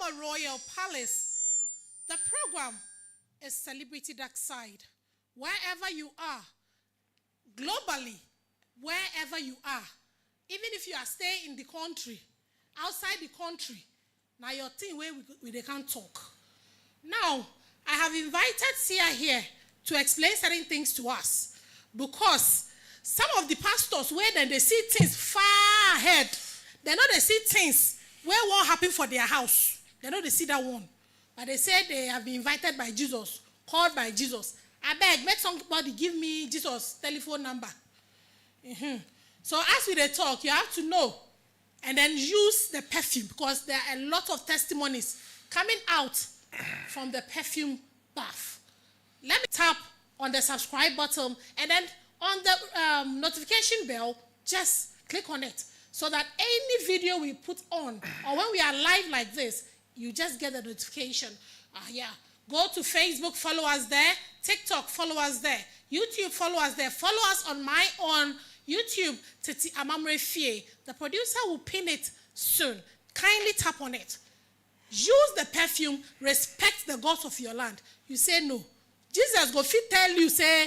Karma Royal Palace. The program is Celebrity Dark Side. Wherever you are, globally, wherever you are, even if you are staying in the country, outside the country, now your thing where they can't talk. Now, I have invited Sia here to explain certain things to us, because some of the pastors, where then they see things far ahead, they know they see things where won't happen for their house. They know they see that one. But they say they have been invited by Jesus, called by Jesus. I beg, make somebody give me Jesus' telephone number. So as we talk, you have to know and then use the perfume, because there are a lot of testimonies coming out from the perfume bath. Let me tap on the subscribe button, and then on the notification bell, just click on it, so that any video we put on, or when we are live like this, you just get the notification. Go to Facebook, follow us there. TikTok, follow us there. YouTube, follow us there. Follow us on my own YouTube, Titi Amamre Fie. The producer will pin it soon. Kindly tap on it. Use the perfume. Respect the gods of your land. You say no. Jesus go fit tell you, say,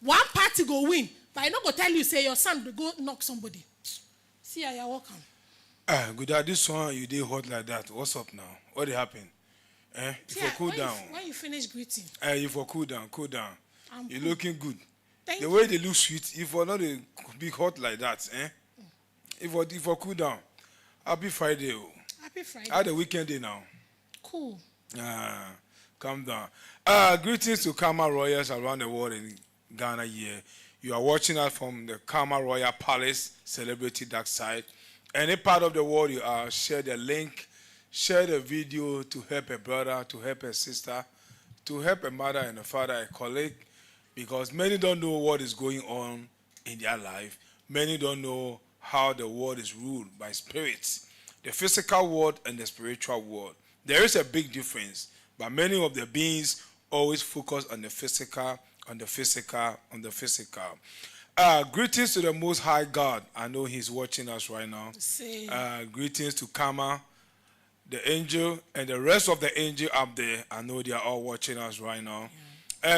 one party go win. But I not go tell you, say, your son will go knock somebody. See how you're welcome. Good. This one, you did hot like that. What's up now? What happened? You for cool down. When you finish greeting. You for cool down. You're looking good. Thank the you. way they look sweet, if for not a big hot like that, If for cool down. Happy Friday. Happy Friday. How the weekend day now? Cool. Calm down. Greetings to Karma Royals around the world in Ghana here. You are watching us from the Karma Royal Palace, Celebrity Dark Side. Any part of the world you are, share the link, share the video to help a brother, to help a sister, to help a mother and a father, a colleague, because many don't know what is going on in their life. Many don't know how the world is ruled by spirits, the physical world and the spiritual world. There is a big difference, but many of the beings always focus on the physical, on the physical, on the physical. Greetings to the Most High God. I know He's watching us right now. Greetings to Karma, the angel, and the rest of the angel up there. I know they are all watching us right now.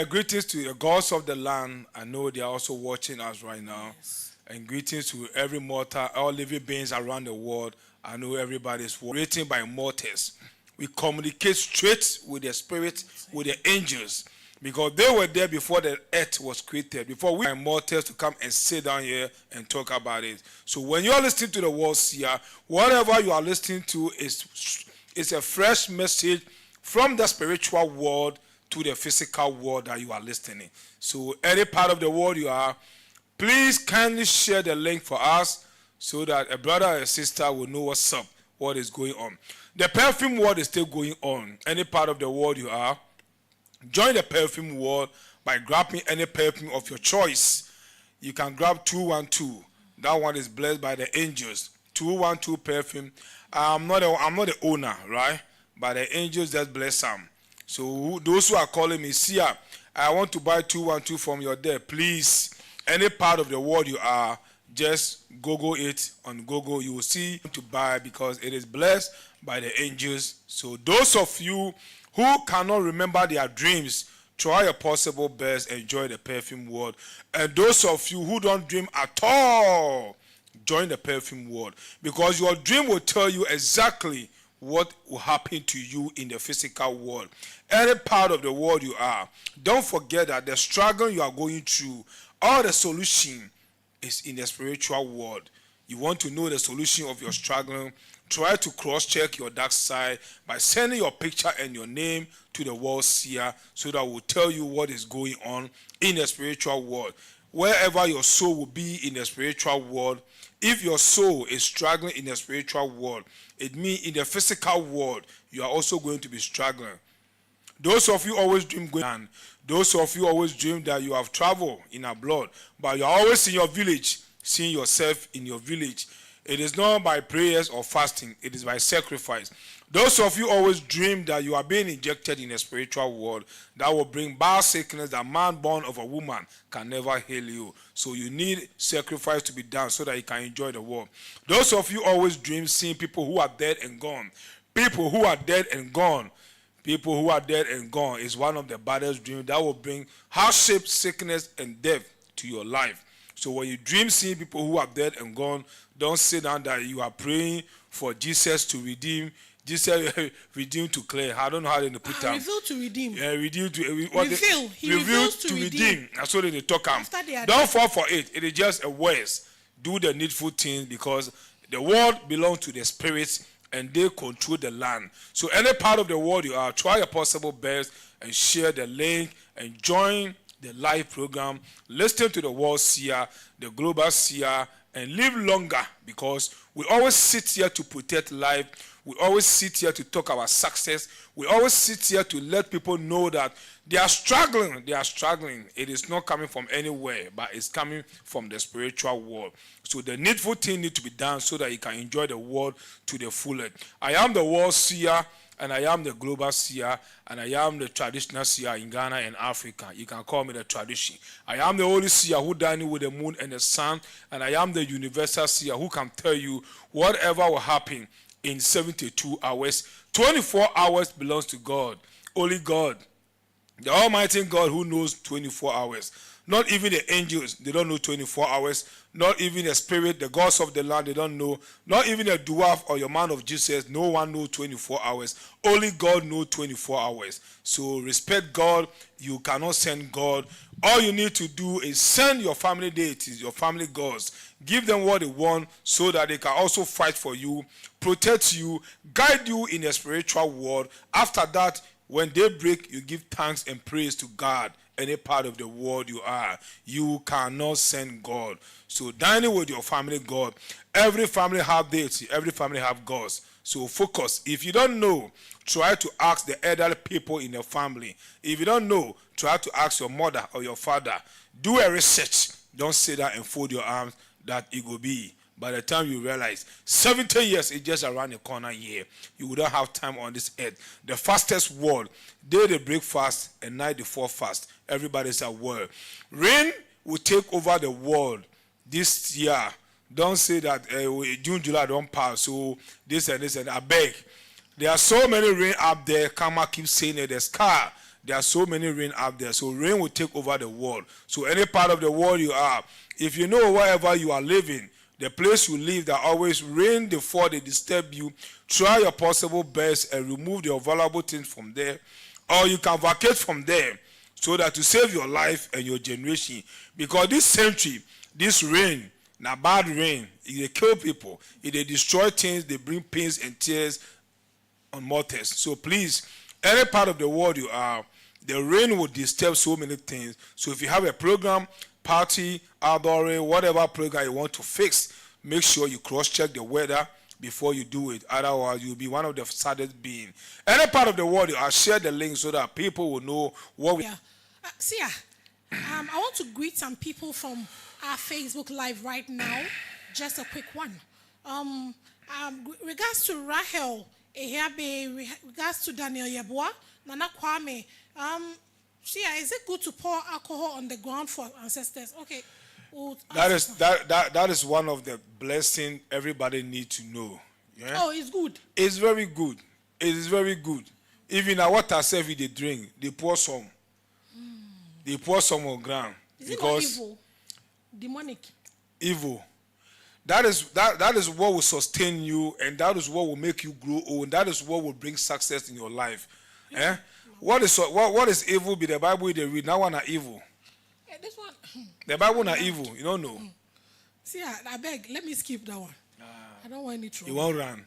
Greetings to the gods of the land. I know they are also watching us right now. Yes. And greetings to every mortal, all living beings around the world. I know everybody is written by mortals. We communicate straight with the spirit, with the angels, because they were there before the earth was created, before we are mortals to come and sit down here and talk about it. So when you are listening to the words here, whatever you are listening to is a fresh message from the spiritual world to the physical world that you are listening. So any part of the world you are, please kindly share the link for us so that a brother or a sister will know what's up, what is going on. The perfume world is still going on. Any part of the world you are, join the perfume world by grabbing any perfume of your choice. You can grab 212. That one is blessed by the angels. 212 perfume. I'm not the owner, right? But the angels just bless them. So those who are calling me, Sia, I want to buy 212 from your there. Please, any part of the world you are, just Google it on Google. You will see to buy, because it is blessed by the angels. So those of you who cannot remember their dreams, try your possible best, enjoy the perfume world. And those of you who don't dream at all, join the perfume world, because your dream will tell you exactly what will happen to you in the physical world. Any part of the world you are, don't forget that the struggle you are going through, all the solution is in the spiritual world. You want to know the solution of your struggle, try to cross-check your dark side by sending your picture and your name to the world seer, so that will tell you what is going on in the spiritual world. Wherever your soul will be in the spiritual world, if your soul is struggling in the spiritual world, it means in the physical world, you are also going to be struggling. Those of you always dream going, those of you always dream that you have traveled in abroad, but you are always in your village, seeing yourself in your village. It is not by prayers or fasting, it is by sacrifice. Those of you always dream that you are being injected in a spiritual world that will bring bad sickness that man born of a woman can never heal you. So you need sacrifice to be done so that you can enjoy the world. Those of you always dream seeing people who are dead and gone. people who are dead and gone. People who are dead and gone is one of the baddest dreams that will bring hardship, sickness, and death to your life. So when you dream seeing people who are dead and gone, don't sit down that you are praying for Jesus to redeem. Jesus redeem to clear. I don't know how they put that. Reveal to redeem. Yeah, redeem to reveal. He reveals to redeem. That's what they talk about. Don't dead. fall for it. It is just a words. Do the needful things because the world belongs to the spirits and they control the land. So any part of the world you are, try your possible best and share the link and join the live program. Listen to the world seer, the global seer, and live longer because we always sit here to protect life. We always sit here to talk about success. We always sit here to let people know that they are struggling. They are struggling. It is not coming from anywhere, but it's coming from the spiritual world. So the needful thing needs to be done so that you can enjoy the world to the fullest. I am the world seer, and I am the global seer, and I am the traditional seer in Ghana and Africa. You can call me the tradition. I am the only seer who dined with the moon and the sun, and I am the universal seer who can tell you whatever will happen in 72 hours. 24 hours belongs to God. Only God. The Almighty God who knows 24 hours. Not even the angels, they don't know 24 hours. Not even the spirit, the gods of the land, they don't know. Not even a dwarf or your man of Jesus, no one knows 24 hours. Only God knows 24 hours. So respect God. You cannot send God. All you need to do is send your family deities, your family gods. Give them what they want so that they can also fight for you, protect you, guide you in the spiritual world. After that, when they break, you give thanks and praise to God. Any part of the world you are, you cannot send God. So dining with your family God. Every family have deity. Every family have gods. So focus. If you don't know, try to ask the elderly people in your family. If you don't know, try to ask your mother or your father. Do a research. Don't sit there and fold your arms that it will be. By the time you realize 70 years is just around the corner here, you wouldn't have time on this earth. The fastest world, day they break fast and night they fall fast. Everybody's at work. Rain will take over the world this year. Don't say that June, July don't pass. So this and this and I beg. There are so many rain up there. Kama keeps saying it. The sky. There are so many rain up there. So rain will take over the world. So any part of the world you are, if you know wherever you are living, the place you live that always rain before they disturb you, try your possible best and remove the valuable things from there. Or you can vacate from there so that to save your life and your generation. Because this century, this rain, now bad rain, they kill people. If they destroy things, they bring pains and tears on mortals. So please, any part of the world you are, the rain will disturb so many things. So if you have a program, party, outdoor, whatever program you want to fix, make sure you cross-check the weather before you do it. Otherwise, you'll be one of the saddest beings. Any part of the world, I'll share the link so that people will know what we... Yeah. I want to greet some people from our Facebook Live right now. Just a quick one. Regards to Rahel, regards to Daniel Yeboah, Nana Kwame, is it good to pour alcohol on the ground for ancestors? Okay. That is one of the blessings everybody needs to know. Yeah? Oh, it's good. It's very good. It is very good. Even at water serve they drink, they pour some. They pour some on ground. Is it not evil? Demonic. Evil. That is what will sustain you, and that is what will make you grow old. That is what will bring success in your life. Yeah. Eh? What is evil? Be the Bible they read. That one are evil. Hey, this one. The Bible not evil. You don't know. See, I beg. Let me skip that one. I don't want any trouble. You won't run.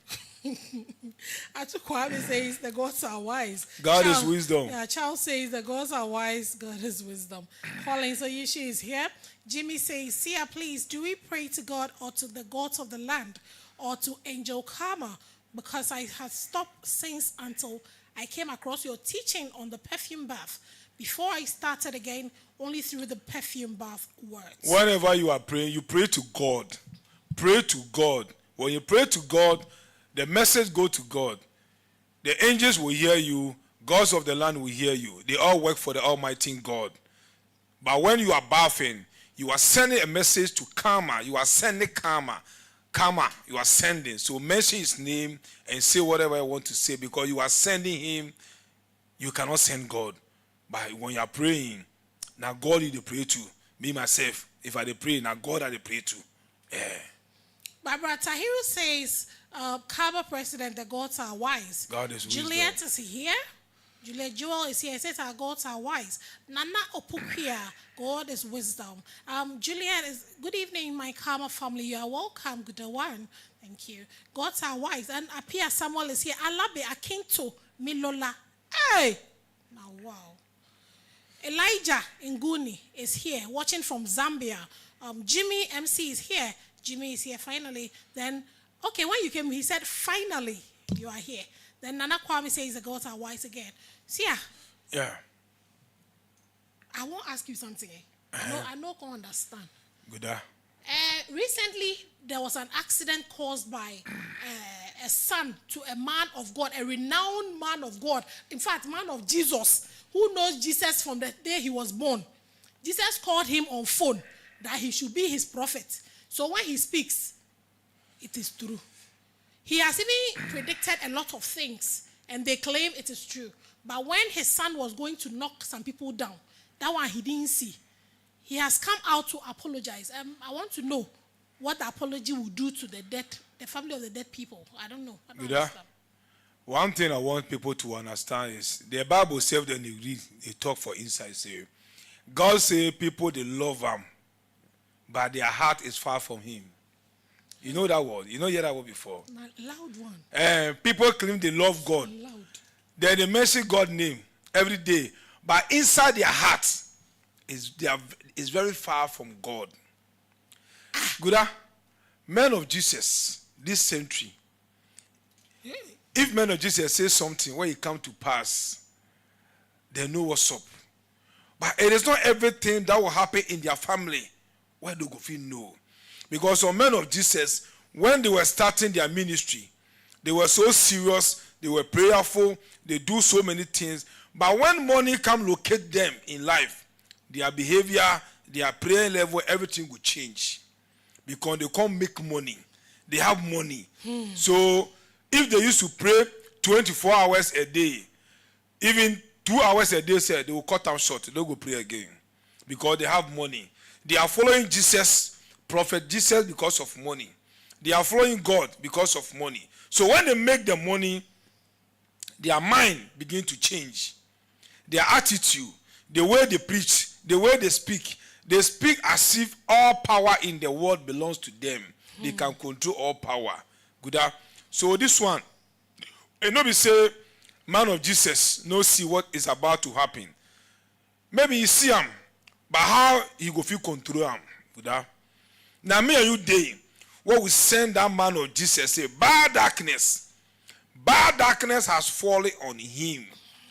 Kwame says the gods are wise. God is wisdom. Yeah, Charles says the gods are wise. God is wisdom. Colin Soyishi is here. Jimmy says, Sia, please, do we pray to God or to the gods of the land or to Angel Karma? Because I have stopped since until I came across your teaching on the perfume bath. Before I started again, only through the perfume bath words. Whenever you are praying, you pray to God. Pray to God. When you pray to God, the message goes to God. The angels will hear you. Gods of the land will hear you. They all work for the Almighty God. But when you are bathing, you are sending a message to karma. You are sending karma. karma you are sending. So mention his name and say whatever you want to say, because you are sending him. You cannot send God. But when you are praying, now God you pray to. Me myself, if I pray, now God I pray to. Yeah. Barbara Tahiru says, Kaba president, the gods are wise. God is wisdom. Juliet is here. Juliet Jewel is here. It says our gods are wise. Nana Opukia, God is wisdom. Juliet is, good evening, my Karma family. You are welcome. Good one. Thank you. Gods are wise. And Apia Samuel is here. Alabe Akinto Milola. Hey! Now, wow. Elijah Nguni is here, watching from Zambia. Jimmy MC is here. Jimmy is here finally. Then, okay, when you came, he said, finally, you are here. Then Nana Kwame says the gods are wise again. See, yeah. I won't ask you something. I know can't understand. Good. Recently, there was an accident caused by a son to a man of God, a renowned man of God. In fact, man of Jesus, who knows Jesus from the day he was born. Jesus called him on phone that he should be his prophet. So when he speaks, it is true. He has even predicted a lot of things, and they claim it is true. But when his son was going to knock some people down, that one he didn't see. He has come out to apologize. I want to know what the apology will do to the family of the dead people. I don't know. I don't understand. One thing I want people to understand is the Bible says, then they read, they talk for inside. Say, God say people they love him, but their heart is far from him. You know that word? You know hear that word before? Loud one. People claim they love God. Loud. Then they mention God's name every day, but inside their heart is very far from God. Good. Men of Jesus this century. If men of Jesus say something when it comes to pass, they know what's up. But it is not everything that will happen in their family where they go feel no. Because some men of Jesus, when they were starting their ministry, they were so serious, they were prayerful, they do so many things. But when money come locate them in life, their behavior, their prayer level, everything will change. Because they can't make money. They have money. So if they used to pray 24 hours a day, even 2 hours a day, say, they will cut them short. They will go pray again. Because they have money. They are following Jesus, Prophet Jesus, because of money. They are following God because of money. So when they make the money, their mind begin to change. Their attitude, the way they preach, the way they speak as if all power in the world belongs to them. They can control all power. Good. So this one, and nobody say, man of Jesus, no see what is about to happen. Maybe you see him, but how he go feel control him. Good. Now me and you day, what we send that man of Jesus say, bad darkness has fallen on him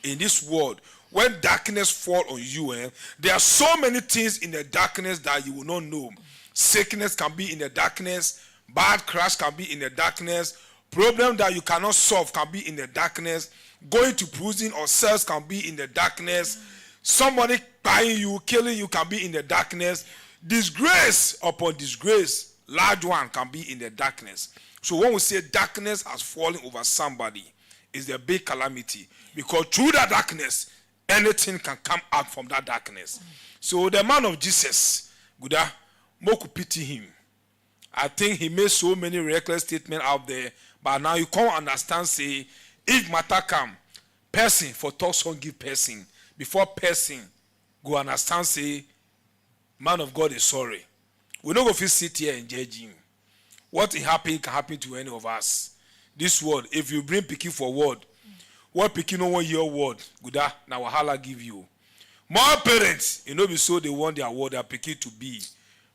in this world. When darkness fall on you, there are so many things in the darkness that you will not know. Sickness can be in the darkness. Bad crash can be in the darkness. Problem that you cannot solve can be in the darkness. Going to prison or cells can be in the darkness. Somebody buying you, killing you can be in the darkness. Disgrace upon disgrace, large one, can be in the darkness. So when we say darkness has fallen over somebody, it's a big calamity. Because through that darkness, anything can come out from that darkness. So the man of Jesus, Guda, Moku pity him. I think he made so many reckless statements out there, but now you can't understand, say, if matter come, person for talk song give person, before person go understand, say, man of God is sorry. We don't go fit sit here and judge him. What can happen to any of us. This word, if you bring pikin for word, what pikin no want your word, Guda, now wahala give you. More parents, you know, be so they want their word, their pikin to be.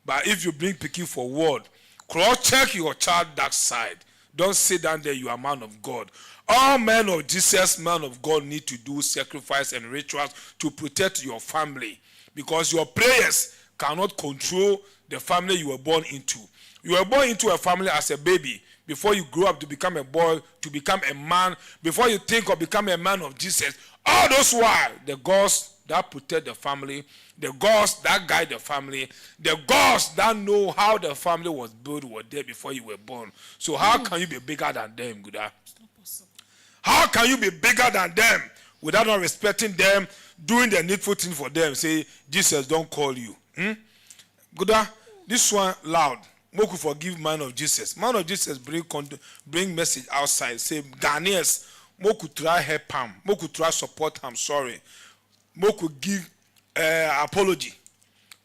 But if you bring pikin for word, cross-check your child dark side. Don't sit down there, you are man of God. All men of Jesus, man of God, need to do sacrifice and rituals to protect your family. Because your prayers cannot control the family you were born into. You were born into a family as a baby. Before you grow up to become a boy, to become a man, before you think of becoming a man of Jesus, all those while, the gods that protect the family, the gods that guide the family, the gods that know how the family was built were there before you were born. So how can you be bigger than them, Guda? It's not possible. How can you be bigger than them without not respecting them, doing the needful thing for them? Say, Jesus don't call you. Guda, this one loud. Moku forgive man of Jesus. Man of Jesus bring message outside. Say, Ghanaians, Moku try help him. Moku try support him. Sorry. Moku give apology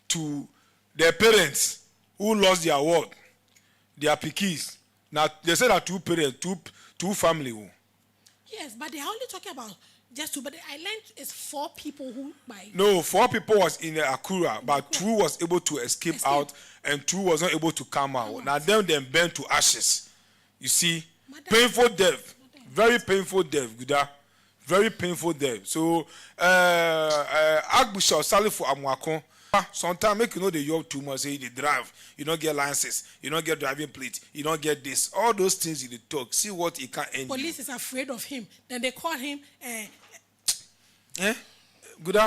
to their parents who lost their word, their pickings. Now, they say that two parents, two family. Yes, but they are only talking about just two. But I learned it's 4 people who by. No, 4 people was in the Okorie, but 2 was able to escape out, and 2 was not able to come out. Now them burned to ashes. You see, painful death, very painful death, Guda, very painful death. So, Archbishop Salifo Amwako. Sometimes make you know the yoke too much. Say they drive, you don't get licenses, you don't get driving plates, you don't get this. All those things you talk. See what he can end. Police is afraid of him. Then they call him. Good.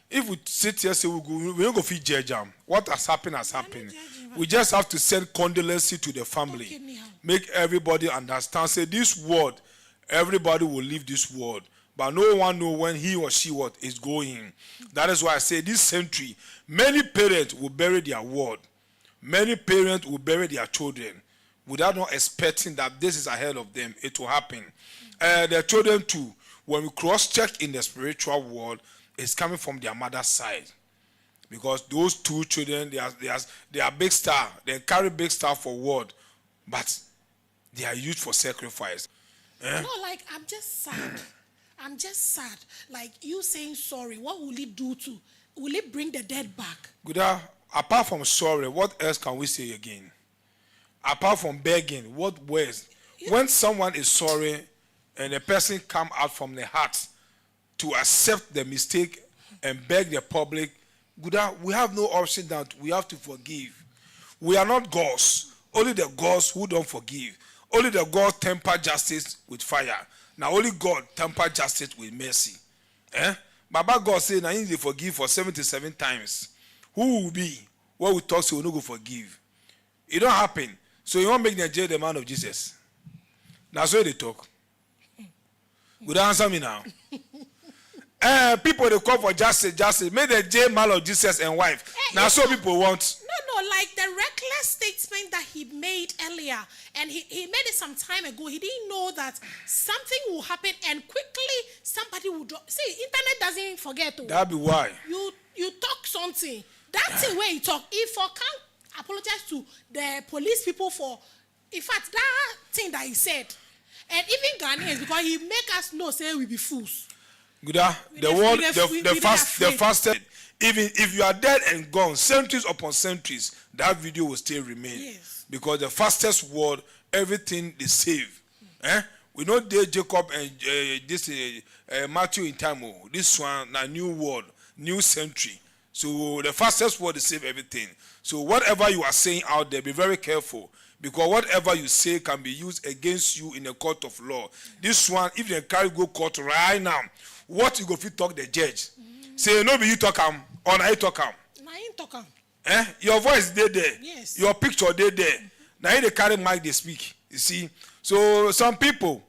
If we sit here say we don't go feed judge him. What has happened has happened. We just have to send condolences to the family. Make everybody understand. Say this word, everybody will leave this world. But no one knows when he or she is going. That is why I say this century, many parents will bury their word. Many parents will bury their children without not expecting that this is ahead of them. It will happen. Their children too, when we cross-check in the spiritual world, it's coming from their mother's side. Because those 2 children, they are big star. They carry big star for word. But they are used for sacrifice. No, like, I'm just sad. I'm just sad. Like, you saying sorry, what will it do to? Will it bring the dead back? Good. Apart from sorry, what else can we say again? Apart from begging, what words? Yeah. When someone is sorry and a person come out from the heart to accept the mistake and beg the public, good, we have no option that we have to forgive. We are not gods. Only the gods who don't forgive. Only the gods temper justice with fire. Now only God temper justice with mercy. Baba God say now they forgive for 77 times. Who will be? What we talk so we no go forgive. It don't happen. So you want to make Nigeria the man of Jesus. That's why they talk. Good answer me now. People they call for justice. Make the J man of Jesus and wife. Now so people want. No, like the reckless statement that he made earlier, and he made it some time ago. He didn't know that something will happen, and quickly somebody will drop. See, internet doesn't forget. That be why. You talk something. That's the way you talk. If I can't apologize to the police people for, in fact, that thing that he said, and even Ghanaians, because he make us know, say we be fools. Good. The fastest. Even if you are dead and gone, centuries upon centuries, that video will still remain. Yes. Because the fastest word, everything they save. We know there Jacob and this Matthew in time. This one, a new word, new century. So the fastest word is save everything. So whatever you are saying out there, be very careful. Because whatever you say can be used against you in a court of law. This one, if they carry go court right now, what you go fit talk the judge? Say, no be you talk am, or na you talk am. Na you talk am. Your voice dey there. Yes. Your picture dey there. Now you dey carry mic they speak. You see? So some people,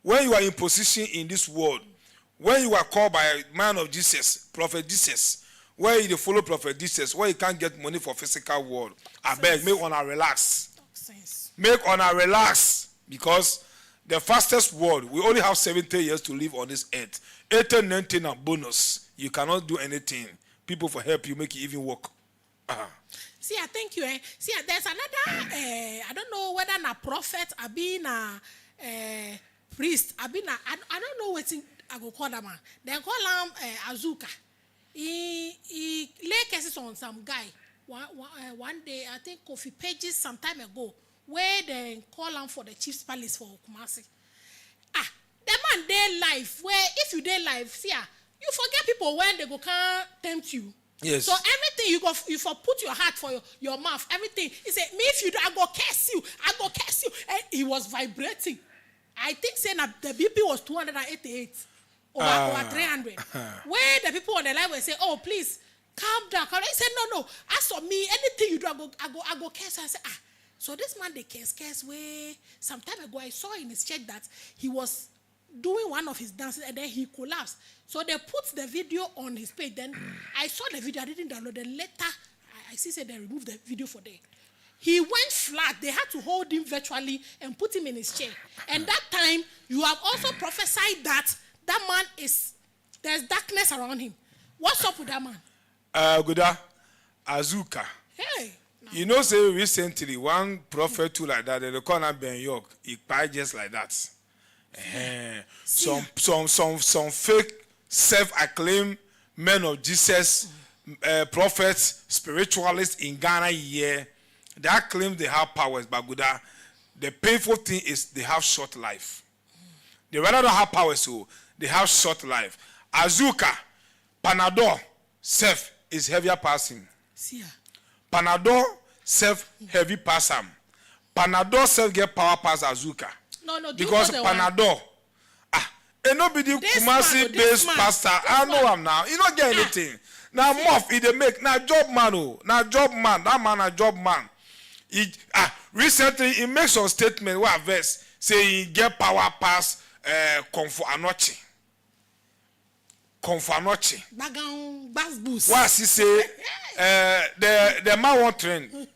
when you are in position in this world, when you are called by a man of Jesus, Prophet Jesus, where you follow Prophet Jesus, where you can't get money for physical world, I beg, make una relax. Make una relax. Because the fastest world, we only have 70 years to live on this earth. 18, 19 and bonus. You cannot do anything. People for help you, make you even work. See, I thank you. See, there's another, I don't know whether a prophet, I been a priest, I don't know what I go call that man. They call him Azuka. He lay cases on some guy. One day, I think Coffee Pages some time ago, where they call him for the chief's palace for Kumasi. The man dey life, where if you dey life, see, you forget people when they go can't tempt you. Yes. So everything you for put your heart for your mouth, everything. He said, me if you do, I go curse you. And he was vibrating. I think saying that the BP was 288 over 300. Where the people on the line will say, "Oh, please calm down." He said, "No. As for me, anything you do, I go curse." I said, "Ah." So this man, they curse way. Some time ago, I saw in his church that he was doing one of his dances and then he collapsed. So they put the video on his page. Then I saw the video. I didn't download. Then later, I see said they removed the video for there. He went flat. They had to hold him virtually and put him in his chair. And that time, you have also prophesied that man there's darkness around him. What's up with that man? Guda, Azuka. Hey. No. You know, say recently, one prophet too like that, they call him Ben York. He died just like that. Some fake self-acclaimed men of Jesus, prophets, spiritualists in Ghana here. They claim they have powers, but Guda, the painful thing is they have short life. They rather don't have powers, so they have short life. Azuka, Panadol, self is heavier passing. Panadol, self heavy pass him. Panadol self get power pass Azuka. No, because Panadol, and nobody Kumasi based pastor. I know him now. You don't get anything. Now Muff, he they make now job man. Now job man. That man a job man. Recently he makes some statement where verse say he get power pass Comfort Anochi. What he say? The man won't trend.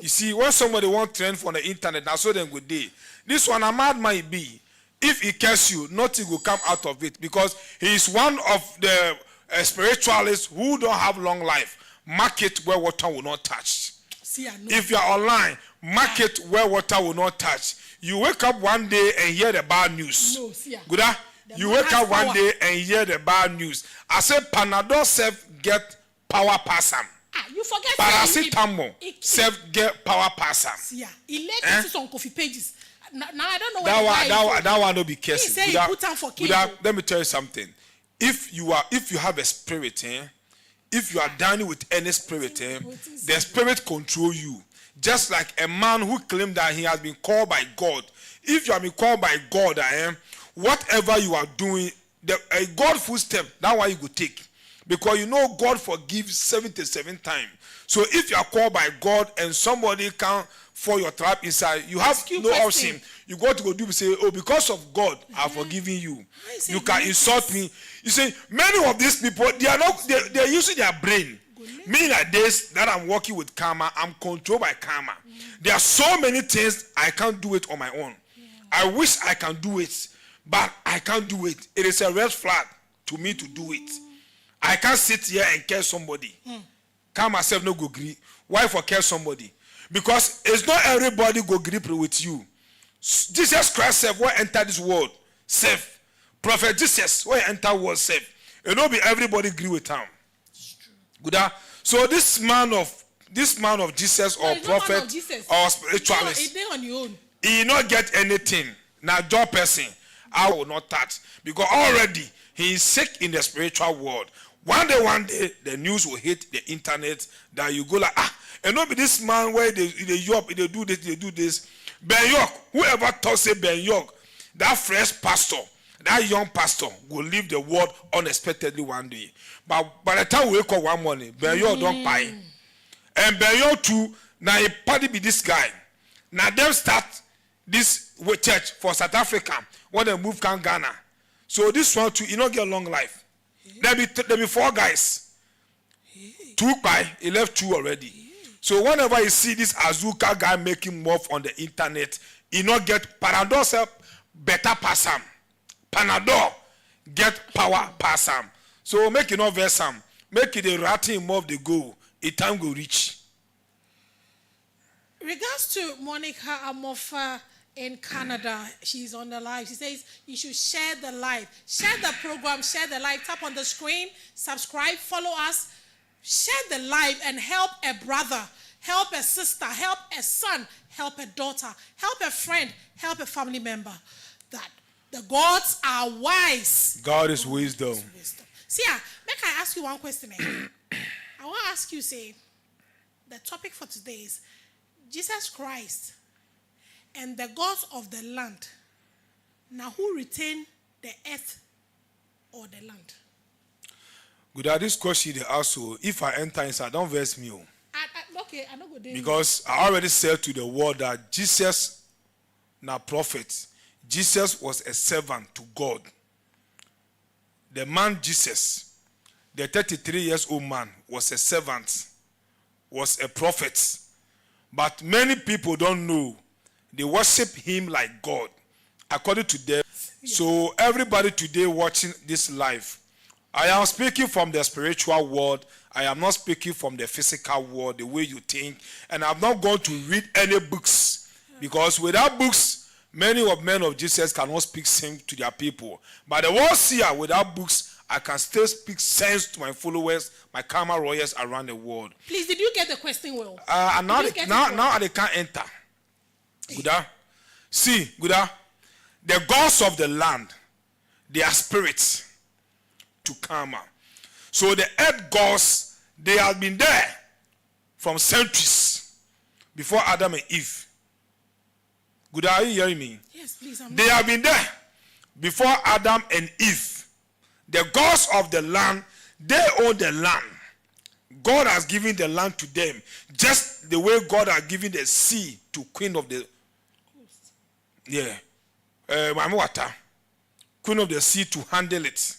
You see, when somebody won't trend from the internet, now so then good day. This one a mad might be. If he curse you, nothing will come out of it because he is one of the spiritualists who don't have long life. Market where water will not touch. If you are online, market where water will not touch. You wake up one day and hear the bad news. Good. You wake up one day and hear the bad news. I said Panadol self get power pass him. You forget paracetamol self get power pass him. Yeah, he let some coffee pages. Now I don't know that one don't be careful. He say he put on for kids. Let me tell you something. If you have a spirit, if you are dining with any spirit, the spirit control you. Just like a man who claimed that he has been called by God. If you have been called by God, whatever you are doing, a God footstep, that's why you go take. Because you know God forgives 77 times. So if you are called by God and somebody can fall your trap inside, you have no option. You got to go do say, oh, because of God, I've forgiven you. You can insult me. You say, many of these people, they're using their brain. Me like this, that I'm working with karma, I'm controlled by karma. There are so many things I can't do it on my own. I wish I can do it, but I can't do it. It is a red flag to me to do it. I can't sit here and care somebody. Calm myself no go agree. Why for care somebody? Because it's not everybody go grip with you. Jesus Christ said, "Why enter this world safe?" Prophet Jesus, why enter world safe? It not be everybody agree with him. Good. So this man of Jesus or prophet or spiritualist, he not get anything. Now job person, I will not touch because already he is sick in the spiritual world. One day, the news will hit the internet that you go like, and not be this man where they do this. Ben York, whoever thought say Ben York, that fresh pastor, that young pastor will leave the world unexpectedly one day. But by the time we wake up one morning, Ben York don't buy. And Ben York too, now he party be this guy. Now them start this church for South Africa when they move to Ghana. So this one too, he not get a long life. There be 4 guys. 2 by, he left 2 already. So whenever you see this Azuka guy making move on the internet, he not get Panadol better pass him. Panadol get power pass him. So make it not verse him. Make it a ratting move the goal. A time go reach. Regards to Monica Amofa in Canada, she's on the live. She says you should share the live. Share the program, share the live. Tap on the screen, subscribe, follow us. Share the live and help a brother, help a sister, help a son, help a daughter, help a friend, help a family member. That the gods are wise. God is wisdom. See, make I ask you one question. I want to ask you, say, the topic for today is Jesus Christ and the gods of the land. Now, who retain the earth or the land? Good at this question they also. If I enter inside, don't vex me. Okay, I don't go there. Because I already said to the world that Jesus, now prophet, Jesus was a servant to God. The man Jesus, the 33 years old man, was a servant, was a prophet. But many people don't know. They worship him like God, according to them. Yes. So everybody today watching this live, I am speaking from the spiritual world. I am not speaking from the physical world, the way you think. And I'm not going to read any books. Because without books, many of men of Jesus cannot speak sense to their people. But the world seer, without books, I can still speak sense to my followers, my karma royals around the world. Please, did you get the question well? Now they can't enter. Guda. See, Guda, the gods of the land, they are spirits to karma. So the earth gods, they have been there from centuries before Adam and Eve. Good, are you hearing me? Yes, please. They have been there before Adam and Eve. The gods of the land, they own the land. God has given the land to them, just the way God has given the sea to queen of the queen of the sea to handle it.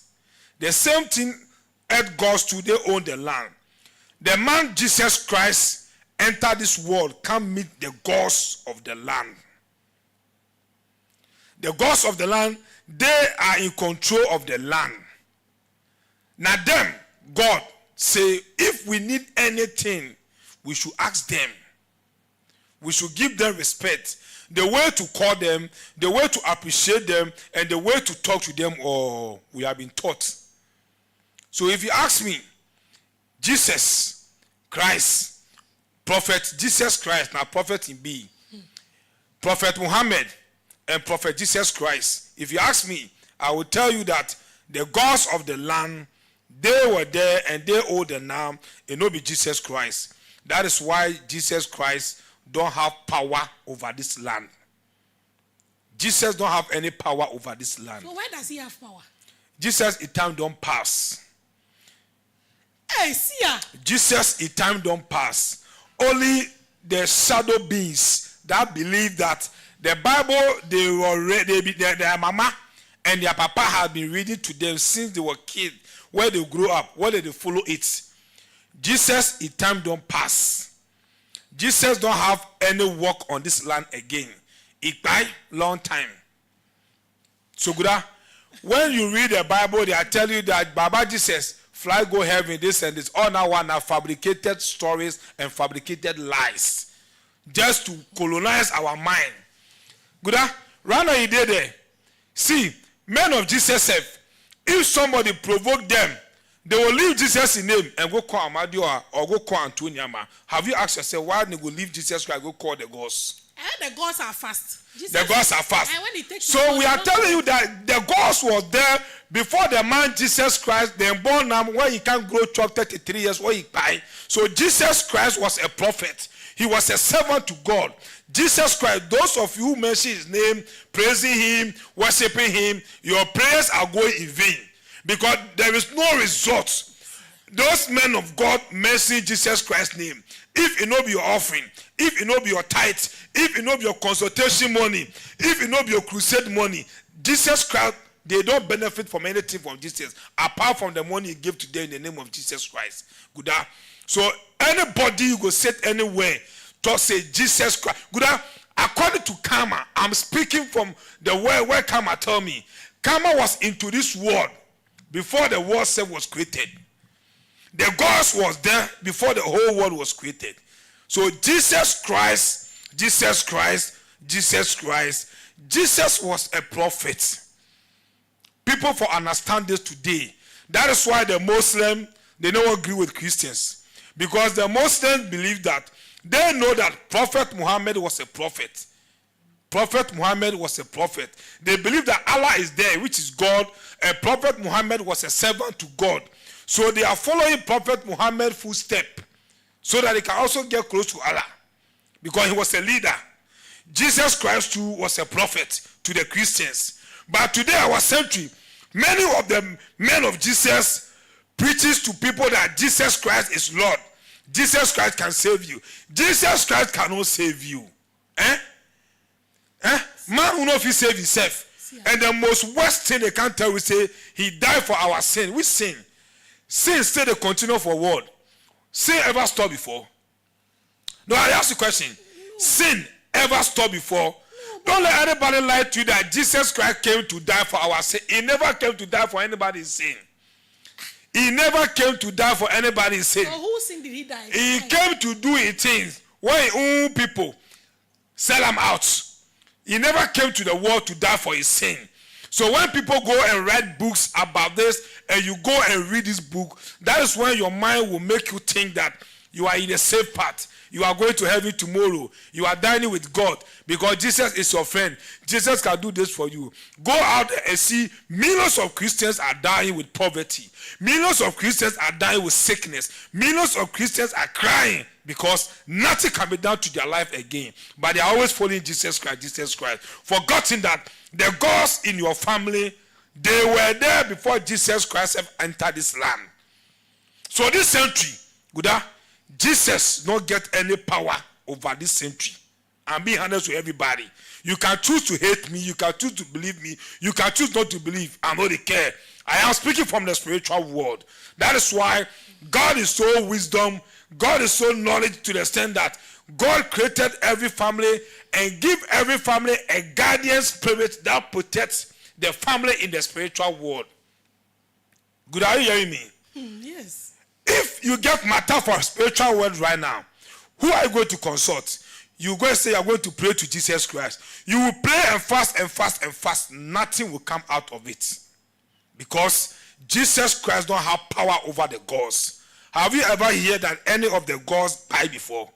The same thing, earth gods too, they own the land. The man Jesus Christ entered this world, can meet the gods of the land. The gods of the land, they are in control of the land. Now them, God say, if we need anything, we should ask them. We should give them respect. The way to call them, the way to appreciate them, and the way to talk to them, or we have been taught. So if you ask me, Jesus Christ, Prophet Jesus Christ, now Prophet in B, Prophet Muhammad, and Prophet Jesus Christ, if you ask me, I will tell you that the gods of the land, they were there and they owe the name, and not be Jesus Christ. That is why Jesus Christ don't have power over this land. Jesus don't have any power over this land. So where does he have power? Jesus, in time don't pass. Hey, see ya. Jesus, in time don't pass. Only the shadow beings that believe that the Bible, their mama and their papa have been reading to them since they were kids, where they grew up, where they follow it. Jesus, in time don't pass. Jesus don't have any work on this land again. It by long time. So good. When you read the Bible, they are telling you that Baba Jesus fly go heaven, this and this. All now one are fabricated stories and fabricated lies, just to colonize our mind. Good. Right now you did there. See, men of Jesus said, if somebody provoke them, they will leave Jesus in name and go call Amadio or go call Antoniama. Have you asked yourself why they go leave Jesus Christ and go call the gods? The gods are fast. The gods are fast. So we are telling you that the gods was there before the man Jesus Christ, then born now where he can't grow 12, 33 years, where he died. So Jesus Christ was a prophet. He was a servant to God. Jesus Christ, those of you who mention his name, praising him, worshiping him, your prayers are going in vain. Because there is no result. Those men of God mention Jesus Christ's name. If it not be your offering, if it not be your tithe, if it not be your consultation money, if it not be your crusade money, Jesus Christ, they don't benefit from anything from Jesus apart from the money he gave to them in the name of Jesus Christ. Good. So anybody you go sit anywhere to say Jesus Christ. Good. According to karma, I'm speaking from the way where karma tell me. Karma was into this world before the world itself was created. The gods was there before the whole world was created. So Jesus Christ was a prophet. People for understand this today. That is why the Muslim, they don't agree with Christians. Because the Muslims believe that, they know that Prophet Muhammad was a prophet. Prophet Muhammad was a prophet. They believe that Allah is there, which is God, and Prophet Muhammad was a servant to God. So they are following Prophet Muhammad's footsteps so that they can also get close to Allah. Because he was a leader. Jesus Christ too was a prophet to the Christians. But today, our century, Many of the men of Jesus preaches to people that Jesus Christ is Lord. Jesus Christ can save you. Jesus Christ cannot save you. Man will not save himself. And the most worst thing they can tell you is say he died for our sin. Which sin? Sin still they continue for what? Sin ever stopped before? No, I ask the question. No. Sin ever stopped before? No, don't let anybody lie to you that Jesus Christ came to die for our sin. He never came to die for anybody's sin. He never came to die for anybody's sin. So whose sin did he die? He came to do his things. When his own people sell him out. He never came to the world to die for his sin. So when people go and write books about this, and you go and read this book, that is when your mind will make you think that you are in a safe path. You are going to heaven tomorrow. You are dining with God because Jesus is your friend. Jesus can do this for you. Go out and see millions of Christians are dying with poverty. Millions of Christians are dying with sickness. Millions of Christians are crying because nothing can be done to their life again. But they are always following Jesus Christ. Forgotten that the gods in your family, they were there before Jesus Christ have entered this land. So this century, Jesus not get any power over this century. I'm being honest with everybody. You can choose to hate me. You can choose to believe me. You can choose not to believe. I don't care. I am speaking from the spiritual world. That is why God is so wisdom. God is so knowledge to the extent that God created every family and give every family a guardian spirit that protects the family in the spiritual world. Good, are you hearing me? Yes. If you get matter for spiritual world right now, who are you going to consult? You go and say you're going to pray to Jesus Christ. You will pray and fast and fast and fast. Nothing will come out of it. Because Jesus Christ don't have power over the gods. Have you ever heard that any of the gods died before?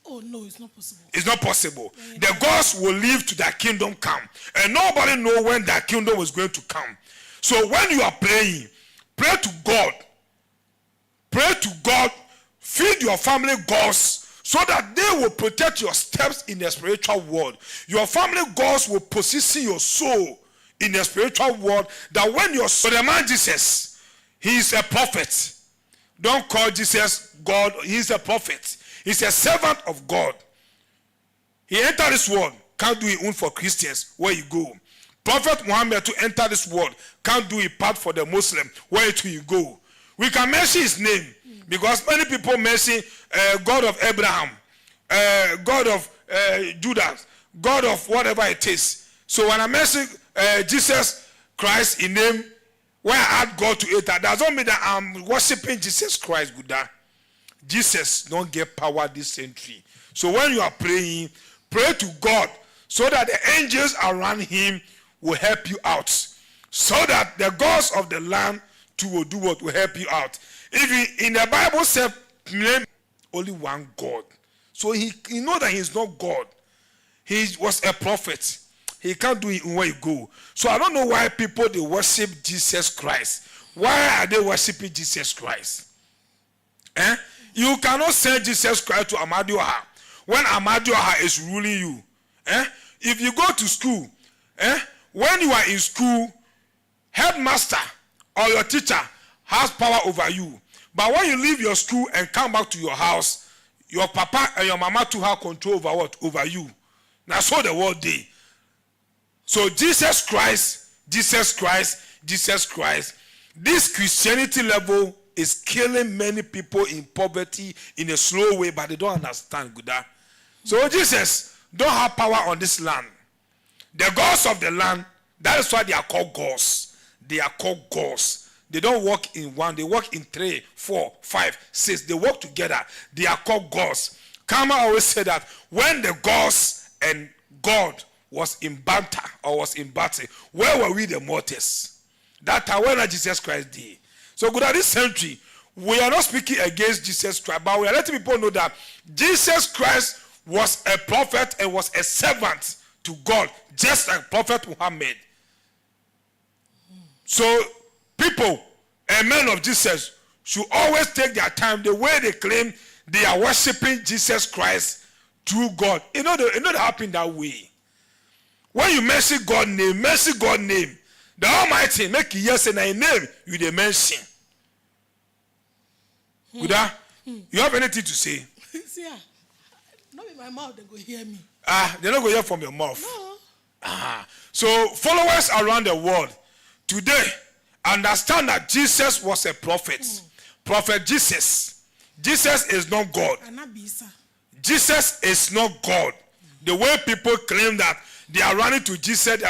Oh no, it's not possible. It's not possible. The gods will live to their kingdom come. And nobody know when their kingdom is going to come. So when you are praying, pray to God. Pray to God. Feed your family gods so that they will protect your steps in the spiritual world. Your family gods will position your soul in the spiritual world that when your soul, the man Jesus, he is a prophet. Don't call Jesus God. He is a prophet. He's a servant of God. He entered this world. Can't do it own for Christians. Where you go. Prophet Muhammad to enter this world. Can't do it part for the Muslim. Where do you go? We can mention his name. Because many people mention God of Abraham. God of Judah. God of whatever it is. So when I mention Jesus Christ in name, when I add God to it, that doesn't mean that I'm worshiping Jesus Christ. Jesus don't get power this century. So when you are praying, pray to God so that the angels around him will help you out. So that the gods of the land too will do what will help you out. If in the Bible said only one God. So he know that he's not God. He was a prophet. He can't do it where you go. So I don't know why people they worship Jesus Christ. Why are they worshiping Jesus Christ? You cannot send Jesus Christ to Amadioha when Amadioha is ruling you. If you go to school, when you are in school, headmaster or your teacher has power over you. But when you leave your school and come back to your house, your papa and your mama too have control over what? Over you. Now so the world day. So Jesus Christ, this Christianity level is killing many people in poverty in a slow way, but they don't understand. So Jesus don't have power on this land. The gods of the land, that is why they are called gods. They are called gods. They don't work in one, they work in 3, 4, 5, 6. They work together. They are called gods. Karma always said that when the gods and God was in banter or was in battle, where were we the mortals? That time when Jesus Christ did. So good at this century, we are not speaking against Jesus Christ, but we are letting people know that Jesus Christ was a prophet and was a servant to God, just like Prophet Muhammad. So people and men of Jesus should always take their time the way they claim they are worshiping Jesus Christ through God. It not happen that way. When you mention God's name, The Almighty make yes and I name you the mention. Good. You have anything to say? See, not in my mouth, they go hear me. They're not going to hear from your mouth. No. So, followers around the world today understand that Jesus was a prophet. Prophet Jesus. Jesus is not God. Jesus is not God. The way people claim that they are running to Jesus,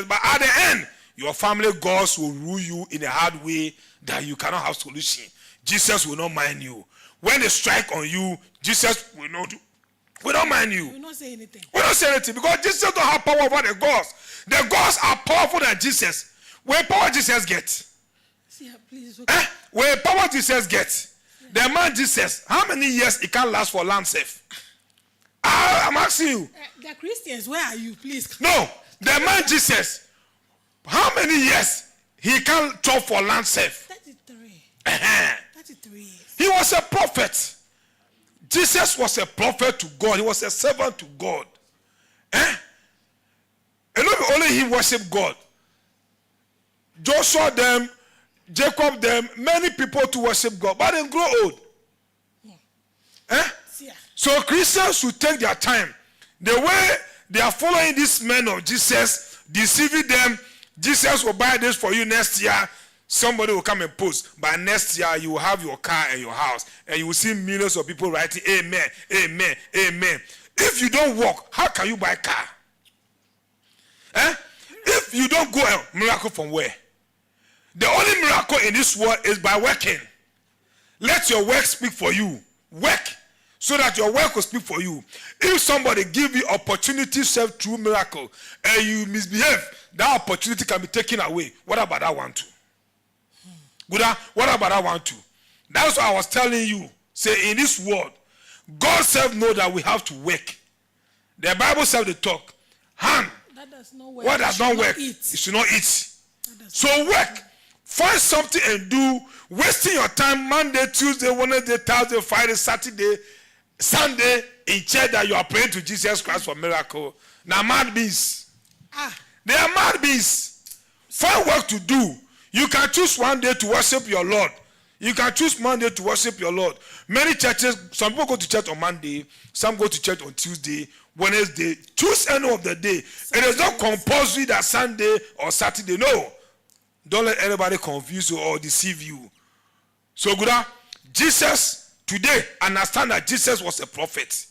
but at the end, your family gods will rule you in a hard way that you cannot have solution. Jesus will not mind you. When they strike on you, Jesus will not mind you. We will not say anything. We don't say anything because Jesus don't have power over the gods. The gods are powerful than Jesus. Where power Jesus gets? Please, Where power Jesus gets? The man Jesus, how many years he can last for land safe? I'm asking you. The Christians, where are you, please? No, the man Jesus, how many years he can talk for land safe? 33. 33 years. He was a prophet. Jesus was a prophet to God. He was a servant to God. And not only he worshiped God. Joshua them, Jacob them, many people to worship God, but they grow old. So Christians should take their time. The way they are following these men of Jesus, deceiving them, Jesus will buy this for you next year. Somebody will come and post. By next year, you will have your car and your house. And you will see millions of people writing, amen, amen, amen. If you don't work, how can you buy a car? If you don't go, miracle from where? The only miracle in this world is by working. Let your work speak for you. Work. So that your work will speak for you. If somebody give you opportunity to serve through miracle and you misbehave, that opportunity can be taken away. What about that one too? Good. What about that one too? That's what I was telling you. Say in this world, God self know that we have to work. The Bible says the talk. Hand. That does not work. What does not work? It should not eat. So work. Find something and do. Wasting your time Monday, Tuesday, Wednesday, Thursday, Friday, Saturday, Sunday in church that you are praying to Jesus Christ for miracle. Now mad beings. They are mad beings. Find work to do. You can choose one day to worship your Lord. You can choose Monday to worship your Lord. Many churches, some people go to church on Monday, some go to church on Tuesday, Wednesday. Choose any of the day. It is not compulsory that Sunday or Saturday. No. Don't let anybody confuse you or deceive you. So good. Jesus, today, understand that Jesus was a prophet.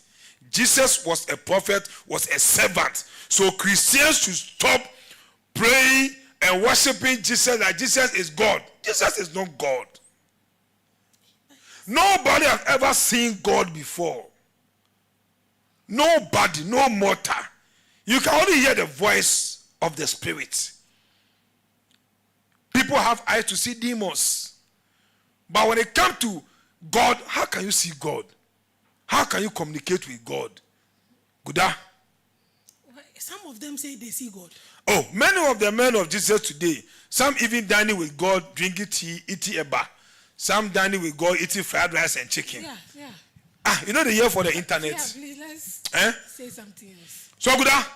Jesus was a prophet, was a servant. So Christians should stop praying and worshiping Jesus like Jesus is God. Jesus is not God. Nobody has ever seen God before. Nobody, no mortal. You can only hear the voice of the Spirit. People have eyes to see demons. But when it comes to God, how can you see God? How can you communicate with God? Guda? Some of them say they see God. Oh, many of the men of Jesus today, some even dining with God, drinking tea, eating eba. Some dining with God, eating fried rice and chicken. Yeah. You know they hear for the internet. Yeah, please, let's say something else. So, Guda,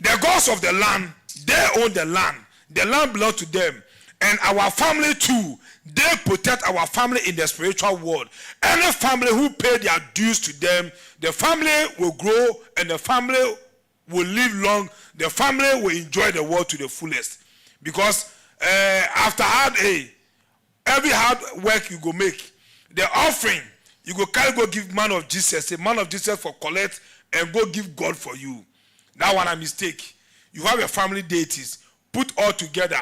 the gods of the land, they own the land. The land belongs to them. And our family too, they protect our family in the spiritual world. Any family who pay their dues to them, the family will grow and the family will live long. The family will enjoy the world to the fullest. Because after every hard work you go make, the offering, you go carry go give man of Jesus, a man of Jesus for collect and go give God for you. That one a mistake. You have your family deities, put all together.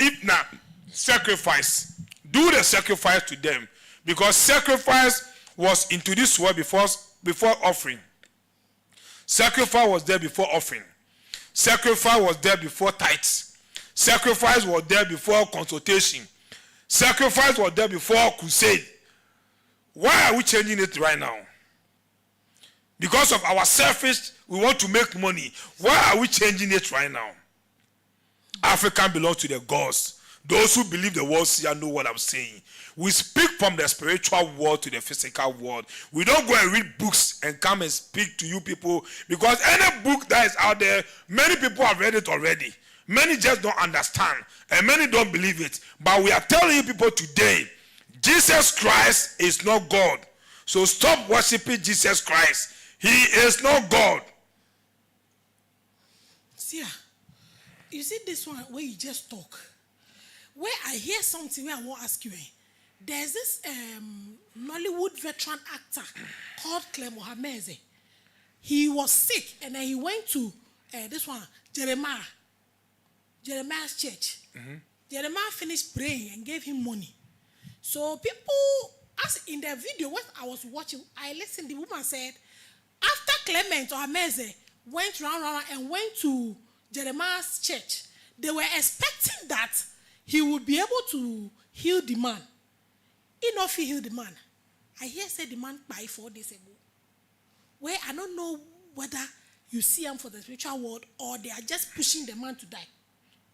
If not, sacrifice. Do the sacrifice to them. Because sacrifice was into this world before offering. Sacrifice was there before offering. Sacrifice was there before tithes. Sacrifice was there before consultation. Sacrifice was there before crusade. Why are we changing it right now? Because of our selfish, we want to make money. Why are we changing it right now? African belongs to the gods. Those who believe the world see and know what I'm saying. We speak from the spiritual world to the physical world. We don't go and read books and come and speak to you people, because any book that is out there, many people have read it already. Many just don't understand, and many don't believe it. But we are telling you people today, Jesus Christ is not God. So stop worshiping Jesus Christ. He is not God. See, you see this one where you just talk. Where I hear something where I want to ask you. There's this Nollywood veteran actor called Clem Mohameze. He was sick and then he went to this one, Jeremiah's church. Mm-hmm. Jeremiah finished praying and gave him money. So people, as in the video, what I was watching, I listened, the woman said, after Clement Mohameze went round and went to Jeremiah's church, they were expecting that he would be able to heal the man. He not heal the man. I hear say the man died 4 days ago. Where I don't know whether you see him for the spiritual world or they are just pushing the man to die.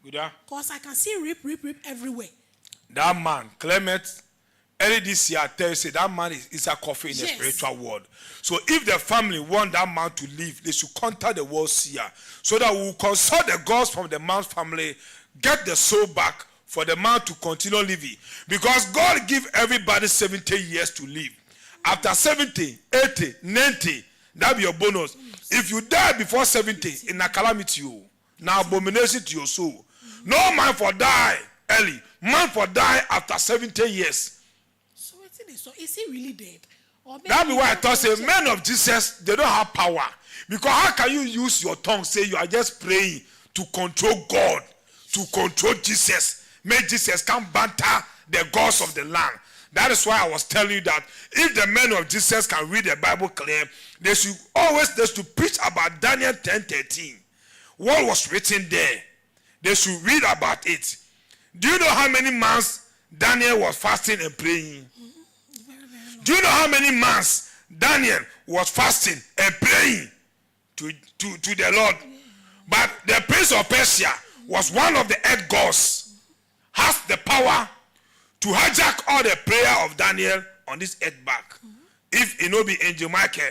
Good. Because I can see rape everywhere. That man, Clement, early this year, I tell you, say that man is a coffee in the spiritual world. So if the family want that man to live, they should contact the world seer so that we will consult the gods from the man's family, get the soul back for the man to continue living. Because God give everybody 70 years to live. After 70, 80, 90, that be your bonus. If you die before 70, it's a calamity to you. Now abomination to your soul. No man for die early. Man for die after 70 years. So is he really dead? That be why I thought, say, men of Jesus, they don't have power. Because how can you use your tongue, say you are just praying to control God, to control Jesus? Make Jesus come banter the gods of the land. That is why I was telling you that if the men of Jesus can read the Bible clear, they should always preach about Daniel 10:13. What was written there? They should read about it. Do you know how many months Daniel was fasting and praying? Do you know how many months Daniel was fasting and praying to the Lord? But the prince of Persia was one of the earth gods, has the power to hijack all the prayer of Daniel on this earth back. If it no be Angel Michael,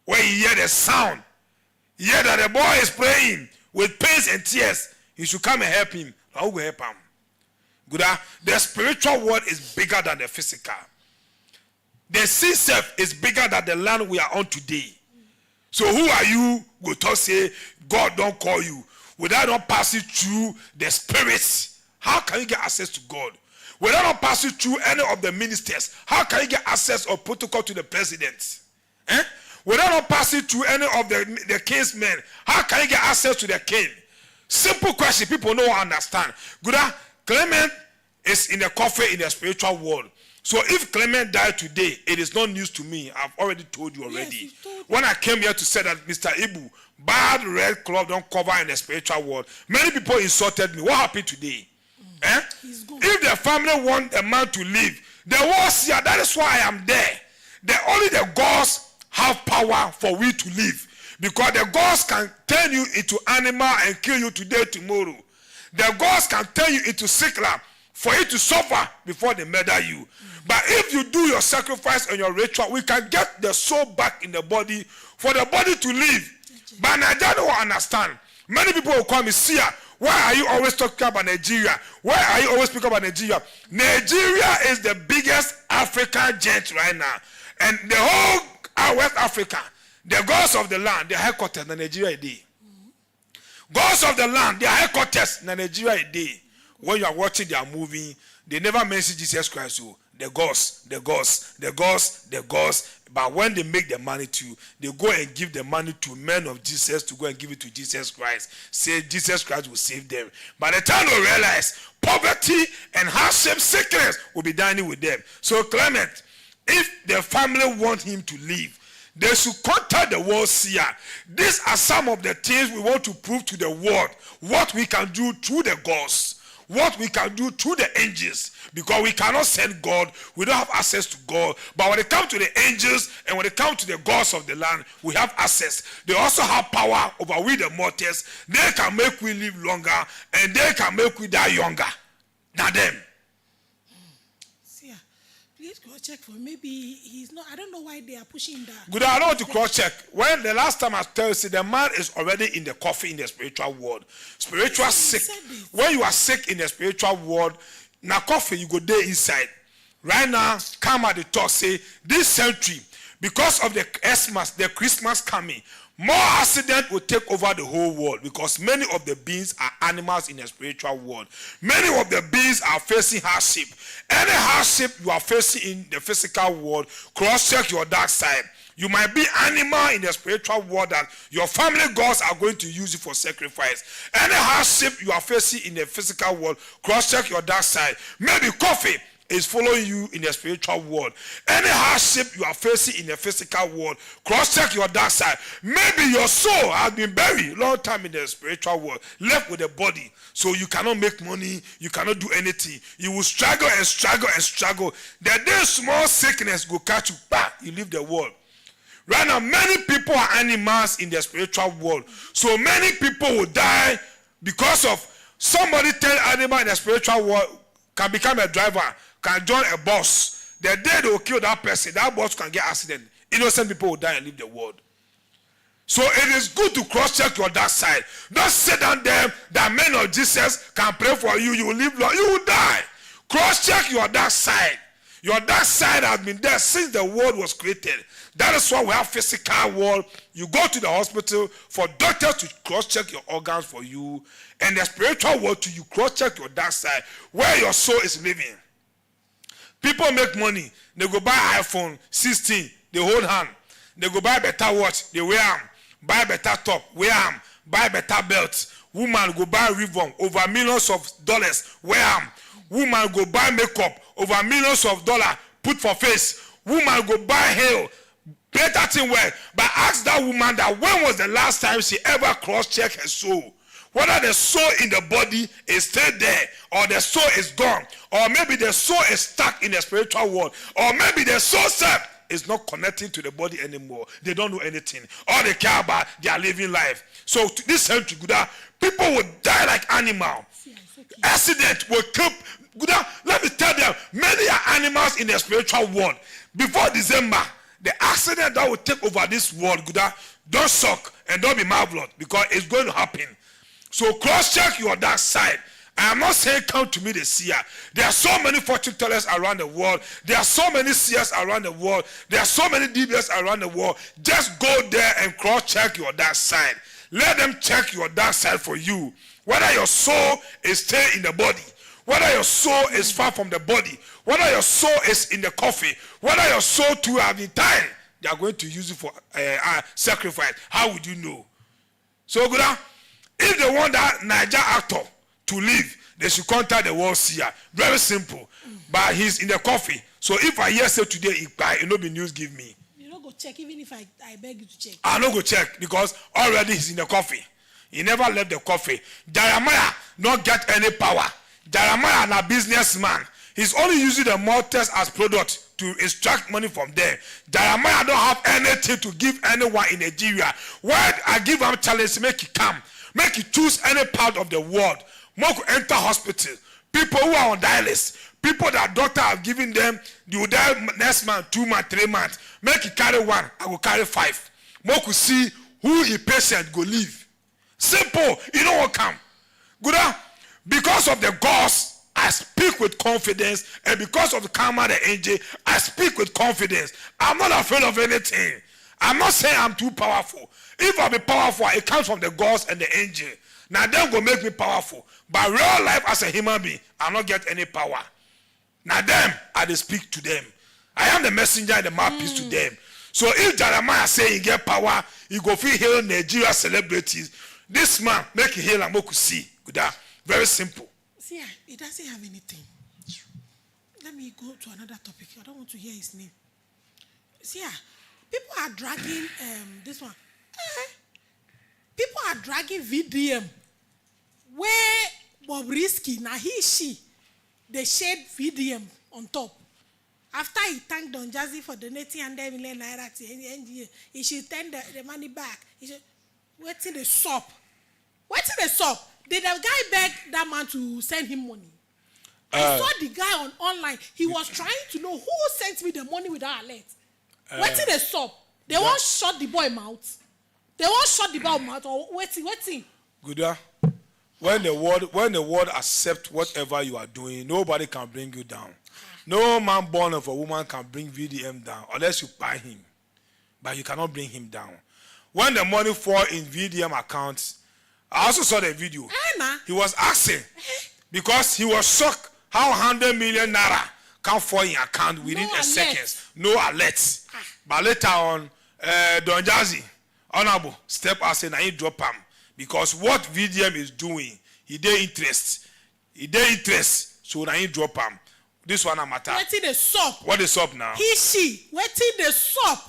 where he hear the sound, he hear that the boy is praying with pains and tears, he should come and help him. How will help him? Good. The spiritual world is bigger than the physical. The sea self is bigger than the land we are on today. So who are you go talk say God don't call you without not passing through the spirits? How can you get access to God? Without not passing through any of the ministers, how can you get access or protocol to the president? Without not passing through any of the king's men, how can you get access to the king? Simple question, people don't understand. Good. Clement is in the coffee in the spiritual world. So if Clement died today, it is not news to me. I've already told you already. Yes, when I came here to say that Mr. Ibu, bad red cloth don't cover in the spiritual world, many people insulted me. What happened today? If the family want a man to live, the world here, that is why I am there. Only the gods have power for we to live. Because the gods can turn you into animal and kill you today, tomorrow. The gods can turn you into sickler for you to suffer before they murder you. But if you do your sacrifice and your ritual, we can get the soul back in the body for the body to live. But Nigeria don't understand. Many people will call me, Sia, why are you always talking about Nigeria? Why are you always speaking about Nigeria? Nigeria is the biggest African giant right now. And the whole West Africa, the gods of the land, their headquarters in Nigeria a day. Gods of the land, their headquarters in Nigeria a day. When you are watching their movie, they never mention Jesus Christ. So the gods. But when they make the money too, they go and give the money to men of Jesus to go and give it to Jesus Christ. Say Jesus Christ will save them. By the time they realize poverty and hardship, sickness will be dining with them. So Clement, if the family want him to live, they should contact the world seer. These are some of the things we want to prove to the world. What we can do through the gods. What we can do through the angels. Because we cannot send God. We don't have access to God. But when it comes to the angels and when it comes to the gods of the land, we have access. They also have power over we the mortals. They can make we live longer and they can make we die younger than them. See, Please cross check for maybe he's not. I don't know why they are pushing that. Good, I don't want to cross check. When the last time I tell you, see, the man is already in the coffee in the spiritual world. Spiritual sick. When you are sick in the spiritual world, now coffee you go there inside. Right now, come at the talk, say this century, because of the Christmas coming, more accident will take over the whole world because many of the beings are animals in the spiritual world. Many of the beings are facing hardship. Any hardship you are facing in the physical world, cross-check your dark side. You might be animal in the spiritual world that your family gods are going to use you for sacrifice. Any hardship you are facing in the physical world, cross-check your dark side. Maybe coffee is following you in the spiritual world. Any hardship you are facing in the physical world, cross-check your dark side. Maybe your soul has been buried long time in the spiritual world, left with the body, so you cannot make money, you cannot do anything. You will struggle and struggle and struggle. The day small sickness will catch you, bah, you leave the world. Right now, many people are animals in the spiritual world. So many people will die because of somebody tell animal in the spiritual world can become a driver, can join a bus. The day they will kill that person, that bus can get accident. Innocent people will die and leave the world. So it is good to cross-check your dark side. Don't sit down there that men of Jesus can pray for you. You will live long. You will die. Cross-check your dark side. Your dark side has been there since the world was created. That is why we have physical world. You go to the hospital for doctors to cross-check your organs for you. And the spiritual world to you cross-check your dark side, where your soul is living. People make money. They go buy iPhone 16. They hold hand. They go buy better watch. They wear them. Buy better top. Wear them. Buy better belt. Woman go buy ribbon over millions of dollars. Wear them. Woman go buy makeup over millions of dollars. Put for face. Woman go buy hair. Pay that thing well. But ask that woman that when was the last time she ever cross-checked her soul? Whether the soul in the body is still there, or the soul is gone, or maybe the soul is stuck in the spiritual world, or maybe the soul self is not connecting to the body anymore. They don't know anything. All they care about their living life. So this century, people will die like animals. Accident will kill. Let me tell them, many are animals in the spiritual world. Before December, the accident that will take over this world, don't shock and don't be marvelous because it's going to happen. So cross-check your dark side. I am not saying come to me the seer. There are so many fortune tellers around the world. There are so many seers around the world. There are so many DBS around the world. Just go there and cross-check your dark side. Let them check your dark side for you. Whether your soul is still in the body, whether your soul is far from the body, whether your soul is in the coffee, whether your soul too have been tied, they are going to use it for sacrifice. How would you know? So if they want that Niger actor to live, they should contact the world seer. Very simple. But he's in the coffee. So if I hear say today, it no be news give me. You don't go check even if I beg you to check. I no go check because already he's in the coffee. He never left the coffee. Jeremiah not get any power. Jeremiah is a businessman. He's only using the mortars as product to extract money from there. Jeremiah don't have anything to give anyone in Nigeria. Why I give him challenge, make it come. Make you choose any part of the world. More enter hospital. People who are on dialysis. People that doctor have given them, you will die next month, 2 months, 3 months. Make you carry 1, I will carry 5. More could see who a patient go live. Simple. You know what come? Good. Because of the gods, I speak with confidence. And because of the karma, the angel, I speak with confidence. I'm not afraid of anything. I'm not saying I'm too powerful. If I be powerful, it comes from the gods and the angel. Now them go make me powerful. But real life as a human being, I not get any power. Now them, I dey speak to them. I am the messenger and the mouthpiece to them. So if Jeremiah say he get power, he go fit heal Nigeria celebrities. This man make he heal and see. Good. Very simple. See, he doesn't have anything. Let me go to another topic. I don't want to hear his name. See, people are dragging this one. People are dragging VDM where Bobrisky, now she, they shared VDM on top. After he thanked Don Jazzy for donating 100 million naira to NGA, he should turn the money back. He should wait till the shop. Wait till the shop. Did the guy beg that man to send him money? I saw the guy online. He was trying to know who sent me the money without alert. Waiting they stop. They won't shut the boy mouth. They won't shut the boy mouth or waiting. Good. When the world accepts whatever you are doing, nobody can bring you down. No man born of a woman can bring VDM down unless you buy him. But you cannot bring him down. When the money fall in VDM accounts, I also saw the video. He was asking because he was shocked how 100 million naira can fall in account within a second. No alert. But later on, Don Jazzy, Honorable, step out and I drop him. Because what VDM is doing, he did interest. So now he drop him. This one a matter. Waiting the soap. What is up now? She waiting the soap.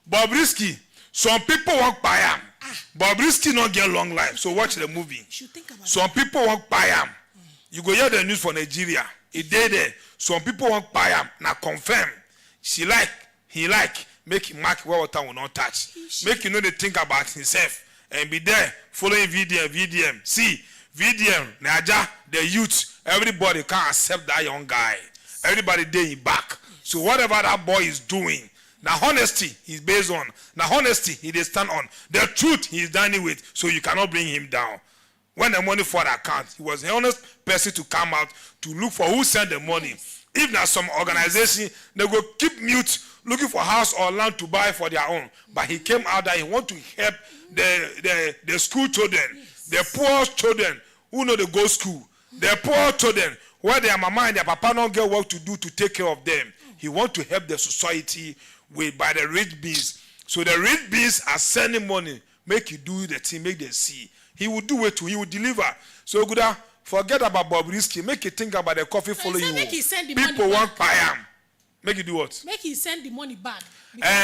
Bobrisky, some people walk by him. Bobrisky not get long life. So watch the movie. Some people walk by him. You go hear the news for Nigeria. He did there. Some people walk by him. Now confirm. He like. Make him mark where water will not touch. Make you know they think about himself. And be there following VDM. See, VDM, Naja, the youth, everybody can't accept that young guy. Everybody there in back. So whatever that boy is doing, now honesty he's based on. Now honesty he they stand on. The truth he is dining with. So you cannot bring him down. When the money for the account, he was the honest person to come out to look for who sent the money. If there's some organization, they go keep mute, looking for house or land to buy for their own. But he came out that he want to help the school children, the poor children who know they go school, the poor children where their mama and their papa don't get work to do to take care of them. He want to help the society by the rich beings. So the rich beings are sending money, make you do the thing, make them see. He will do it too, he will deliver. So good, forget about Bobrisky, make you think about the coffee follow you. People want buy him. Make you do what? Make he send the money back.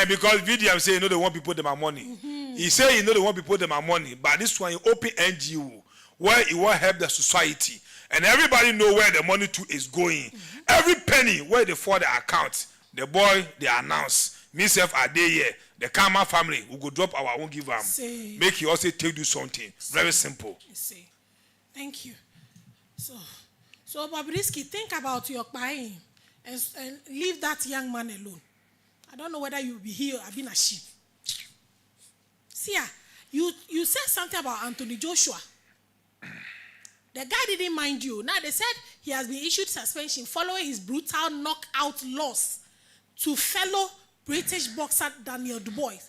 Because VDM say, you know, they want people them money. He say, you know, they want people them money. But this one, open NGO, where it will help the society. And everybody know where the money to is going. Every penny where they for the account, the boy, they announce. Myself, are they here? The Karma family, we go drop our own give them. Make you also take do something. Very simple. Thank you. So Bobrisky, think about your buying. And leave that young man alone. I don't know whether you'll be here or been a sheep. See, you said something about Anthony Joshua. The guy didn't mind you. Now they said he has been issued suspension following his brutal knockout loss to fellow British boxer Daniel Dubois.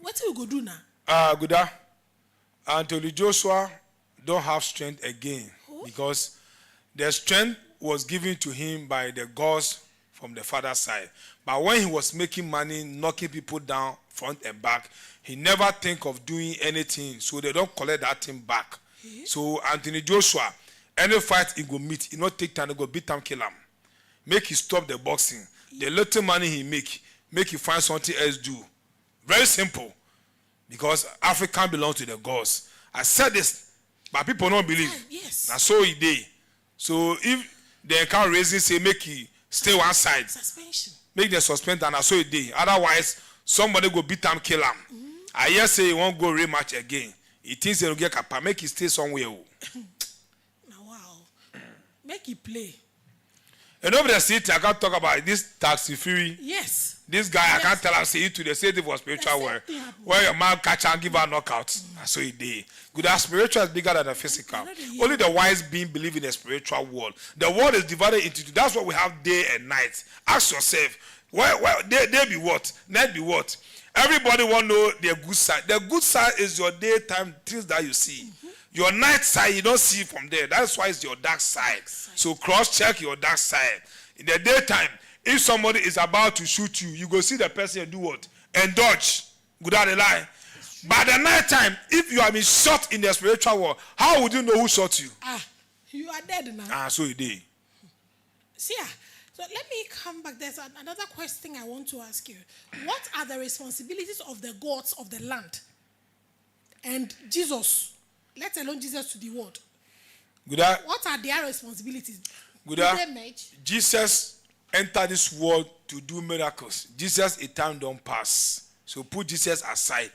What do you go do now? Good. Anthony Joshua don't have strength again because the strength was given to him by the gods from the father's side. But when he was making money, knocking people down front and back, he never think of doing anything, so they don't collect that thing back. So Anthony Joshua, any fight he go meet, he not take time, he go beat him, kill him. Make he stop the boxing. The little money he make he find something else do. Very simple. Because Africa belongs to the gods. I said this, but people don't believe. That's so he did. So if they can't raise it, say make he stay one side. Suspension. Make them suspend and so it did. Otherwise, somebody go beat him, kill him. I hear say he won't go rematch again. He thinks he'll get capable. Make he stay somewhere. Wow. Make he play. And over the city, I can't talk about this taxi free. Yes. This guy, I can't tell him, say it to the city for spiritual world. Where your man catch and give a knockout. So he did. Good, that spiritual is bigger than the physical. Only the wise being believe in the spiritual world. The world is divided into two. That's what we have day and night. Ask yourself, day be what? Night be what? Everybody want to know their good side. The good side is your daytime things that you see. Your night side, you don't see from there. That's why it's your dark side. So cross-check your dark side. In the daytime, if somebody is about to shoot you, you go see the person and do what? And dodge. Good at the lie. By the night time, if you have been shot in the spiritual world, how would you know who shot you? You are dead now. So you did. See, so let me come back. There's another question I want to ask you. What are the responsibilities of the gods of the land and Jesus, let alone Jesus to the world? What are their responsibilities? Jesus entered this world to do miracles. Jesus, a time don't pass. So put Jesus aside.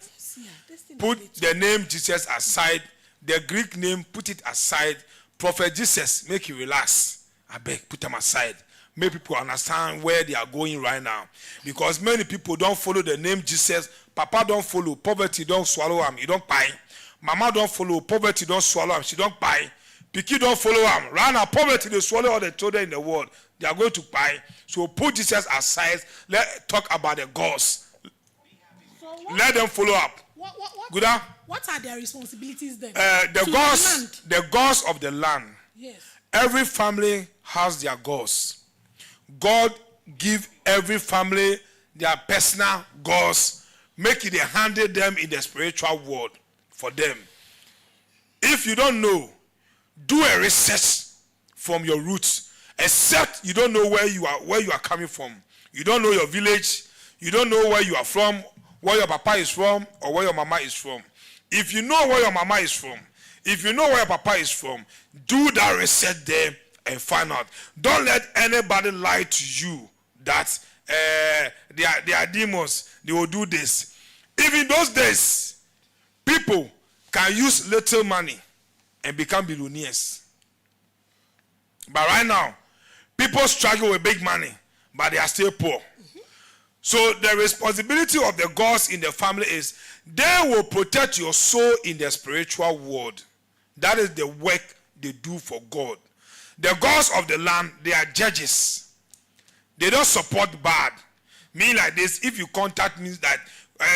Put the name Jesus aside. The Greek name, put it aside. Prophet Jesus, make you relax. I beg, put them aside. Make people understand where they are going right now. Because many people don't follow the name Jesus. Papa don't follow. Poverty don't swallow him. He don't buy. Mama don't follow. Poverty don't swallow him. She don't buy. Piki don't follow him. Right now, poverty, they swallow all the children in the world. They are going to buy. So put Jesus aside. Let's talk about the gods. So let them follow up. What are their responsibilities then? The gods of the land. Yes. Every family has their gods. God give every family their personal gods. Make it handle them in the spiritual world for them. If you don't know, do a research from your roots. Except you don't know where you are coming from. You don't know your village. You don't know where you are from, where your papa is from, or where your mama is from. If you know where your mama is from, if you know where your papa is from, do that research there and find out. Don't let anybody lie to you that they are demons. They will do this. Even those days, people can use little money and become billionaires. But right now, people struggle with big money, but they are still poor. So the responsibility of the gods in the family is they will protect your soul in the spiritual world. That is the work they do for God. The gods of the land, they are judges. They don't support bad. Me like this, if you contact me that,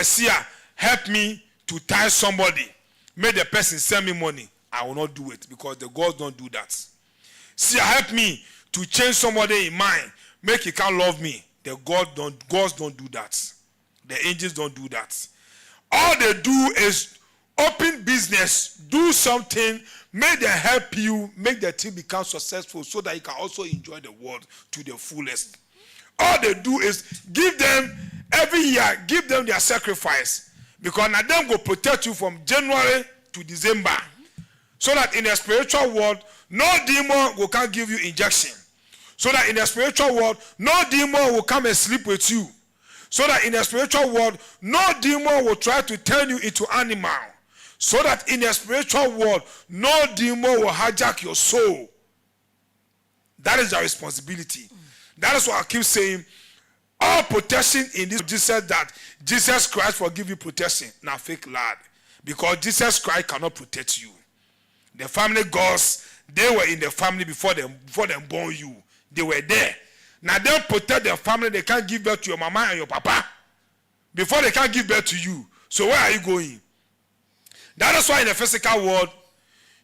Sia, help me to tie somebody, make the person send me money, I will not do it because the gods don't do that. Sia, help me to change somebody in mind, make he can't love me. The gods don't do that. The angels don't do that. All they do is open business, do something, make them help you, make the team become successful so that you can also enjoy the world to the fullest. All they do is give them, every year, give them their sacrifice. Because now them will protect you from January to December. So that in the spiritual world, no demon will come give you injection. So that in the spiritual world, no demon will come and sleep with you. So that in the spiritual world, no demon will try to turn you into animal. So that in the spiritual world, no demon will hijack your soul. That is our responsibility. That is why I keep saying, all protection in this, Jesus that Jesus Christ will give you protection. Now fake lad. Because Jesus Christ cannot protect you. The family gods, they were in the family before them born you. They were there. Now they protect their family. They can't give birth to your mama and your papa before they can't give birth to you. So where are you going? That is why in the physical world,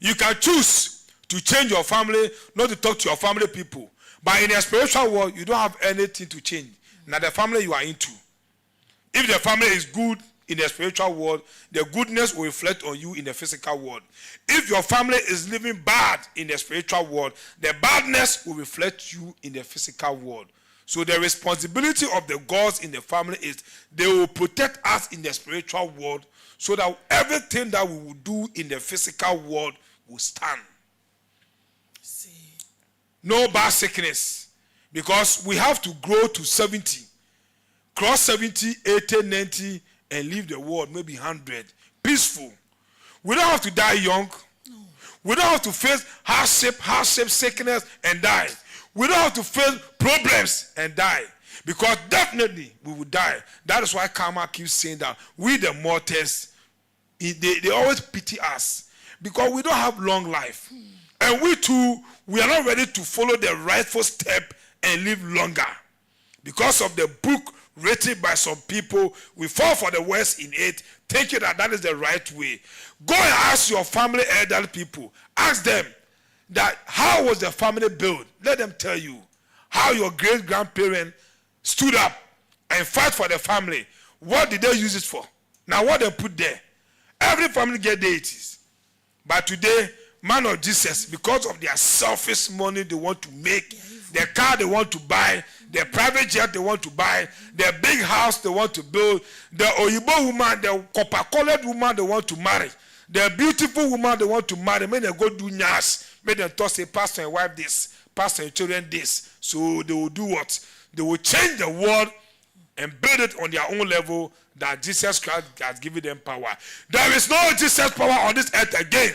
you can choose to change your family, not to talk to your family people. But in the spiritual world, you don't have anything to change. Now the family you are into. If the family is good in the spiritual world, the goodness will reflect on you in the physical world. If your family is living bad in the spiritual world, the badness will reflect you in the physical world. So the responsibility of the gods in the family is they will protect us in the spiritual world so that everything that we will do in the physical world will stand. See. No bad sickness. Because we have to grow to 70. Cross 70, 80, 90, and leave the world, maybe 100. Peaceful. We don't have to die young. No. We don't have to face hardship, sickness, and die. We don't have to face problems and die. Because definitely we will die. That is why Karma keeps saying that we the mortals, they always pity us. Because we don't have long life. And we too, we are not ready to follow the rightful step and live longer. Because of the book written by some people, we fall for the worst in it, thinking that that is the right way. Go and ask your family elderly people. Ask them that how was the family built? Let them tell you how your great-grandparents stood up and fight for the family. What did they use it for? Now what they put there? Every family get deities. But today, man of Jesus, because of their selfish money they want to make, the car they want to buy, the private jet they want to buy, the big house they want to build, the Oyibo woman, the copper-colored woman they want to marry, the beautiful woman they want to marry, may they go do nyas, may they talk, say, pastor and wife this, pastor and children this. So they will do what? They will change the world and build it on their own level that Jesus Christ has given them power. There is no Jesus power on this earth again.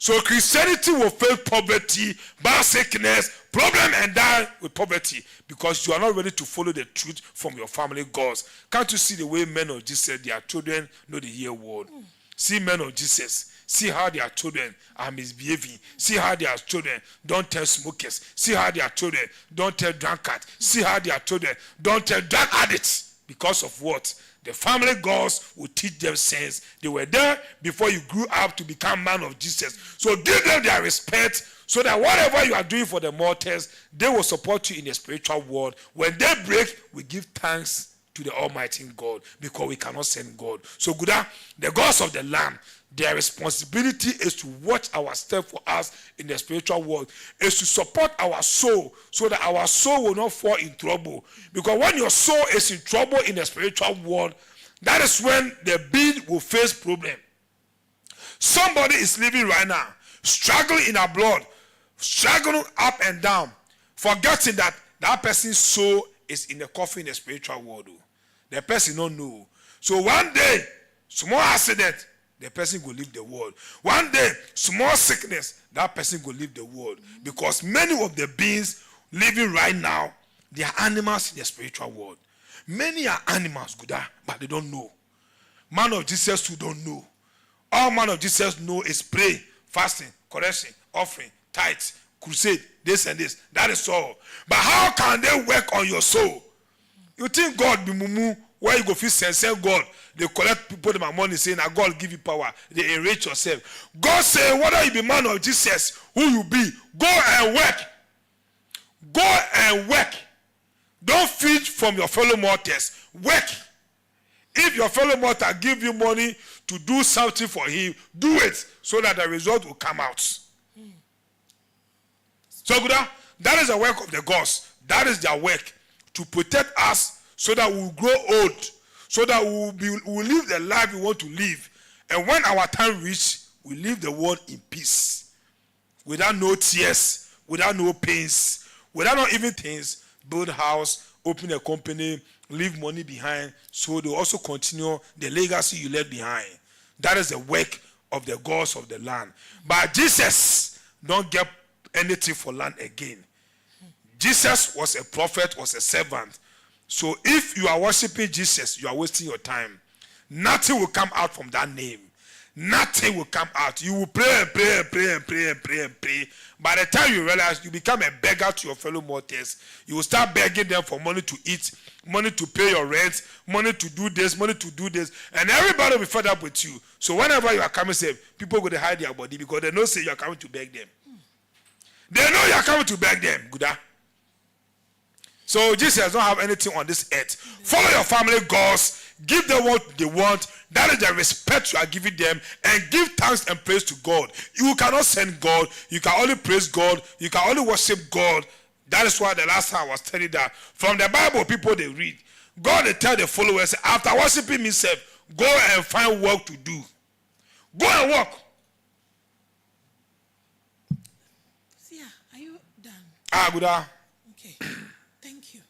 So Christianity will face poverty, bad sickness, problem, and die with poverty because you are not ready to follow the truth from your family gods. Can't you see the way men of Jesus, their children know the year word? See men of Jesus. See how their children are misbehaving. See how their children don't tell smokers. See how their children don't tell drunkards. See how their children don't tell drug addicts. Because of what? The family gods will teach them sense. They were there before you grew up to become man of Jesus. So give them their respect so that whatever you are doing for the mortals, they will support you in the spiritual world. When they break, we give thanks to the Almighty God because we cannot send God. So Guda, the gods of the land, their responsibility is to watch our step for us in the spiritual world, is to support our soul so that our soul will not fall in trouble. Because when your soul is in trouble in the spiritual world, that is when the being will face problem. Somebody is living right now, struggling in our blood, struggling up and down, forgetting that that person's soul is in the coffin in the spiritual world. The person don't know. So one day, small accident, the person will leave the world. One day, small sickness, that person will leave the world. Because many of the beings living right now, they are animals in the spiritual world. Many are animals, but they don't know. Man of Jesus who don't know. All man of Jesus know is pray, fasting, correction, offering, tithes, crusade, this and this. That is all. But how can they work on your soul? You think God be mumu, where you go feel send God, they collect people my money saying that God give you power, they enrich yourself. God say whether you be man of Jesus, who you be, go and work. Go and work. Don't feed from your fellow mortals. Work. If your fellow mortal give you money to do something for him, do it so that the result will come out. So Guda, that is the work of the gods. That is their work, to protect us so that we will grow old, so that we will live the life we want to live. And when our time reaches, we live the world in peace, without no tears, without no pains, without not even things, build a house, open a company, leave money behind, so they also continue the legacy you left behind. That is the work of the gods of the land. But Jesus don't get anything for land again. Jesus was a prophet, was a servant. So if you are worshiping Jesus, you are wasting your time. Nothing will come out from that name. Nothing will come out. You will pray and pray and pray and pray and pray and pray. By the time you realize, you become a beggar to your fellow mortals. You will start begging them for money to eat, money to pay your rent, money to do this, money to do this. And everybody will be fed up with you. So whenever you are coming, say, people go to hide their body because they know say you are coming to beg them. They know you are coming to beg them. Gooda. So Jesus don't have anything on this earth. Follow your family gods. Give them what they want. That is the respect you are giving them. And give thanks and praise to God. You cannot send God. You can only praise God. You can only worship God. That is why the last time I was telling that. From the Bible, people they read. God they tell the followers, after worshiping me, go and find work to do. Go and work. Sia, are you done? Good. Okay. Thank you.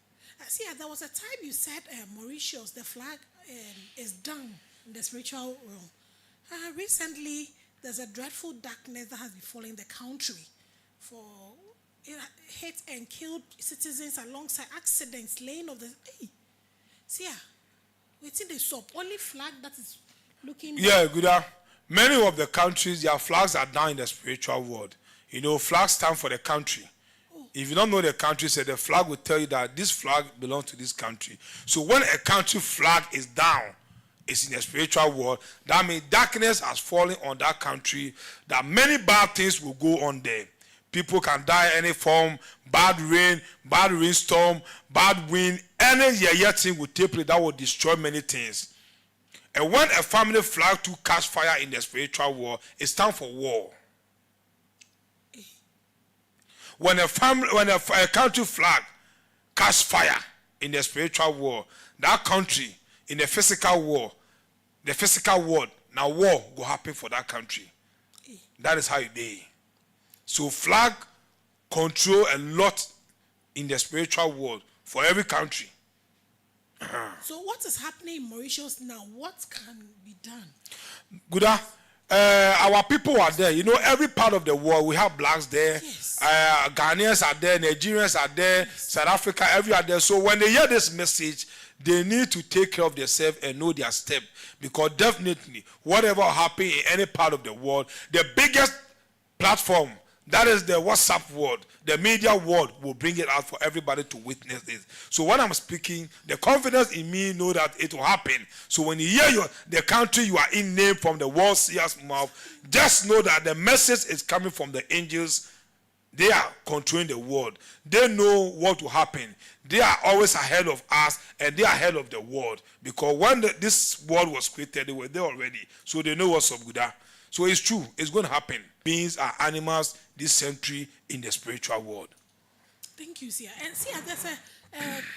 Sia, there was a time you said Mauritius, the flag is down in the spiritual realm. Recently, there's a dreadful darkness that has befallen the country. For it hit and killed citizens alongside accidents, laying of the. Hey, Sia, waiting the soap. Only flag that is looking. Yeah, good. Many of the countries, their flags are down in the spiritual world. You know, flags stand for the country. If you don't know the country, say the flag will tell you that this flag belongs to this country. So when a country flag is down, it's in the spiritual world, that means darkness has fallen on that country, that many bad things will go on there. People can die any form, bad rainstorm, bad wind, any thing will take place that will destroy many things. And when a family flag to catch fire in the spiritual world, it's time for war. When a country flag catch fire in the spiritual war, that country in the physical world, now war will happen for that country. That is how it is. So flag control a lot in the spiritual world for every country. So what is happening in Mauritius now? What can be done? Good. Our people are there. You know, every part of the world, we have blacks there. Yes. Ghanaians are there, Nigerians are there, South Africa, everywhere there. So when they hear this message, they need to take care of themselves and know their step. Because definitely, whatever happen in any part of the world, the biggest platform, that is the WhatsApp world, the media world, will bring it out for everybody to witness it. So when I'm speaking, the confidence in me know that it will happen. So when you hear the country you are in name from the world seer's mouth, just know that the message is coming from the angels. They are controlling the world. They know what will happen. They are always ahead of us, and they are ahead of the world. Because when this world was created, they were there already. So they know what's up with that. So it's true. It's going to happen. Beings are animals this century in the spiritual world. Thank you, Sia. And Sia, there's a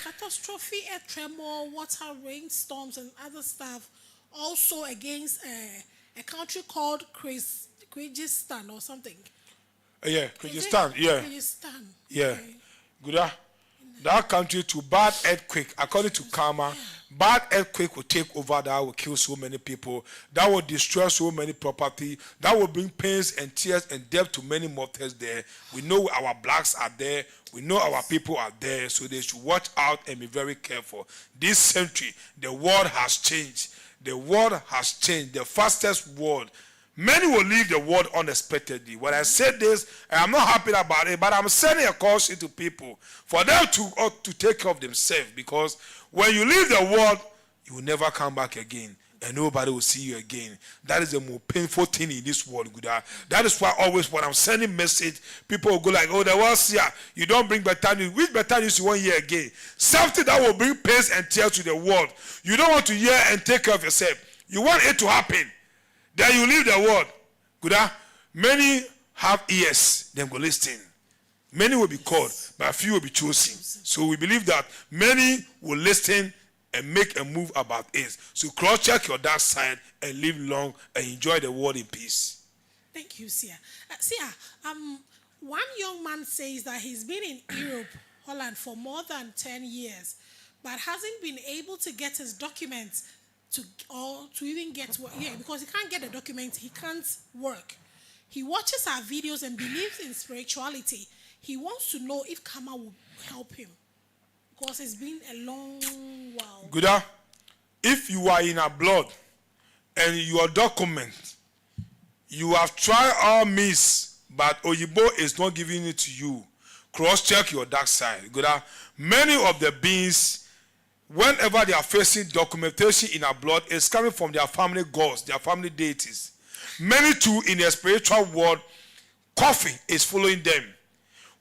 catastrophe, a tremor, water, rainstorms, and other stuff also against a country called Kyrgyzstan or something. Yeah, Kyrgyzstan. Yeah. Kyrgyzstan. Yeah. Okay. Good. That country to bad earthquake, according to Karma, bad earthquake will take over. That will kill so many people. That will destroy so many property. That will bring pains and tears and death to many mortals there. We know our blacks are there. We know our people are there. So they should watch out and be very careful. This century, the world has changed. The world has changed. The fastest world. Many will leave the world unexpectedly. When I said this, I'm not happy about it, but I'm sending a caution to people for them to take care of themselves, because when you leave the world, you will never come back again, and nobody will see you again. That is the most painful thing in this world. That is why always when I'm sending message, people will go like, oh, the world's here. You don't bring better news. Which better news you want to hear again? Something that will bring pain and tears to the world. You don't want to hear and take care of yourself. You want it to happen. Then you leave the world. Many have ears, then go listen. Many will be called, but a few will be chosen. So we believe that many will listen and make a move about it. So cross-check your dark side and live long and enjoy the world in peace. Thank you, Sia. Sia, one young man says that he's been in Europe, Holland, for more than 10 years, but hasn't been able to get his documents to even get work. Yeah, because he can't get the document, he can't work. He watches our videos and believes in spirituality. He wants to know if Karma will help him, because it's been a long while. Good. If you are in abroad and your document, you have tried all means, but Oyibo is not giving it to you, cross-check your dark side. Good. Many of the beings, whenever they are facing documentation in abroad, it's coming from their family gods, their family deities. Many too in the spiritual world, coffee is following them.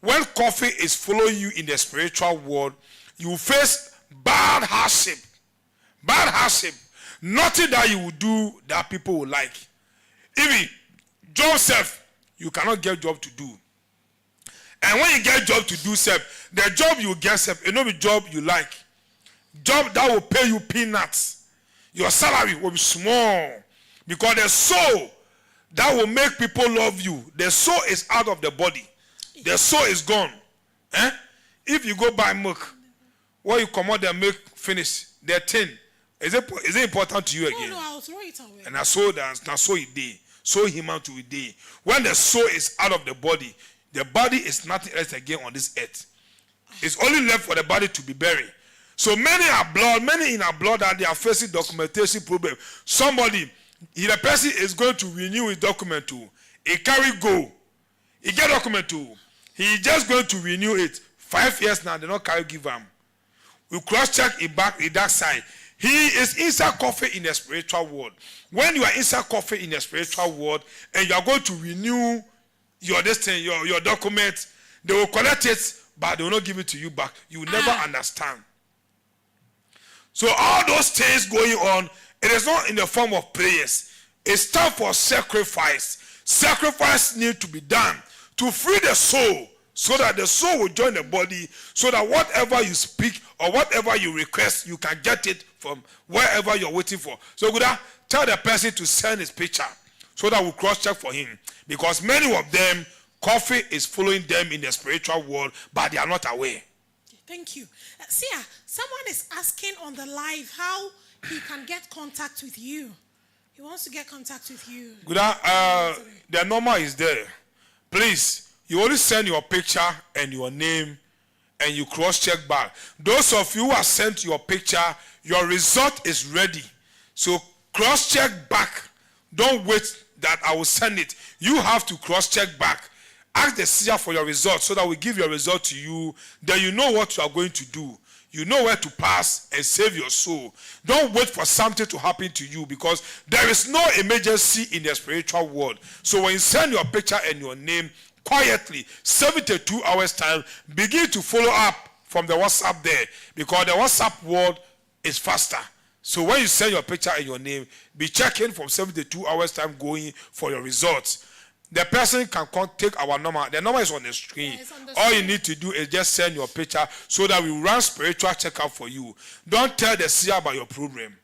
When coffee is following you in the spiritual world, you face bad hardship. Bad hardship. Nothing that you will do that people will like. Even Joseph, you cannot get job to do. And when you get job to do, the job you get, it not be job you like. Job that will pay you peanuts. Your salary will be small. Because the soul that will make people love you, the soul is out of the body. The soul is gone. If you go buy milk, when you come out the milk finish, the tin, is it important to you again? No, I'll throw it away. And I saw that, and I saw it day. So him out to a day. When the soul is out of the body is nothing else again on this earth. It's only left for the body to be buried. So many in our blood that they are facing documentation problem. Somebody, the person is going to renew his document too. He carry go. He get document too. He just going to renew it. 5 years now, they not carry give him. We cross-check it back in that side. He is inside coffee in the spiritual world. When you are inside coffee in the spiritual world and you are going to renew your destiny, your document, they will collect it, but they will not give it to you back. You will never understand. So all those things going on, it is not in the form of prayers. It's time for sacrifice. Sacrifice needs to be done to free the soul, so that the soul will join the body, so that whatever you speak or whatever you request, you can get it from wherever you're waiting for. So tell the person to send his picture so that we'll cross-check for him. Because many of them, coffee is following them in the spiritual world, but they are not aware. Thank you. Sia, someone is asking on the live how he can get contact with you. He wants to get contact with you. Good. The number is there. Please, you only send your picture and your name, and you cross-check back. Those of you who have sent your picture, your result is ready. So cross-check back. Don't wait that I will send it. You have to cross-check back. Ask the seer for your result so that we give your result to you. Then you know what you are going to do. You know where to pass and save your soul. Don't wait for something to happen to you, because there is no emergency in the spiritual world. So when you send your picture and your name, quietly, 72 hours time, begin to follow up from the WhatsApp there, because the WhatsApp world is faster. So when you send your picture and your name, be checking from 72 hours time going for your results. The person can take our number. The number is on the screen. Yeah, on the All you need to do is just send your picture so that we run spiritual checkup for you. Don't tell the seer about your problem.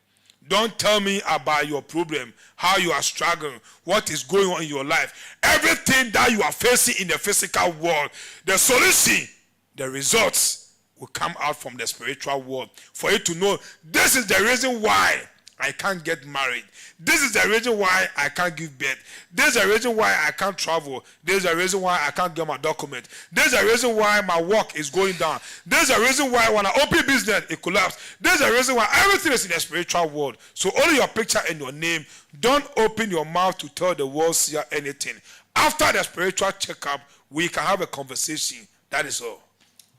Don't tell me about your problem, how you are struggling, what is going on in your life. Everything that you are facing in the physical world, the solution, the results will come out from the spiritual world. For you to know, this is the reason why I can't get married. This is the reason why I can't give birth. This is the reason why I can't travel. This is the reason why I can't get my document. This is the reason why my work is going down. This is the reason why when I open business, it collapsed. This is the reason why everything is in the spiritual world. So only your picture and your name. Don't open your mouth to tell the world seer anything. After the spiritual checkup, we can have a conversation. That is all.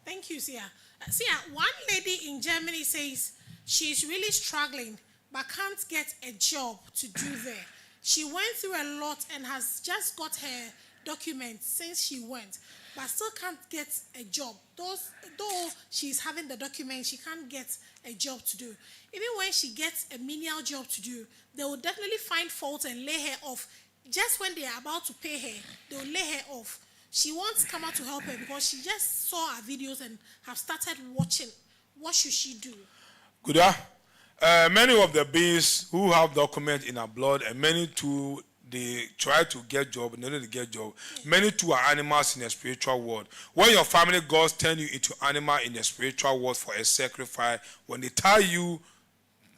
Thank you, Sia. Sia, one lady in Germany says she's really struggling but can't get a job to do there. She went through a lot and has just got her documents since she went, but still can't get a job. Though she's having the documents, she can't get a job to do. Even when she gets a menial job to do, they will definitely find fault and lay her off. Just when they are about to pay her, they will lay her off. She wants Kama to help her because she just saw our videos and have started watching. What should she do? Good. Many of the beings who have documents in our blood, and many too, they try to get job, and they don't get job. Many too are animals in the spiritual world. When your family gods turn you into animal in the spiritual world for a sacrifice, when they tell you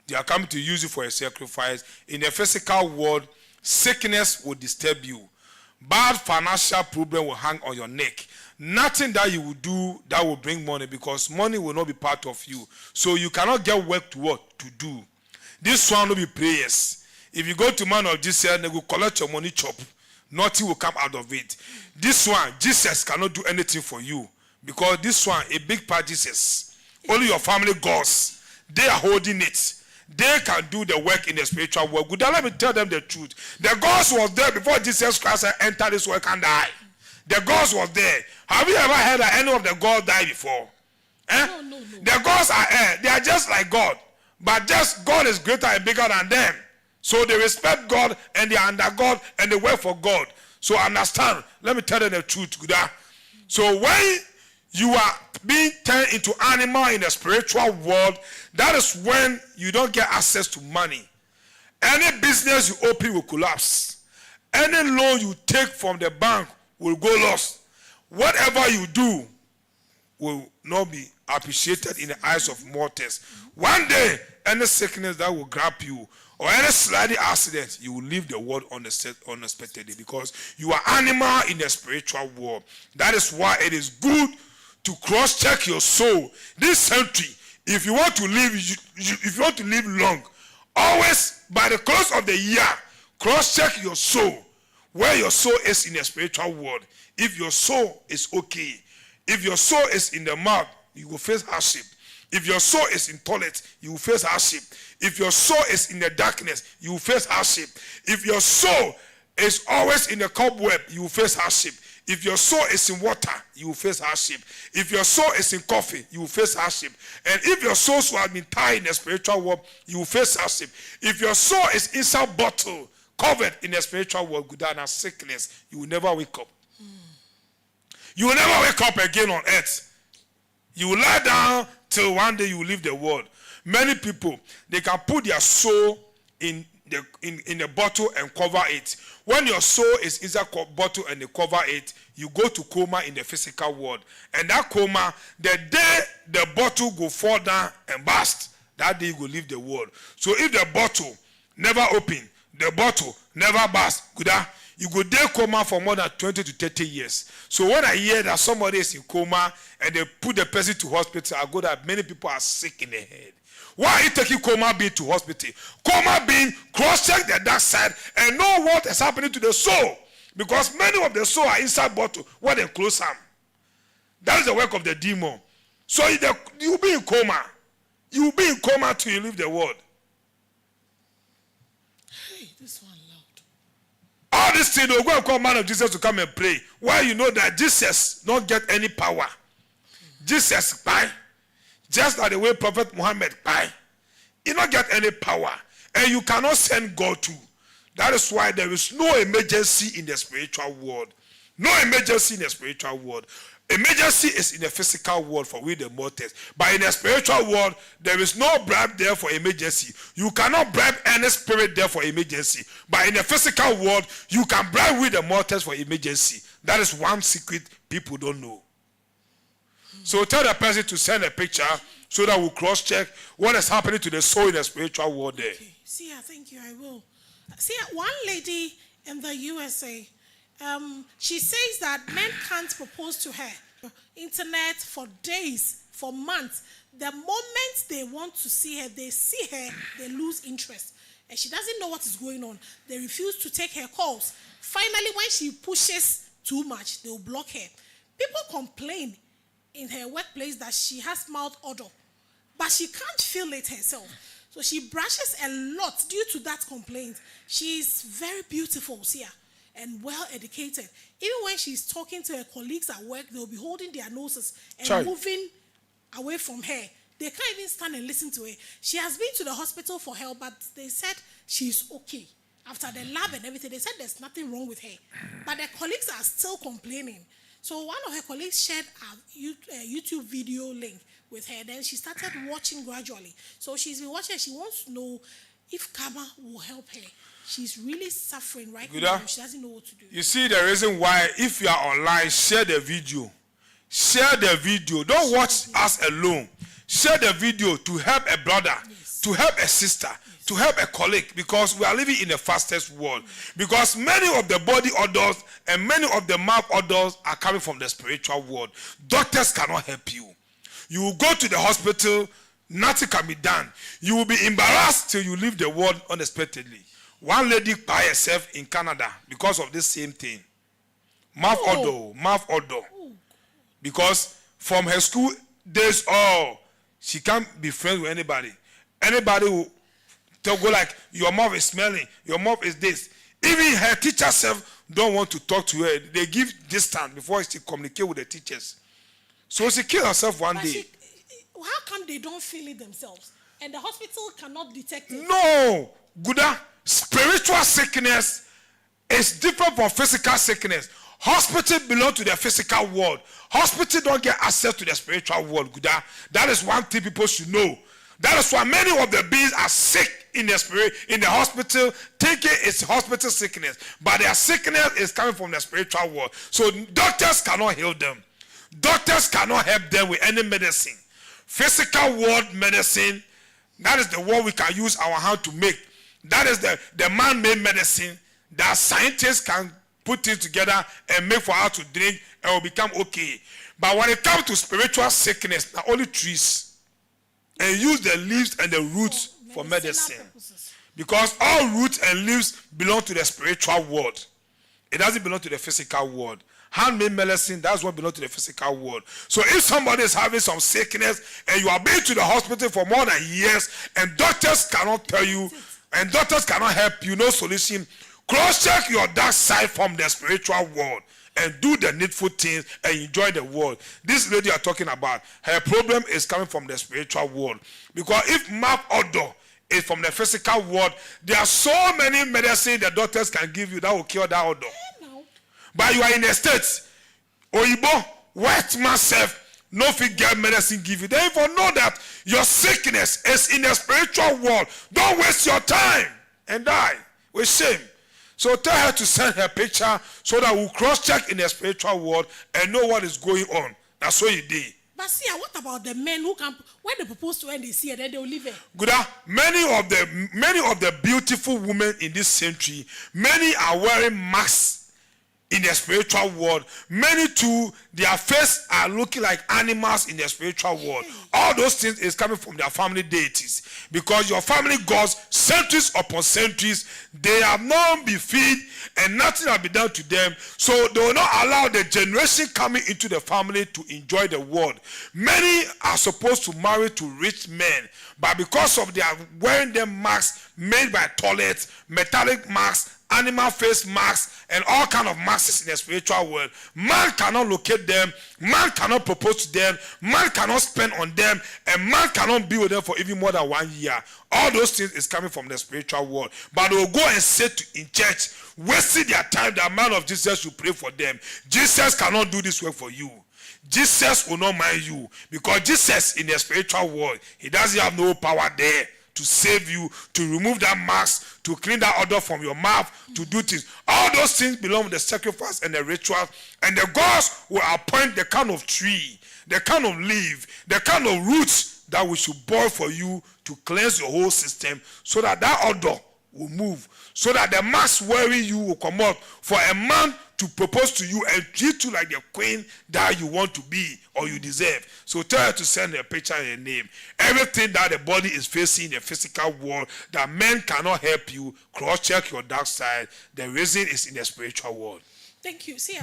they are coming to use you for a sacrifice, in the physical world, sickness will disturb you. Bad financial problem will hang on your neck. Nothing that you will do that will bring money, because money will not be part of you. So you cannot get work to do. This one will be prayers. If you go to man of Jesus, they will collect your money chop. Nothing will come out of it. This one, Jesus cannot do anything for you, because this one, a big part Jesus. Only your family gods, they are holding it. They can do the work in the spiritual world. Good, let me tell them the truth. The gods was there before Jesus Christ entered this world and died. The gods was there. Have you ever heard that any of the gods died before? No. The gods are they are just like God, but just God is greater and bigger than them. So they respect God and they are under God and they work for God. So understand. Let me tell them the truth. Good. So when you are being turned into animal in the spiritual world, that is when you don't get access to money. Any business you open will collapse. Any loan you take from the bank will go lost. Whatever you do will not be appreciated in the eyes of mortals. One day, any sickness that will grab you or any slight accident, you will leave the world unexpectedly, because you are animal in the spiritual world. That is why it is good to cross-check your soul. This century, if you want to live long, always by the close of the year, cross-check your soul, where your soul is in the spiritual world. If your soul is okay, if your soul is in the mouth, you will face hardship. If your soul is in toilet, you will face hardship. If your soul is in the darkness, you will face hardship. If your soul is always in the cobweb, you will face hardship. If your soul is in water, you will face hardship. If your soul is in coffee, you will face hardship. And if your soul has been tied in the spiritual world, you will face hardship. If your soul is inside bottle, covered in the spiritual world, good and sickness, you will never wake up. You will never wake up again on earth. You will lie down till one day you will leave the world. Many people, they can put their soul in the bottle and cover it. When your soul is inside the bottle and they cover it, you go to coma in the physical world. And that coma, the day the bottle will fall down and burst, that day you will leave the world. So if the bottle never open, the bottle never burst. Good. You go there coma for more than 20 to 30 years. So when I hear that somebody is in coma and they put the person to hospital, I go that many people are sick in the head. Why are you taking coma being to hospital? Coma being, cross-check the dark side and know what is happening to the soul. Because many of the soul are inside bottle where they close them. That is the work of the demon. So you will be in coma. You will be in coma till you leave the world. Hey, this one loud. All these things, they'll go and call man of Jesus to come and pray. Why you know that Jesus don't get any power. Jesus, bye. Just like the way Prophet Muhammad, bye. He don't get any power. And you cannot send God to. That is why there is no emergency in the spiritual world. No emergency in the spiritual world. Emergency is in the physical world for we the mortals. But in the spiritual world, there is no bribe there for emergency. You cannot bribe any spirit there for emergency. But in the physical world, you can bribe with the mortals for emergency. That is one secret people don't know. So tell the person to send a picture so that we'll cross-check what is happening to the soul in the spiritual world there. Okay. See, I thank you, I will. See, one lady in the USA, she says that men can't propose to her. Internet for days, for months. The moment they want to see her, they see her, they lose interest. And she doesn't know what is going on. They refuse to take her calls. Finally, when she pushes too much, they'll block her. People complain in her workplace that she has mouth odor, but she can't feel it herself. So she brushes a lot due to that complaint. She's very beautiful, Sia, and well educated. Even when she's talking to her colleagues at work, they'll be holding their noses and moving away from her. They can't even stand and listen to her. She has been to the hospital for help, but they said she's okay. After the lab and everything, they said there's nothing wrong with her. But the colleagues are still complaining. So one of her colleagues shared a YouTube video link with her. Then she started watching gradually. So she's been watching. She wants to know if Karma will help her. She's really suffering right now. She doesn't know what to do. You see the reason why, if you are online, share the video. Share the video. Don't watch us alone. Share the video to help a brother, to help a sister, to help a colleague, because we are living in the fastest world. Because many of the body odors and many of the mouth odors are coming from the spiritual world. Doctors cannot help you. You will go to the hospital, nothing can be done. You will be embarrassed till you leave the world unexpectedly. One lady by herself in Canada because of this same thing. Mouth odor. Because from her school days, she can't be friends with anybody. Anybody will go like, your mouth is smelling, your mouth is this. Even her teacher self don't want to talk to her. They give distance before she communicate with the teachers. So she killed herself one day. How come they don't feel it themselves? And the hospital cannot detect it? No. Guda, spiritual sickness is different from physical sickness. Hospital belong to the physical world. Hospital don't get access to the spiritual world. Guda. That is one thing people should know. That is why many of the beings are sick in the spirit, in the hospital, thinking it's hospital sickness. But their sickness is coming from the spiritual world. So doctors cannot heal them. Doctors cannot help them with any medicine. Physical world medicine, that is the word we can use our hand to make. That is the man-made medicine that scientists can put it together and make for us to drink and will become okay. But when it comes to spiritual sickness, not only trees, and use the leaves and the roots for medicine. Because all roots and leaves belong to the spiritual world. It doesn't belong to the physical world. Handmade medicine, that's what belongs to the physical world. So if somebody is having some sickness and you are been to the hospital for more than years and doctors cannot tell you and doctors cannot help you, no solution, cross-check your dark side from the spiritual world and do the needful things and enjoy the world. This lady you are talking about, her problem is coming from the spiritual world. Because if mouth odor is from the physical world, there are so many medicines the doctors can give you that will cure that odor. But you are in the States, Oyibo, white myself, no figure medicine give you. Therefore know that your sickness is in the spiritual world. Don't waste your time and die with shame. So tell her to send her picture so that we'll cross-check in the spiritual world and know what is going on. That's what you did. But see, what about the men who can, when they propose to her and they see her, then they will leave her? Good. Many of the beautiful women in this century, many are wearing masks in the spiritual world. Many too, their face are looking like animals in the spiritual world. All those things is coming from their family deities. Because your family gods, centuries upon centuries, they have not been fed and nothing has been done to them. So they will not allow the generation coming into the family to enjoy the world. Many are supposed to marry to rich men, but because of their wearing them masks made by toilets, metallic masks, animal face masks, and all kind of masks in the spiritual world, man cannot locate them, man cannot propose to them, man cannot spend on them, and man cannot be with them for even more than 1 year. All those things is coming from the spiritual world. But they will go and sit in church, wasting their time. The man of Jesus should pray for them. Jesus cannot do this work for you. Jesus will not mind you, because Jesus in the spiritual world, he doesn't have no power there to save you, to remove that mask, to clean that odor from your mouth, to do things. All those things belong to the sacrifice and the ritual. And the gods will appoint the kind of tree, the kind of leaf, the kind of roots that we should boil for you to cleanse your whole system, so that that odor will move, so that the mask wearing you will come out for a man to propose to you and treat you like the queen that you want to be or you deserve. So tell her to send a picture and a name. Everything that the body is facing in the physical world that men cannot help you, cross-check your dark side. The reason is in the spiritual world. Thank you. See,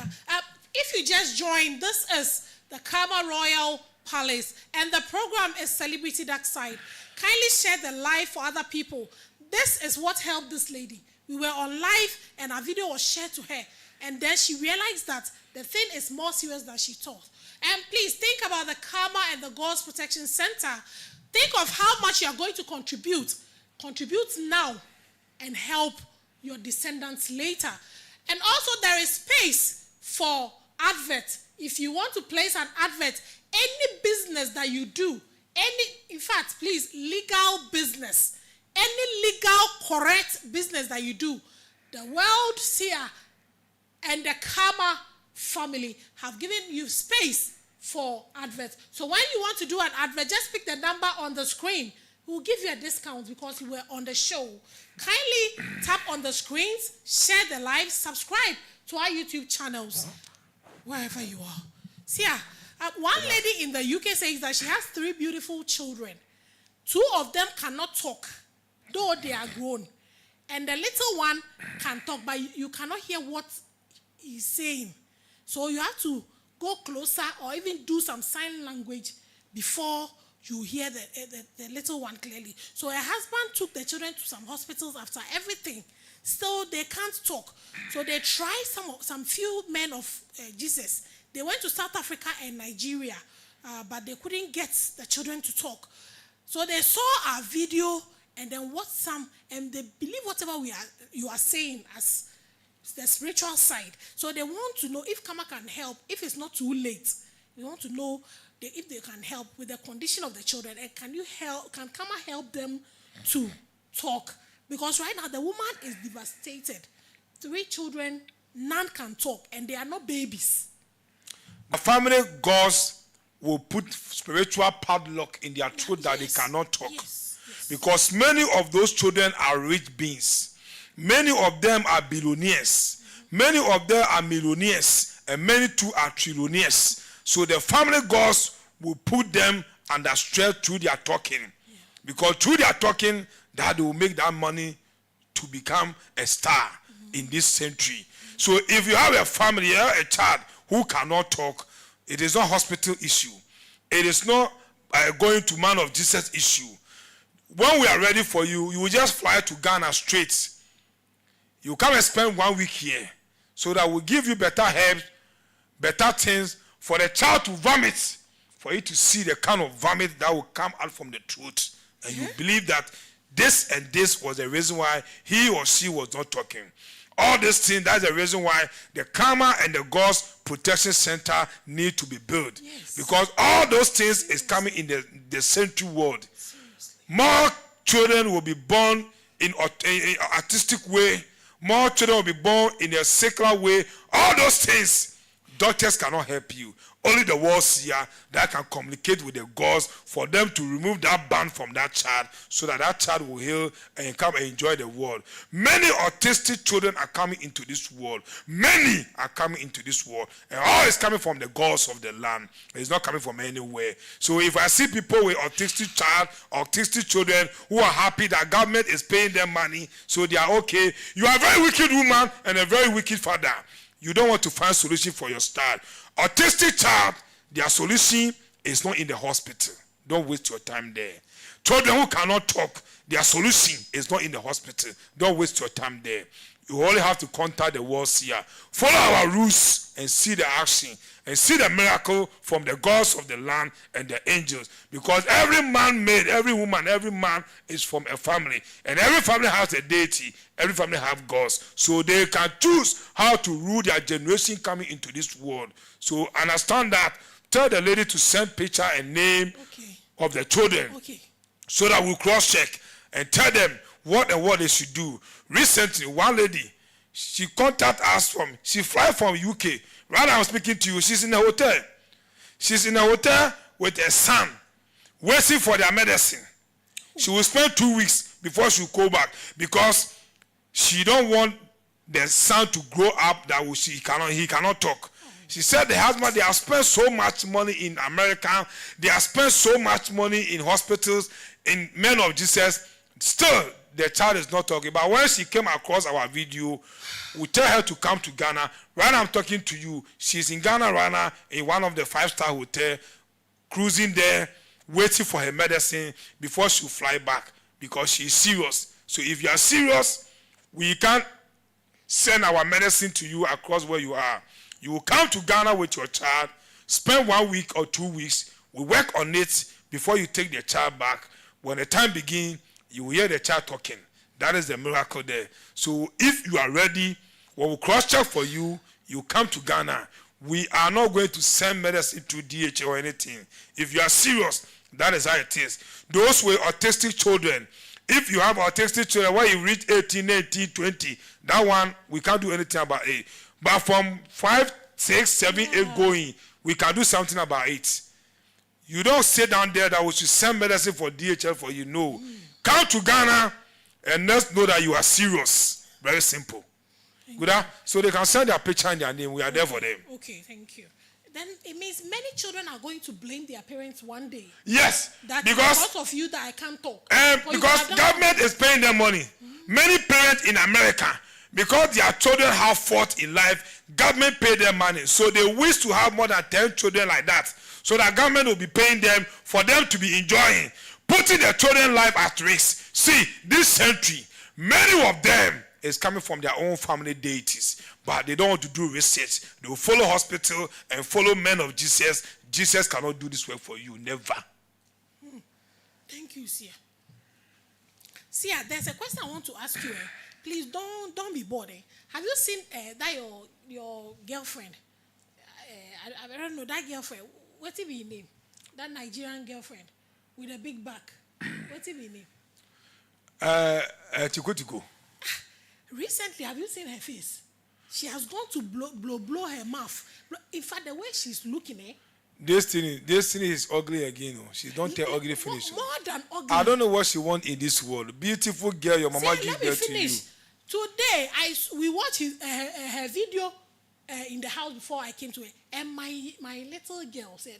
if you just joined, this is the Karma Royal Palace, and the program is Celebrity Dark Side. Kindly share the live for other people. This is what helped this lady. We were on live and our video was shared to her. And then she realized that the thing is more serious than she thought. And please think about the Karma and the God's Protection Center. Think of how much you are going to contribute. Contribute now and help your descendants later. And also there is space for advert. If you want to place an advert, any business that you do, in fact, please, legal business, any legal correct business that you do, the world seer and the Karma family have given you space for adverts. So when you want to do an advert, just pick the number on the screen. We'll give you a discount because you were on the show. Kindly tap on the screens, share the live, subscribe to our YouTube channels, wherever you are. See, one lady in the UK says that she has 3 beautiful children. 2 of them cannot talk, though they are grown. And the little one can talk, but you cannot hear what he's saying. So you have to go closer or even do some sign language before you hear the little one clearly. So her husband took the children to some hospitals after everything. Still, they can't talk. So they tried some few men of Jesus. They went to South Africa and Nigeria, but they couldn't get the children to talk. So they saw our video and then and they believe whatever you are saying as the spiritual side. So they want to know if Karma can help, if it's not too late. They want to know if they can help with the condition of the children. And can Karma help them to talk? Because right now the woman is devastated. 3 children, none can talk, and they are not babies. The family gods will put spiritual padlock in their throat that they cannot talk. Yes. Because many of those children are rich beings. Many of them are billionaires. Many of them are millionaires. And many too are trillionaires. So the family gods will put them under stress through their talking. Yeah. Because through their talking, that will make that money to become a star in this century. So if you have a family, a child who cannot talk, it is not hospital issue. It is not going to man of Jesus issue. When we are ready for you, you will just fly to Ghana straight. You come and spend 1 week here, so that we'll give you better herbs, better things for the child to vomit, for you to see the kind of vomit that will come out from the throat. And you believe that this and this was the reason why he or she was not talking. All these things, that's the reason why the Karma and the God's Protection Center need to be built. Yes. Because all those things is coming in the century world. Seriously. More children will be born in an artistic way. More children will be born in a secular way. All those things, Doctors cannot help you. Only the world seer that can communicate with the gods for them to remove that ban from that child so that that child will heal and come and enjoy the world. Many autistic children are coming into this world. Many are coming into this world. And all is coming from the gods of the land. It's not coming from anywhere. So if I see people with autistic children who are happy that government is paying them money so they are okay, you are a very wicked woman and a very wicked father. You don't want to find solution for your child. Autistic child, their solution is not in the hospital. Don't waste your time there. Children who cannot talk, their solution is not in the hospital. Don't waste your time there. You only have to contact the world seer. Follow our rules and see the action and see the miracle from the gods of the land and the angels. Because every man made, every woman, every man is from a family. And every family has a deity. Every family has gods. So they can choose how to rule their generation coming into this world. So understand that. Tell the lady to send picture and name of the children. So that we'll cross-check and tell them what and what they should do. Recently, one lady, she contacted us she fly from UK. Right now I'm speaking to you, she's in a hotel. She's in a hotel with her son, waiting for their medicine. She will spend 2 weeks before she will go back because she don't want the son to grow up that he cannot talk. She said the husband, they have spent so much money in America, they have spent so much money in hospitals, in Men of Jesus, still the child is not talking. But when she came across our video, we tell her to come to Ghana. Right now I'm talking to you, she's in Ghana right now in one of the 5-star hotel, cruising there, waiting for her medicine before she will fly back because she is serious. So if you are serious, we can't send our medicine to you across where you are. You will come to Ghana with your child, spend 1 week or 2 weeks, we work on it before you take the child back. When the time begins, you will hear the child talking. That is the miracle there. So if you are ready, we will cross-check for you. You come to Ghana. We are not going to send medicine to DH or anything. If you are serious, that is how it is. Those with autistic children, if you have autistic children, when you reach 18, 19, 20, that one, we can't do anything about it. But from 5, 6, 7, 8 going, we can do something about it. You don't sit down there that we should send medicine for DHL for you. No. Come to Ghana and let's know that you are serious. Very simple. Good. So they can send their picture and their name. We are there for them. Okay, thank you. Then it means many children are going to blame their parents one day. Yes. That because of you that I can't talk. Because government is paying them money. Many parents in America, because their children have fought in life, government pay them money. So they wish to have more than 10 children like that. So that government will be paying them for them to be enjoying, putting their children's life at risk. See, this century, many of them is coming from their own family deities, but they don't want to do research. They will follow hospital and follow Men of Jesus. Jesus cannot do this work for you, never. Thank you, Sia. Sia, there's a question I want to ask you. Please don't be bored. Have you seen that your girlfriend? I don't know that girlfriend. What's her name? That Nigerian girlfriend with a big back. What's her name? Tiko. Recently, have you seen her face? She has gone to blow her mouth. In fact, the way she's looking, This thing is ugly again. She don't tell ugly finish. More than ugly. I don't know what she want in this world. Beautiful girl, your mama give birth to you. Today, we watched her video in the house before I came to her, and my little girl said,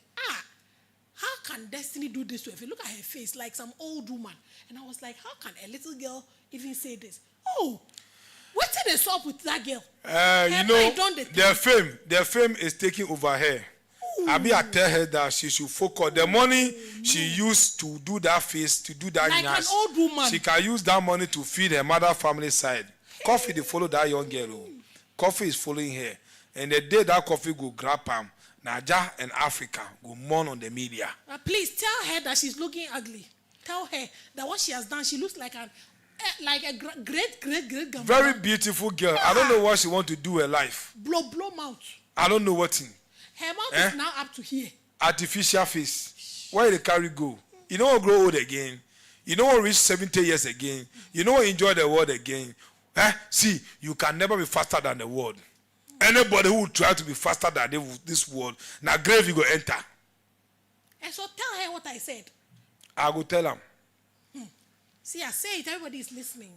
how can Destiny do this to her? If you look at her face, like some old woman. And I was like, how can a little girl even say this? Oh, what's this up with that girl? You know, their fame is taking over her. I tell her that she should focus. The money she used to do that face, to do that like an old woman. She can use that money to feed her mother family side. Coffee, they follow that young girl. Coffee is following her. And the day that Coffee go grab him, Naija and Africa go mourn on the media. Please tell her that she's looking ugly. Tell her that what she has done, she looks like a great grandmother. Very beautiful girl. I don't know what she want to do with her life. Blow mouth. I don't know what thing. Her mouth is now up to here. Artificial face. Where the carry go? You know what grow old again? You know what reach 70 years again? You know what enjoy the world again? See, you can never be faster than the world. Anybody who will try to be faster than this world, now grave you go enter. And so tell her what I said. I will tell him. See, I say it, everybody is listening.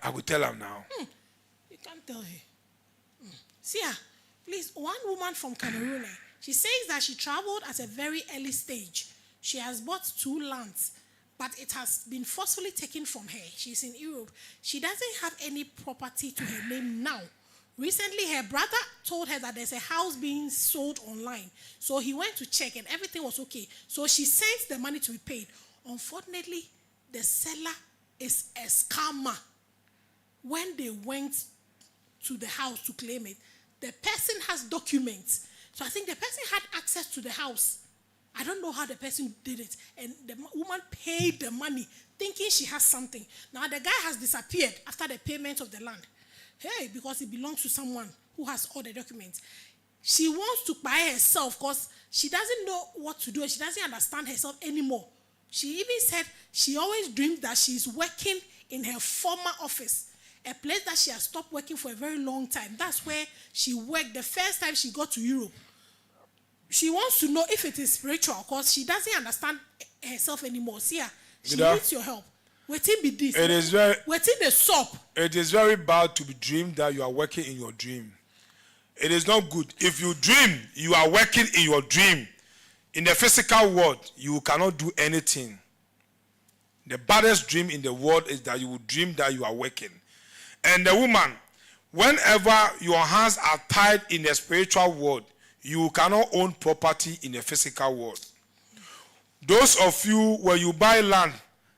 I will tell him now. You can't tell her. See, please, one woman from Cameroon, she says that she traveled at a very early stage. She has bought 2 lands, but it has been forcefully taken from her. She's in Europe. She doesn't have any property to her name now. Recently, her brother told her that there's a house being sold online. So he went to check and everything was okay. So she sent the money to be paid. Unfortunately, the seller is a scammer. When they went to the house to claim it, the person has documents. So I think the person had access to the house. I don't know how the person did it. And the woman paid the money thinking she has something. Now the guy has disappeared after the payment of the land. Hey, because it belongs to someone who has all the documents. She wants to buy herself because she doesn't know what to do and she doesn't understand herself anymore. She even said she always dreamed that she's working in her former office, a place that she has stopped working for a very long time. That's where she worked the first time she got to Europe. She wants to know if it is spiritual because she doesn't understand herself anymore. See her, she needs your help. Waiting be this. It is very. Waiting the soap. It is very bad to be dreamed that you are working in your dream. It is not good. If you dream you are working in your dream, in the physical world, you cannot do anything. The baddest dream in the world is that you will dream that you are working. And the woman, whenever your hands are tied in the spiritual world, you cannot own property in the physical world. Those of you, when you buy land,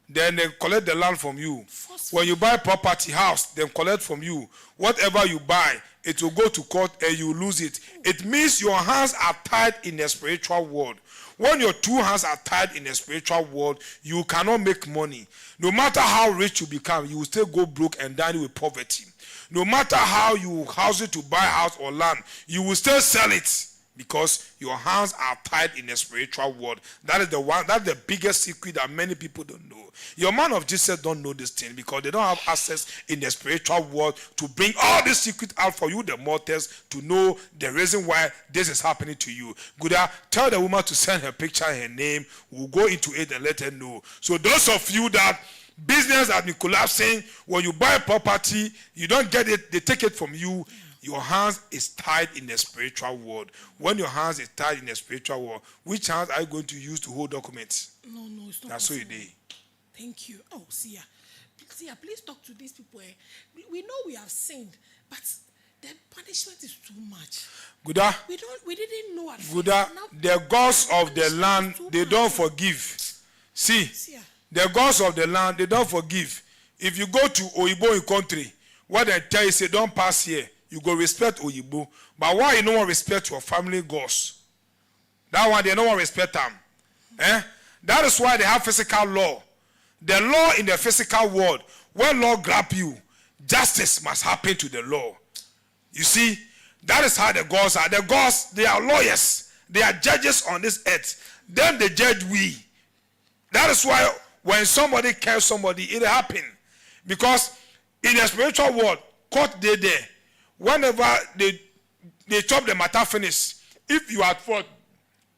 then they collect the land from you. When you buy property, house, they collect from you. Whatever you buy, it will go to court and you lose it. It means your hands are tied in the spiritual world. When your 2 hands are tied in the spiritual world, you cannot make money. No matter how rich you become, you will still go broke and die with poverty. No matter how you house it to buy house or land, you will still sell it. Because your hands are tied in the spiritual world. That's the biggest secret that many people don't know. Your man of Jesus don't know this thing because they don't have access in the spiritual world to bring all this secret out for you, the mortals, to know the reason why this is happening to you. Tell the woman to send her picture and her name. We'll go into it and let her know. So those of you that business has been collapsing, when you buy property, you don't get it, they take it from you. Your hands is tied in the spiritual world. When your hands is tied in the spiritual world, which hands are you going to use to hold documents? No, it's not. That's what you did. Thank you. Oh, Sia, please talk to these people. We know we have sinned, but the punishment is too much. Guda. We didn't know at first. Guda, the gods of the land, they don't forgive. See, the gods of the land, they don't forgive. If you go to Oyibo country, what they tell you, say, don't pass here. You go respect Oyibo. But why you don't want respect your family gods? That one, they don't want respect them. That is why they have physical law. The law in the physical world, when law grab you, justice must happen to the law. You see, that is how the gods are. The gods, they are lawyers. They are judges on this earth. Then they judge we. That is why when somebody kills somebody, it happens. Because in the spiritual world, court they there. Whenever they chop the matter finish, if you are at fault,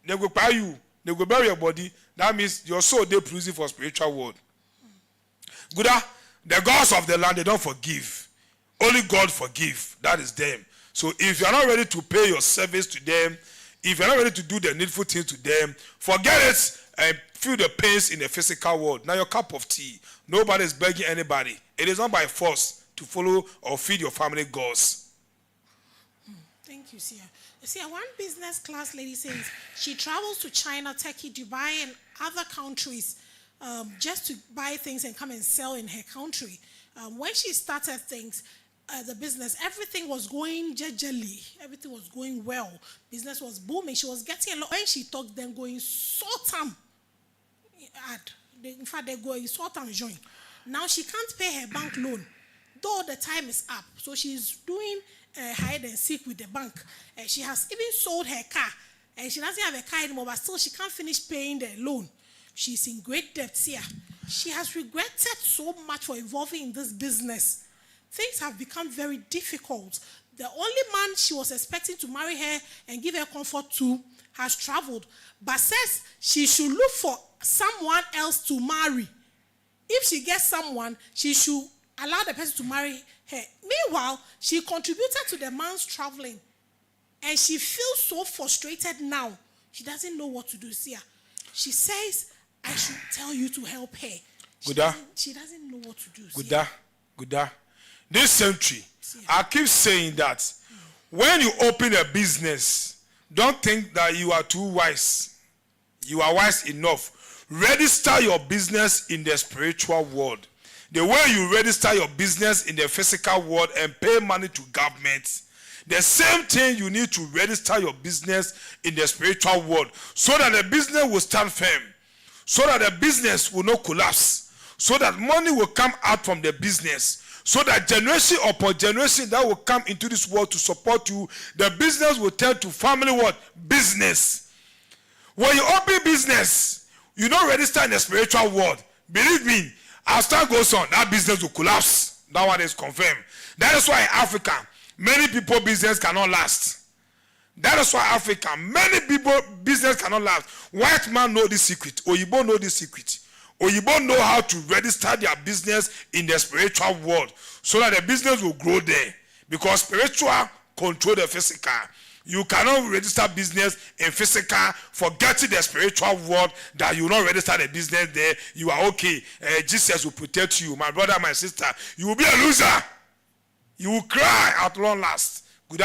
they will buy you, they will bury your body. That means your soul they prison for spiritual world. Guda, the gods of the land, they don't forgive. Only God forgive. That is them. So if you are not ready to pay your service to them, if you are not ready to do the needful things to them, forget it and feel the pains in the physical world. Now your cup of tea. Nobody is begging anybody. It is not by force to follow or feed your family gods. Thank you, Sia. Sia, one business class lady says she travels to China, Turkey, Dubai, and other countries just to buy things and come and sell in her country. When she started things, the business, everything was going jejely. Everything was going well. Business was booming. She was getting a lot. When she talked, them going sort in fact, they're going sort and join. Now she can't pay her bank loan, though the time is up. So she's doing hide and seek with the bank. She has even sold her car. And she doesn't have a car anymore, but still she can't finish paying the loan. She's in great debt here. She has regretted so much for involving in this business. Things have become very difficult. The only man she was expecting to marry her and give her comfort to has traveled, but says she should look for someone else to marry. If she gets someone, she should allow the person to marry her. Meanwhile, she contributed to the man's traveling, and she feels so frustrated now. She doesn't know what to do. See her. She says, I should tell you to help her. She doesn't know what to do. Good. This century, I keep saying that when you open a business, don't think that you are too wise. You are wise enough. Register your business in the spiritual world. The way you register your business in the physical world and pay money to government, the same thing you need to register your business in the spiritual world, so that the business will stand firm, so that the business will not collapse, so that money will come out from the business, so that generation upon generation that will come into this world to support you, the business will turn to family what? Business. When you open business, you don't register in the spiritual world. Believe me, as time goes on, that business will collapse. That one is confirmed. That is why in Africa, many people business cannot last. That is why Africa, many people business cannot last. White man know this secret. Oyibo know this secret. Oyibo know how to register their business in the spiritual world so that the business will grow there. Because spiritual control the physical. You cannot register business in physical, forgetting the spiritual world that you will not register the business there. You are okay. Jesus will protect you. My brother, my sister, you will be a loser. You will cry at long last. Good.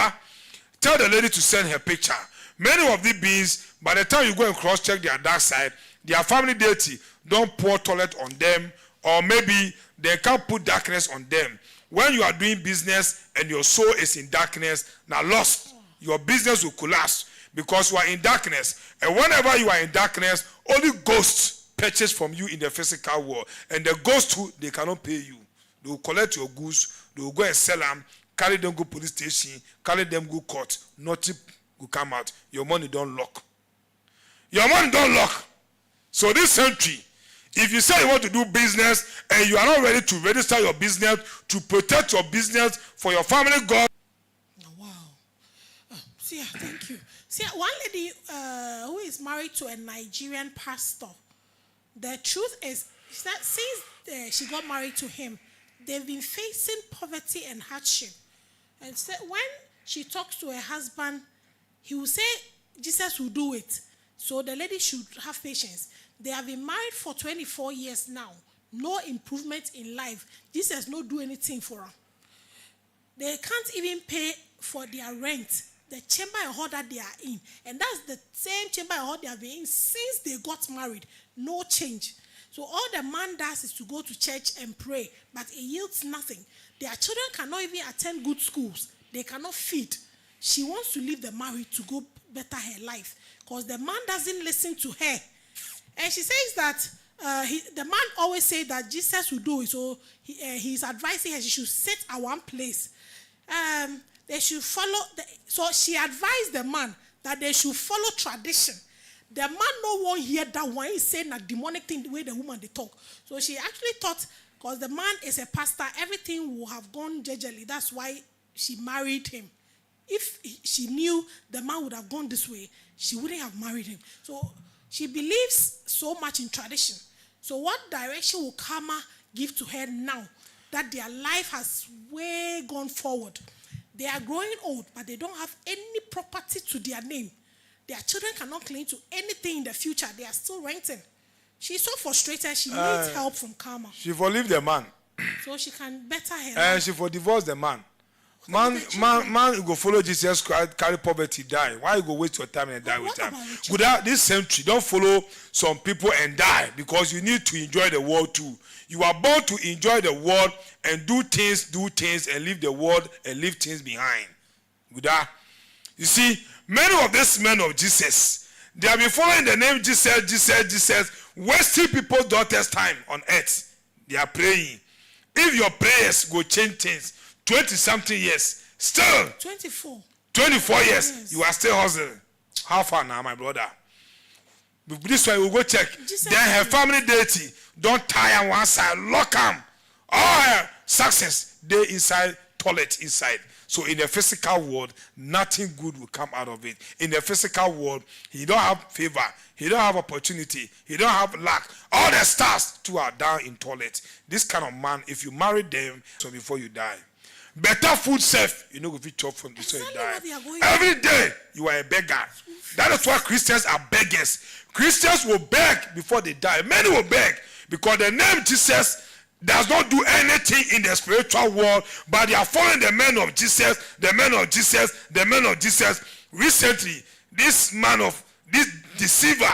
Tell the lady to send her picture. Many of these beings, by the time you go and cross-check their dark side, their family deity, don't pour toilet on them, or maybe they can't put darkness on them. When you are doing business and your soul is in darkness, now lost, your business will collapse because you are in darkness. And whenever you are in darkness, only ghosts purchase from you in the physical world. And the ghosts too, they cannot pay you. They will collect your goods, they will go and sell them, carry them go police station, carry them go court. Nothing will come out. Your money don't lock. Your money don't lock. So this century, if you say you want to do business and you are not ready to register your business, to protect your business for your family, God. Oh, wow. Thank you. See, one lady who is married to a Nigerian pastor, the truth is that since she got married to him, they've been facing poverty and hardship. And so when she talks to her husband, he will say, Jesus will do it. So the lady should have patience. They have been married for 24 years now. No improvement in life. Jesus not do anything for them. They can't even pay for their rent. The chamber and hall that they are in. And that's the same chamber and hall they have been in since they got married. No change. So all the man does is to go to church and pray, but it yields nothing. Their children cannot even attend good schools. They cannot feed. She wants to leave the marriage to go better her life because the man doesn't listen to her. And she says that the man always say that Jesus will do it. So he's advising her she should sit at one place. They should follow. So she advised the man that they should follow tradition. The man no one hear that one. He's saying a demonic thing the way the woman they talk. So she actually thought, because the man is a pastor, everything will have gone jejely. That's why she married him. If she knew the man would have gone this way, she wouldn't have married him. So she believes so much in tradition. So what direction will karma give to her now that their life has way gone forward? They are growing old, but they don't have any property to their name. Their children cannot cling to anything in the future. They are still renting. She's so frustrated. She needs help from karma. She for leave the man. So she can better her life. And she for divorce the man. Man, you go follow Jesus, carry poverty, die. Why you go waste your time and die with them? Without this century, don't follow some people and die because you need to enjoy the world too. You are born to enjoy the world and do things, and leave the world and leave things behind. Without, you see, many of these men of Jesus, they have been following the name Jesus, wasting people's daughters' time on earth. They are praying. If your prayers go change things, 20-something years, still 24 years, yes. You are still hustling. How far now, my brother? This way we'll go check. Then her family deity, don't tie on one side, lock them. All her success, they inside, toilet inside. So in the physical world, nothing good will come out of it. In the physical world, he don't have favor, he don't have opportunity, he don't have luck. All the stars too are down in toilet. This kind of man, if you marry them, so before you die. Better food safe, you know if you chop from before you die. Every day you are a beggar. That is why Christians are beggars. Christians will beg before they die. Many will beg because the name Jesus does not do anything in the spiritual world, but they are following the men of Jesus, the men of Jesus, the men of Jesus. Recently, this deceiver,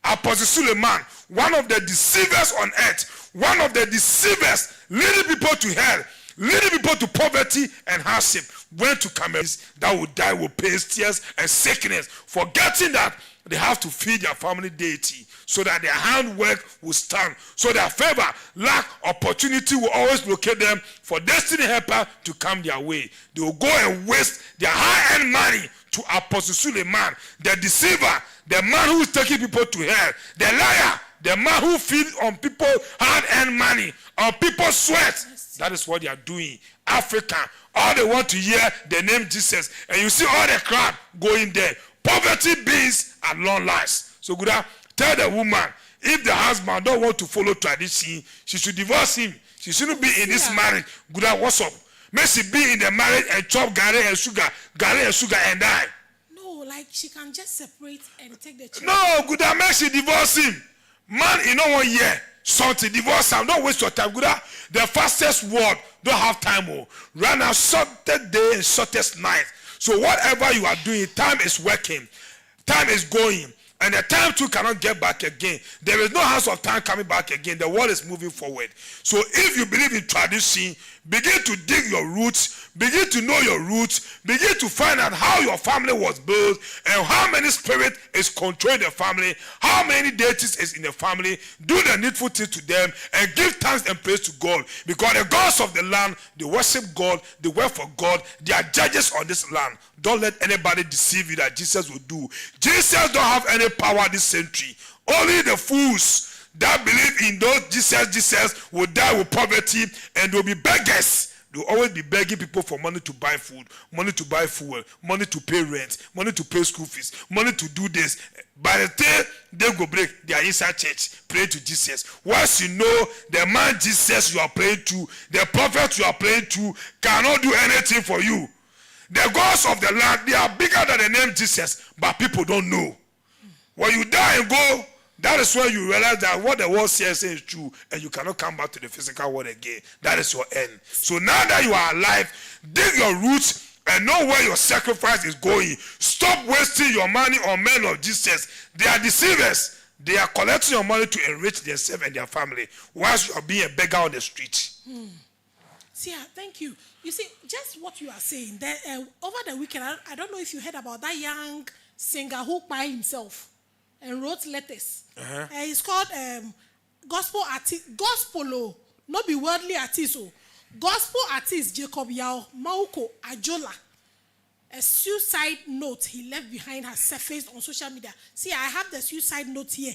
Apostle Suleiman, one of the deceivers on earth, one of the deceivers leading people to hell, leading people to poverty and hardship, went to Cameroon that will die with pain, tears, and sickness, forgetting that they have to feed their family deity so that their handwork will stand, so that favor, lack, opportunity will always locate them for destiny helper to come their way. They will go and waste their high-end money to Apostle Suleiman, the deceiver, the man who is taking people to hell, the liar, the man who feeds on people's hard-earned money, on people's sweat. That is what they are doing. Africa, all they want to hear the name Jesus, and you see all the crowd going there. Poverty beings at long last. So good, tell the woman, if the husband don't want to follow tradition, she should divorce him. She shouldn't be in this marriage. Good, what's up? May she be in the marriage and chop garri and sugar and die. No, like she can just separate and take the children. No, good, may she divorce him. Man, in no 1 year, something divorce him. Don't waste your time. Good, the fastest word don't have time. Run a shortest day and shortest night. So whatever you are doing, time is working, time is going, and the time too cannot get back again. There is no house of time coming back again. The world is moving forward. So if you believe in tradition, begin to dig your roots, begin to know your roots, begin to find out how your family was built and how many spirits is controlling the family, how many deities is in the family. Do the needful things to them and give thanks and praise to God, because the gods of the land, they worship God, they work for God, they are judges on this land. Don't let anybody deceive you that Jesus will do. Jesus don't have any power this century. Only the fools that believe in those Jesus will die with poverty, and they'll be beggars. They'll always be begging people for money to buy food, money to buy fuel, money to pay rent, money to pay school fees, money to do this. By the time they go break, they are inside church, pray to Jesus. Once you know the man Jesus you are praying to, the prophet you are praying to cannot do anything for you. The gods of the land, they are bigger than the name Jesus, but people don't know. When you die and go, that is when you realize that what the world says is true, and you cannot come back to the physical world again. That is your end. So now that you are alive, dig your roots and know where your sacrifice is going. Stop wasting your money on men of Jesus. They are deceivers. They are collecting your money to enrich themselves and their family, whilst you are being a beggar on the street. See, thank you. You see, just what you are saying, that, over the weekend, I don't know if you heard about that young singer who by himself and wrote letters. He's called gospel artist, gospel, not be worldly artist. Gospel artist Jacob Yao Mauko Ajola. A suicide note he left behind has surfaced on social media. See, I have the suicide note here.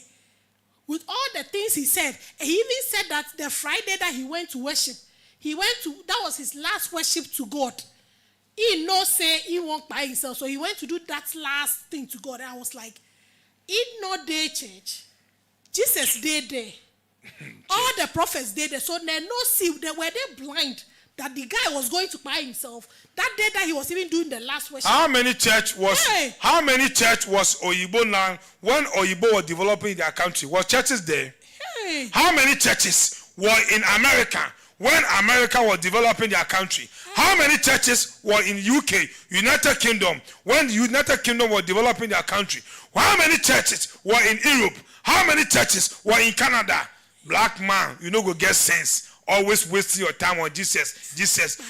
With all the things he said, he even said that the Friday that he went to worship, that was his last worship to God. He no say he won't by himself, so he went to do that last thing to God. And I was like, in no day church, Jesus did there. All the prophets did there. So they no see, were they blind that the guy was going to by himself that day that he was even doing the last worship? How many church was Oyibo land when Oyibo was developing their country? Was churches there? Hey. How many churches were in America when America was developing their country? How many churches were in UK, United Kingdom, when the United Kingdom was developing their country? How many churches were in Europe? How many churches were in Canada? Black man, you know, go get sense. Always wasting your time on Jesus.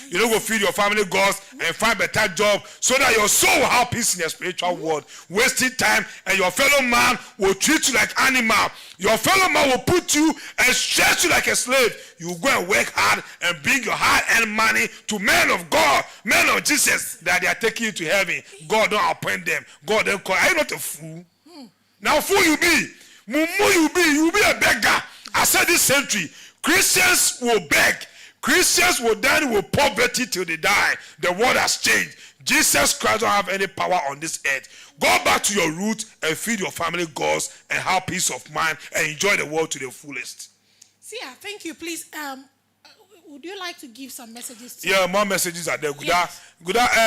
You know, go feed your family gods and find a better job so that your soul will have peace in the spiritual world. Wasting time, and your fellow man will treat you like animal. Your fellow man will put you and stretch you like a slave. You will go and work hard and bring your hard-earned money to men of God, men of Jesus, that they are taking you to heaven. God don't appoint them. God don't call. Are you not a fool? Now, fool you be. Mumu you be. You be a beggar. I said this century, Christians will beg. Christians will die with poverty till they die. The world has changed. Jesus Christ don't have any power on this earth. Go back to your roots and feed your family gods and have peace of mind and enjoy the world to the fullest. Sia, thank you. Please, would you like to give some messages to Yeah, more messages are there. Yes.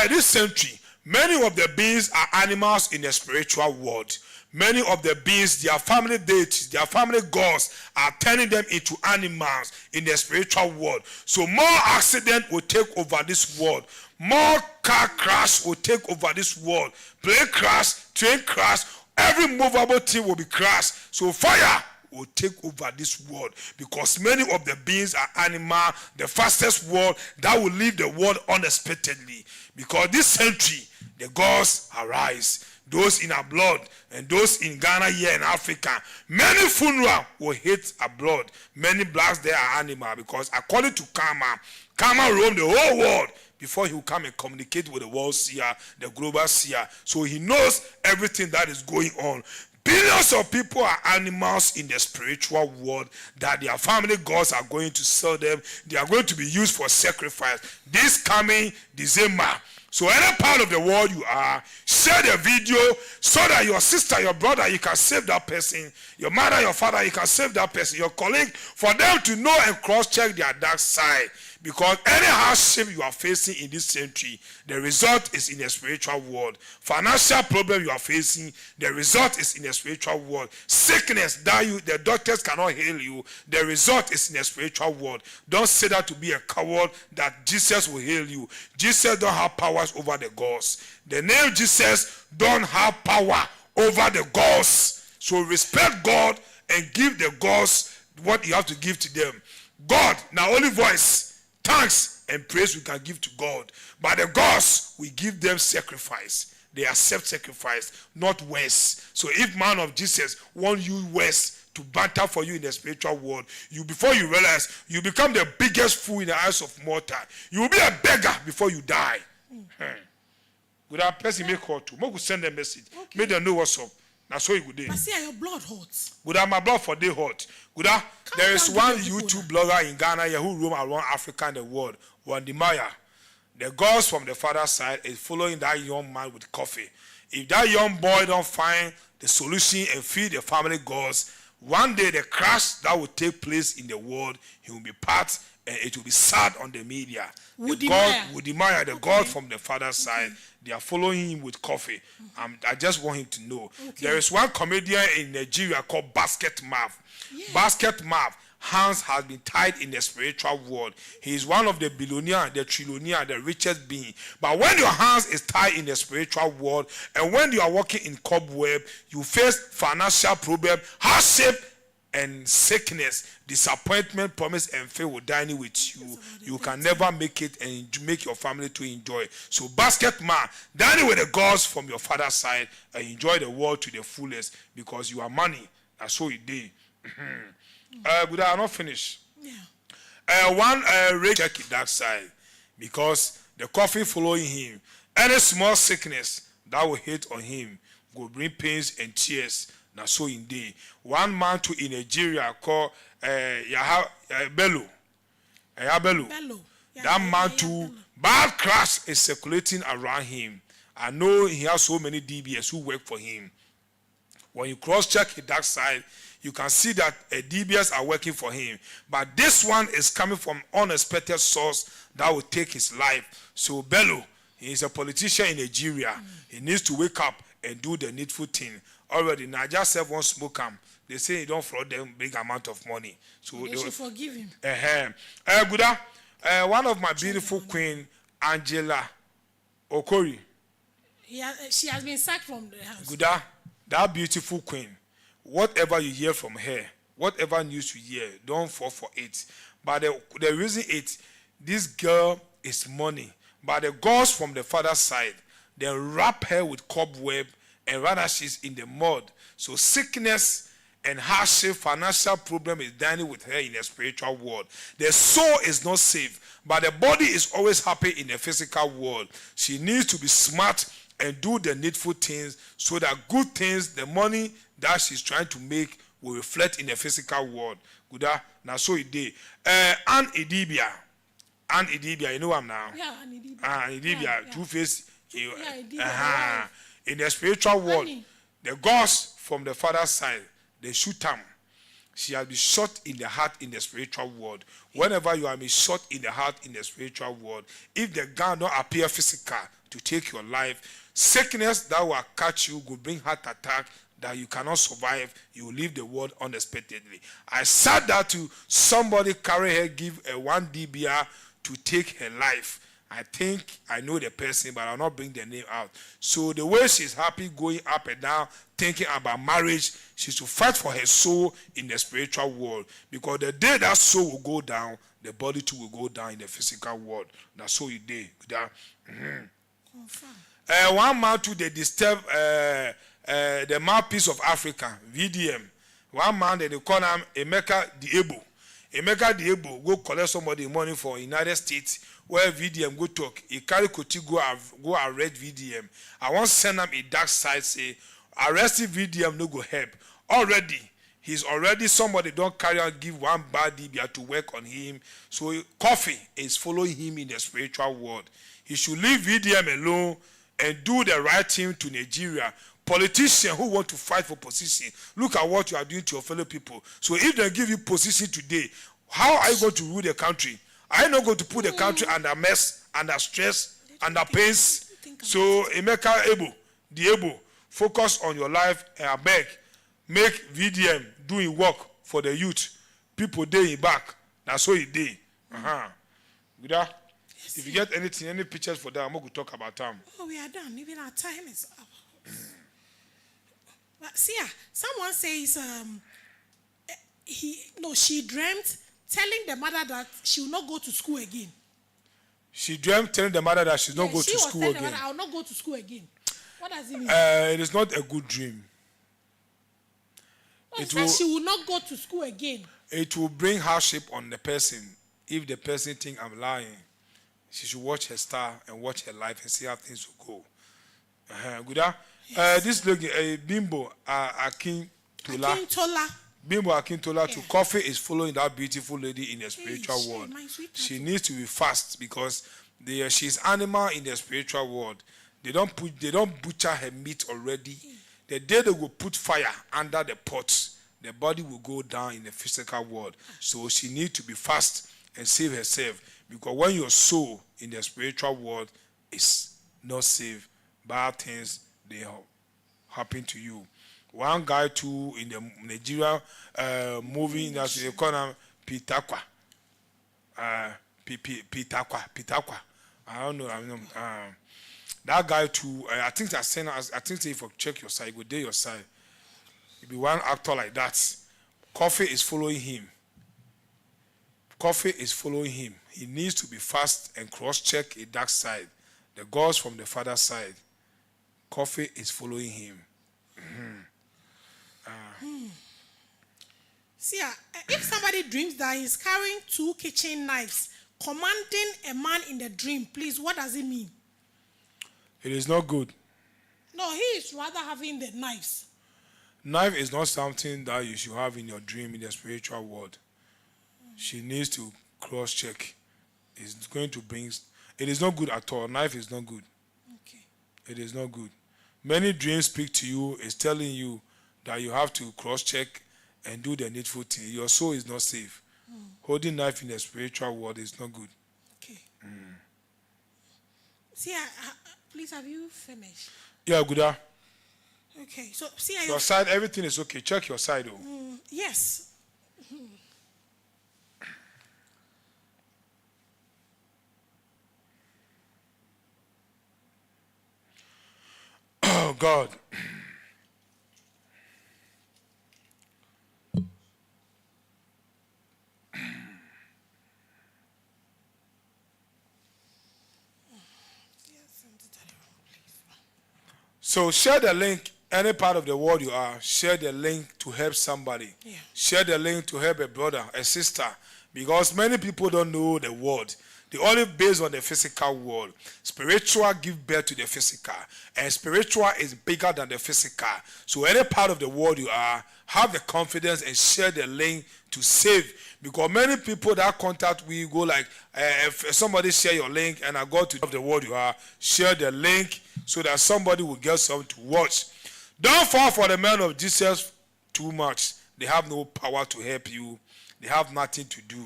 This century, many of the beings are animals in the spiritual world. Many of the beings, their family deities, their family gods are turning them into animals in the spiritual world. So more accident will take over this world. More car crash will take over this world. Plane crash, train crash, every movable thing will be crashed. So fire will take over this world because many of the beings are animal, the fastest world that will leave the world unexpectedly. Because this century, the gods arise. Those in abroad and those in Ghana here in Africa, many funeral will hit abroad. Many blacks there are animal because according to Karma roamed the whole world before he will come and communicate with the world seer, the global seer. So he knows everything that is going on. Billions of people are animals in the spiritual world that their family gods are going to sell them. They are going to be used for sacrifice this coming December. So any part of the world you are, share the video so that your sister, your brother, you can save that person. Your mother, your father, you can save that person. Your colleague, for them to know and cross-check their dark side. Because any hardship you are facing in this century, the result is in the spiritual world. Financial problem you are facing, the result is in the spiritual world. Sickness that the doctors cannot heal you, the result is in the spiritual world. Don't say that to be a coward that Jesus will heal you. Jesus don't have powers over the gods. The name Jesus don't have power over the gods. So respect God and give the gods what you have to give to them. God, now only voice, thanks and praise we can give to God. But the gods, we give them sacrifice. They accept sacrifice, not worse. So if man of Jesus want you worse to banter for you in the spiritual world, before you realize, you become the biggest fool in the eyes of mortal. You will be a beggar before you die. Good person make call to. Mo could send a message. Okay. Make them know what's up. That's so you good day. I see your blood hot. Good, my blood for day hot. Good, there is one YouTube blogger in Ghana here who roam around Africa and the world. Wendy Maya. The gods from the father's side is following that young man with coffee. If that young boy don't find the solution and feed the family gods, one day the crash that will take place in the world, he will be part and it will be sad on the media. Woody Maya, the God from the father's side, they are following him with coffee. I just want him to know. There is one comedian in Nigeria called Basket Mav. Basket Mav, hands has been tied in the spiritual world. He is one of the billionaire, the trillionaire, the richest being. But when your hands is tied in the spiritual world, and when you are working in cobweb, you face financial problem, hardship, and sickness, disappointment, promise, and fail will dine with you. You can never make it and make your family to enjoy. So, basket man, dine with the gods from your father's side and enjoy the world to the fullest because you are money. That's what you did. Good, I'm not finished. One Ray check it that side because the coffee following him, any small sickness that will hit on him will bring pains and tears. Now so indeed, one man to in Nigeria called Bello. That man too, bad crash is circulating around him. I know he has so many DBS who work for him. When you cross-check the dark side, you can see that DBS are working for him. But this one is coming from unexpected source that will take his life. So Bello, he is a politician in Nigeria. He needs to wake up and do the needful thing. Already, Nigeria self won't smoke him. They say he don't fraud them big amount of money. So they should forgive him. One of my beautiful queen, Angela Okorie. She has been sacked from the house. That beautiful queen. Whatever you hear from her, whatever news you hear, don't fall for it. But the reason this girl is money. But the gods from the father's side, they wrap her with cobweb and rather she's in the mud. So sickness and hardship, financial problem is dining with her in the spiritual world. The soul is not safe, but the body is always happy in the physical world. She needs to be smart and do the needful things so that good things, the money that she's trying to make will reflect in the physical world. Good, now so it did. Anne Idibia, And Idibia, you know him now. Yeah, and Idibia. Idibia, Two-Face. Idibia. In the spiritual world, Annie. the gods from the father's side, they shoot him. She has been shot in the heart in the spiritual world. Whenever you have been shot in the heart in the spiritual world, if the gun don't appear physical to take your life, sickness that will catch you will bring heart attack that you cannot survive. You will leave the world unexpectedly. I said that to somebody carry her, give a 1 dBr to take her life. I think I know the person, but I'll not bring the name out. So the way she's happy going up and down, thinking about marriage, she's to fight for her soul in the spiritual world. Because the day that soul will go down, the body too will go down in the physical world. That's so you did. One man too, they disturb the mouthpiece of Africa, VDM. One man, they call him Emeka Diebo. Emeka Diebo go collect somebody money for United States where VDM go talk. He carry Koti go arrest VDM. I want send him a dark side say arresting VDM no go help. Already, he's already somebody don't carry on give 1 bad DBA to work on him. So Coffee is following him in the spiritual world. He should leave VDM alone and do the right thing to Nigeria. Politicians who want to fight for position, look at what you are doing to your fellow people. So if they give you position today, how are you going to rule the country? Are you not going to put the country under mess, under stress, under pains? So Emeka Diebo, focus on your life and I beg, make VDM doing work for the youth. People day in back. That's what he did. Good. If you get anything, any pictures for that, I'm going to talk about them. Oh, we are done. Even our time is up. But see, someone says she dreamt telling the mother that she will not go to school again. She dreamt telling the mother that she will not go to school again. Mother, I will not go to school again. What does it mean? It is not a good dream. She will not go to school again. It will bring hardship on the person. If the person think I'm lying, she should watch her star and watch her life and see how things will go. Good. Yes. This lady, Bimbo Akintola. Bimbo Akintola to Coffee is following that beautiful lady in the spiritual world. She needs to be fast because she's animal in the spiritual world. They don't butcher her meat already. The day they will put fire under the pot, the body will go down in the physical world. So she needs to be fast and save herself. Because when your soul in the spiritual world is not saved, bad things they happen to you. One guy too in the Nigeria movie that they call him Pitakwa. Pitakwa. I don't know. That guy too. I think if you check your side, go there your side. If be one actor like that, Coffee is following him. Coffee is following him. He needs to be fast and cross-check a dark side. The gods from the father's side. Coffee is following him. See, if somebody dreams that he's carrying 2 kitchen knives, commanding a man in the dream, please, what does it mean? It is not good. No, he is rather having the knives. Knife is not something that you should have in your dream in the spiritual world. She needs to cross-check. It's going to bring... It is not good at all. Knife is not good. Okay. It is not good. Many dreams speak to you, is telling you that you have to cross-check and do the needful thing. Your soul is not safe. Holding knife in the spiritual world is not good. Okay. See, please, have you finished? Yeah, good. Okay, so see, your side, everything is okay. Check your side, though. Yes. Oh, God. So share the link, any part of the world you are, share the link to help somebody. Yeah. Share the link to help a brother, a sister, because many people don't know the word. They only based on the physical world. Spiritual give birth to the physical, and spiritual is bigger than the physical. So any part of the world you are, have the confidence and share the link to save. Because many people that contact we go like, if somebody share your link and I go to the world you are, share the link so that somebody will get something to watch. Don't fall for the men of Jesus too much. They have no power to help you. They have nothing to do.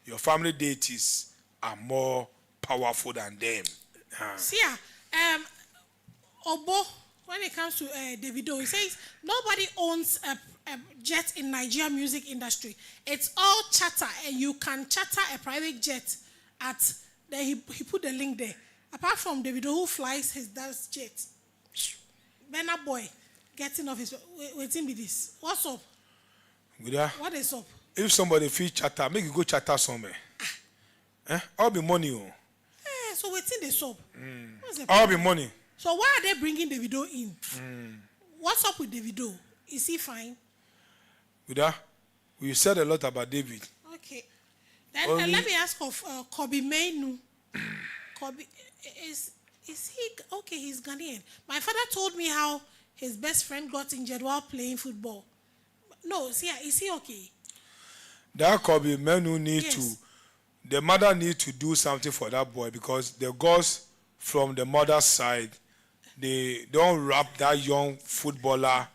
Your family deities are more powerful than them. See, Obo, when it comes to Davido, he says nobody owns a jet in Nigerian music industry. It's all charter, and you can charter a private jet at. There he put the link there. Apart from Davido, who flies his dad's jet, Benna boy getting off his. Waiting with this. What's up? What is up? If somebody feel charter, make you go charter somewhere. All be money. So waiting the soap. All be money. So why are they bringing Davido in? What's up with Davido? Is he fine? We said a lot about David. Okay. Then let me ask of Kobe Mainu. Kobe, is he okay? He's Ghanaian. My father told me how his best friend got injured while playing football. No, see, is he okay? That Kobe Mainu need to. The mother need to do something for that boy, because the girls from the mother's side, they don't wrap that young footballer.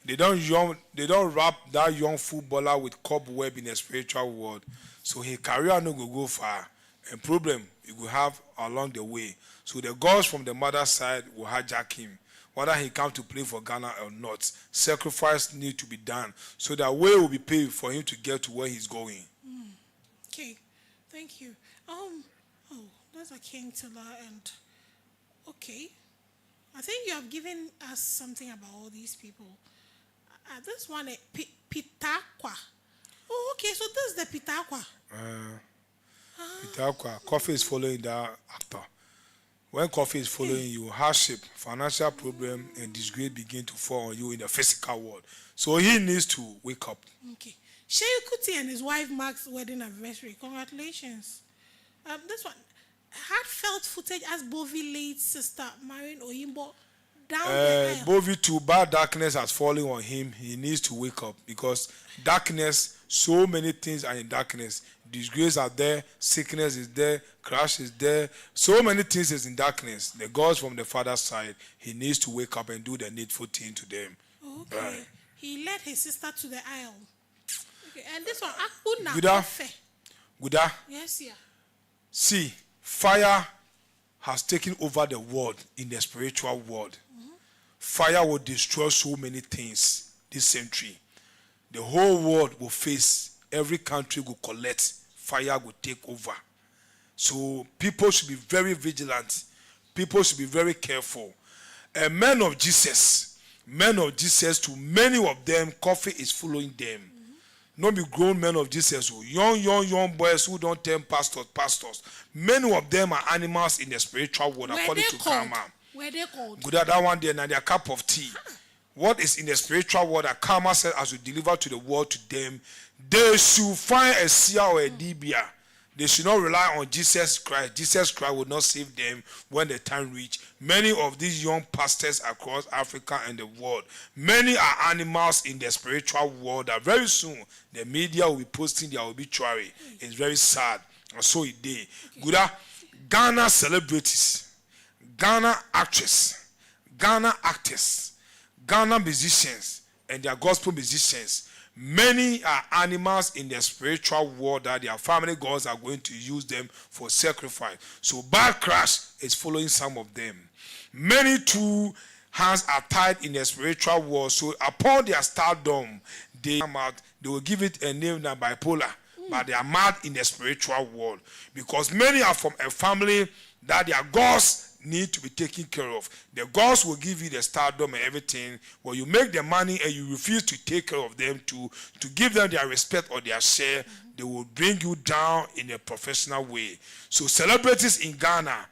They don't wrap that young footballer with cobweb in the spiritual world. So his career no go far. And problem he will have along the way. So the girls from the mother's side will hijack him. Whether he come to play for Ghana or not, sacrifice need to be done so that way will be paid for him to get to where he's going. Okay. Thank you. Oh, that's a King Tiller, and okay. I think you have given us something about all these people. This one, Pitakwa. Oh, okay. So this is the Pitakwa. Pitakwa. Coffee is following that actor. When coffee is following you, hardship, financial problem, and disgrace begin to fall on you in the physical world. So he needs to wake up. Okay. Sheyi Kuti and his wife Mark's wedding anniversary. Congratulations. This one, heartfelt footage as Bovi late sister Marion Oyimbo down the aisle. Bovi too, bad darkness has fallen on him. He needs to wake up, because darkness, so many things are in darkness. Disgrace are there, sickness is there, crash is there. So many things is in darkness. The gods from the father's side, he needs to wake up and do the needful thing to them. Okay. Right. He led his sister to the aisle. And this one, Akuna. Guda. Yes, yeah. See, fire has taken over the world in the spiritual world. Fire will destroy so many things this century. The whole world will face, every country will collect, fire will take over. So people should be very vigilant. People should be very careful. Men of Jesus, to many of them, coffee is following them. Not be grown men of Jesus, young boys who don't turn pastors. Many of them are animals in the spiritual world, according to Karma. Where they called? Good at that one there, and their cup of tea. What is in the spiritual world that Karma said as we deliver to the world to them, they should find a seer or a dibia. They should not rely on Jesus Christ. Jesus Christ will not save them when the time reach. Many of these young pastors across Africa and the world, many are animals in the spiritual world that very soon the media will be posting their obituary. It's very sad. And so it did. Okay. Ghana celebrities, Ghana actresses, Ghana actors, Ghana musicians, and their gospel musicians. Many are animals in the spiritual world that their family gods are going to use them for sacrifice. So bad crash is following some of them. Many too hands are tied in the spiritual world. So upon their stardom, they come out, they will give it a name like bipolar. But they are mad in the spiritual world. Because many are from a family that their gods need to be taken care of. The gods will give you the stardom and everything. When you make the money and you refuse to take care of them, to give them their respect or their share, they will bring you down in a professional way. So celebrities in Ghana,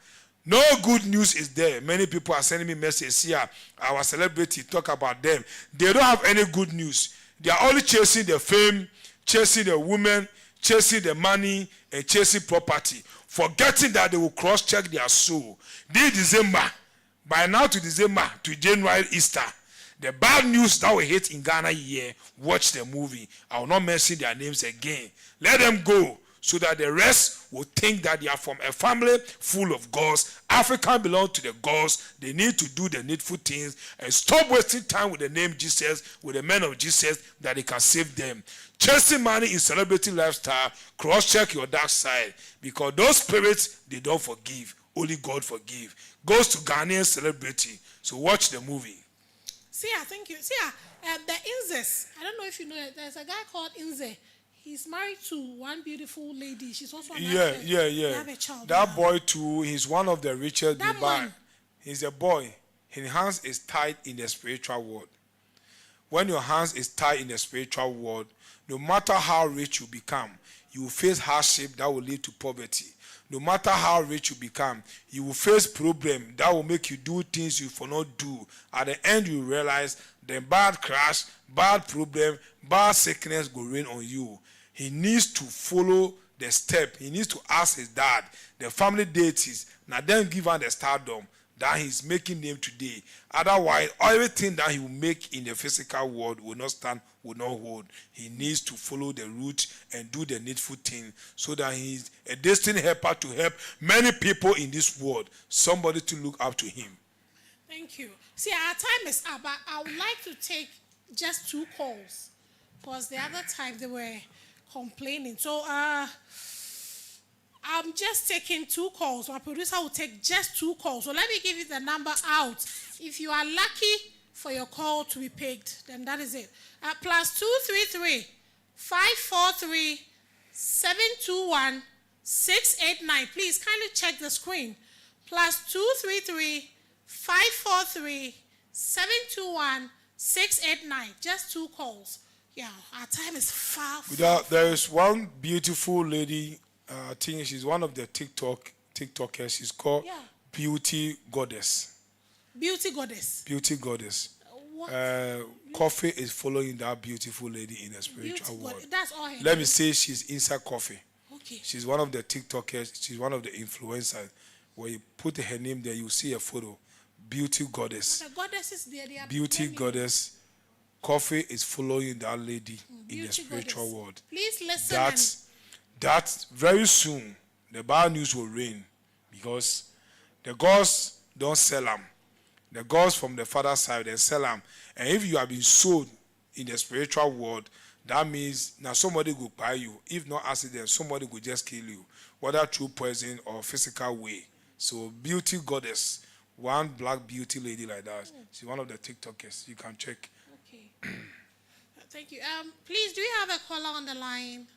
no good news is there. Many people are sending me messages here. Our celebrity, talk about them. They don't have any good news. They are only chasing the fame, chasing the women, chasing the money, and chasing property, forgetting that they will cross-check their soul. This December, by now to December, to January, Easter, the bad news that will hit in Ghana here, watch the movie. I will not mention their names again. Let them go, so that the rest will think that they are from a family full of gods. African belong to the gods. They need to do the needful things and stop wasting time with the name Jesus, with the men of Jesus, that they can save them. Chasing money in celebrity lifestyle, cross-check your dark side, because those spirits, they don't forgive. Only God forgive. Goes to Ghanaian celebrity. So watch the movie. See, thank you. See, the Inzes, I don't know if you know it, there's a guy called Inze. He's married to one beautiful lady. She's also a Yeah. They have a child. That boy too, he's one of the richest That Dubai. man. He's a boy. His hands is tied in the spiritual world. When your hands is tied in the spiritual world, no matter how rich you become, you will face hardship that will lead to poverty. No matter how rich you become, you will face problem that will make you do things you for not do. At the end, you realize the bad crash, bad problem, bad sickness will rain on you. He needs to follow the step. He needs to ask his dad, the family deities, now then give her the stardom that he's making them today. Otherwise, everything that he will make in the physical world will not stand, will not hold. He needs to follow the route and do the needful thing, so that he's a destined helper to help many people in this world. Somebody to look up to him. Thank you. See, our time is up, but I would like to take just 2 calls, because the other time they were complaining. So I'm just taking 2 calls. My producer will take just 2 calls. So let me give you the number out. If you are lucky for your call to be picked, then that is it. +233 543 721 689. Please kindly check the screen. +233 543 721 689. Just 2 calls. Yeah, our time is far. There is one beautiful lady. I think she's one of the TikTokers. She's called Beauty Goddess. Beauty Goddess. Beauty Goddess. What? Coffee is following that beautiful lady in the spiritual world. That's all. Let me say she's inside Coffee. Okay. She's one of the TikTokers. She's one of the influencers. When you put her name there, you see a photo. Beauty Goddess. The goddesses there, they are Beauty Goddess. Coffee is following that lady in the spiritual Goddess. world. Please listen. That very soon the bad news will reign, because the gods don't sell them. The gods from the father side, they sell them. And if you have been sold in the spiritual world, that means now somebody will buy you. If not accident, somebody will just kill you, whether through poison or physical way. So Beauty Goddess, one black beauty lady like that. She's one of the TikTokers. You can check. Okay. Thank you. Please, do you have a caller on the line?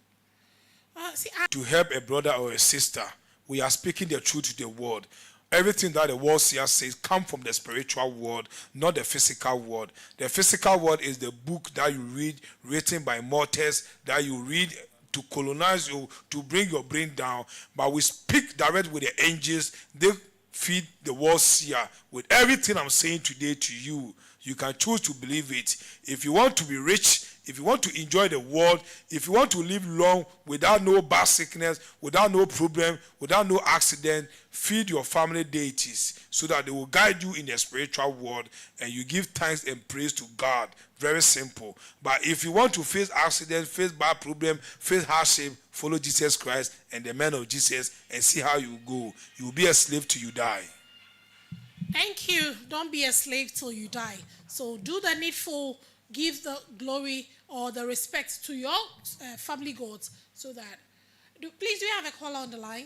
To help a brother or a sister, we are speaking the truth to the world. Everything that the world says come from the spiritual world, not the physical world. The physical world is the book that you read, written by mortals, that you read to colonize you, to bring your brain down. But we speak direct with the angels. They feed the world seer. With everything I'm saying today to you, you can choose to believe it. If you want to be rich, if you want to enjoy the world, if you want to live long without no bad sickness, without no problem, without no accident, feed your family deities so that they will guide you in the spiritual world, and you give thanks and praise to God. Very simple. But if you want to face accident, face bad problem, face hardship, follow Jesus Christ and the men of Jesus and see how you go. You will be a slave till you die. Thank you. Don't be a slave till you die. So do the needful, give the glory or the respect to your family gods, so that. Please, do you have a caller on the line?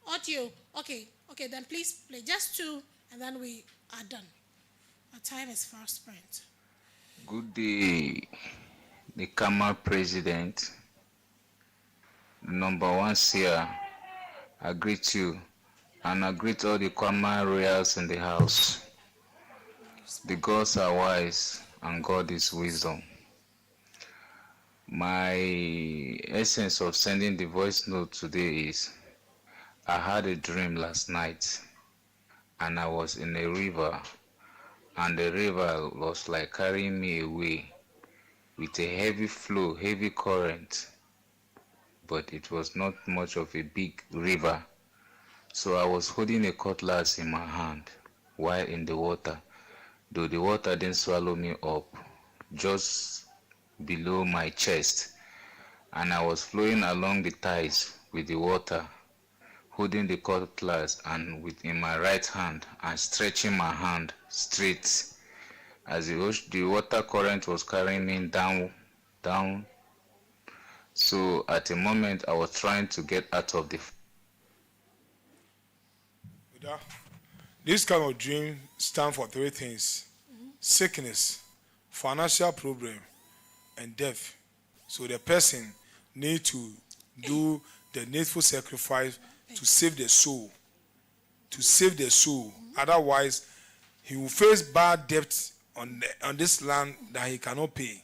Audio. Okay, then please play just 2, and then we are done. Our time is far spent. Good day, the Kama president, the number 1 seer. I greet you, and I greet all the Kama royals in the house. The gods are wise, and God is wisdom. My essence of sending the voice note today is, I had a dream last night, and I was in a river, and the river was like carrying me away with a heavy flow, heavy current. but it was not much of a big river. So I was holding a cutlass in my hand while in the water, though the water didn't swallow me up, just below my chest, and I was flowing along the tides with the water, holding the cutlass and in my right hand and stretching my hand straight as the water current was carrying me down. So at a moment I was trying to get out of the This kind of dream stands for three things: sickness, financial problem, and death. So the person need to do the needful sacrifice to save the soul. To save the soul. Otherwise, he will face bad debts on this land that he cannot pay.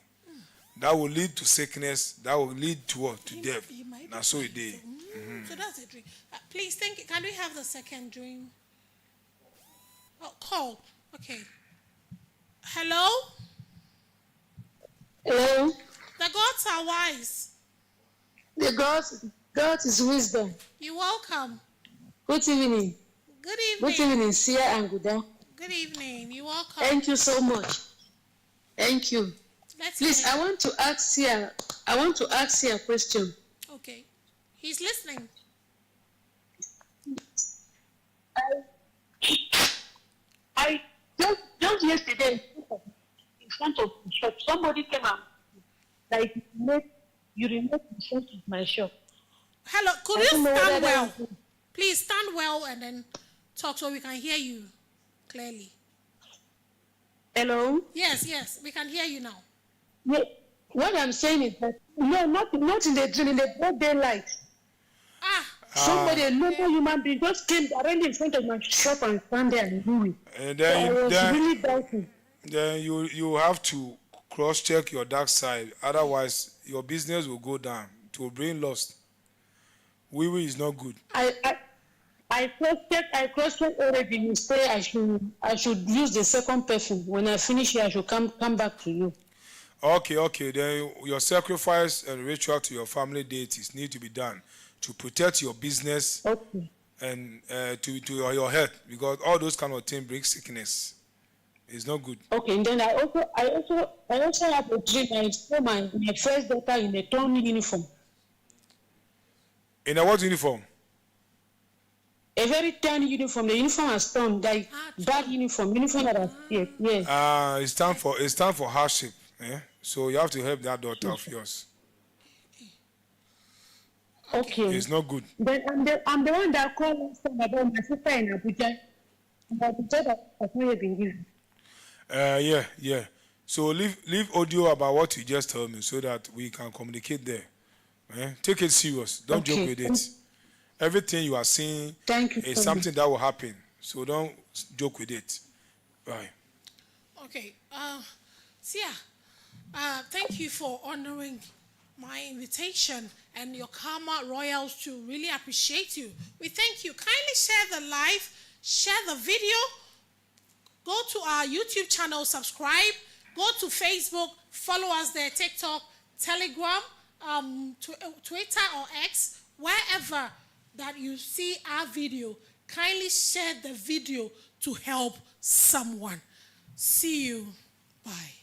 That will lead to sickness. That will lead to what? To death. Now, so it did. So that's a dream. Please, thank you. Can we have the second dream? Oh, call. Okay. Hello? Hello. The gods are wise. The God is wisdom. You're welcome. Good evening. Good evening. Good evening, Sia and Guda. Good evening. You're welcome. Thank you so much. Thank you. Please, hear. I want to ask Sia a question. Okay. He's listening. I just yesterday in front of the shop, somebody came out like urinate in front of my shop. Hello, could you stand well? Please stand well and then talk so we can hear you clearly. Hello? Yes, we can hear you now. Yeah, what I'm saying is that, no, not in the dream, in the broad daylight. Somebody, a normal human being, just came directly in front of my shop and stand there and do it. And then, so I was really doubting. Then you have to cross-check your dark side. Otherwise, your business will go down. It will bring loss. Wee is not good. I cross-checked already. You say I should use the second perfume. When I finish here, I should come back to you. Okay. Then your sacrifice and ritual to your family deities need to be done to protect your business and to your health, because all those kind of things bring sickness. It's not good. Okay, and then I also have a dream. I saw my first daughter in a torn uniform. In a what uniform? A very torn uniform. The uniform has torn, like bad uniform that has yes. It's time for hardship. So you have to help that daughter of yours. Okay. It's not good. Then I'm the one that called last time about my sister in Abuja. That has not been given. Yeah. So leave audio about what you just told me so that we can communicate there. Take it serious. Don't joke with it. Everything you are seeing is something that will happen. So don't joke with it. Bye. Okay. Sia, thank you for honoring my invitation and your Karma Royals to really appreciate you. We thank you. Kindly share the live, share the video, go to our YouTube channel, subscribe, go to Facebook, follow us there, TikTok, Telegram, Twitter or X, wherever that you see our video, kindly share the video to help someone. See you. Bye.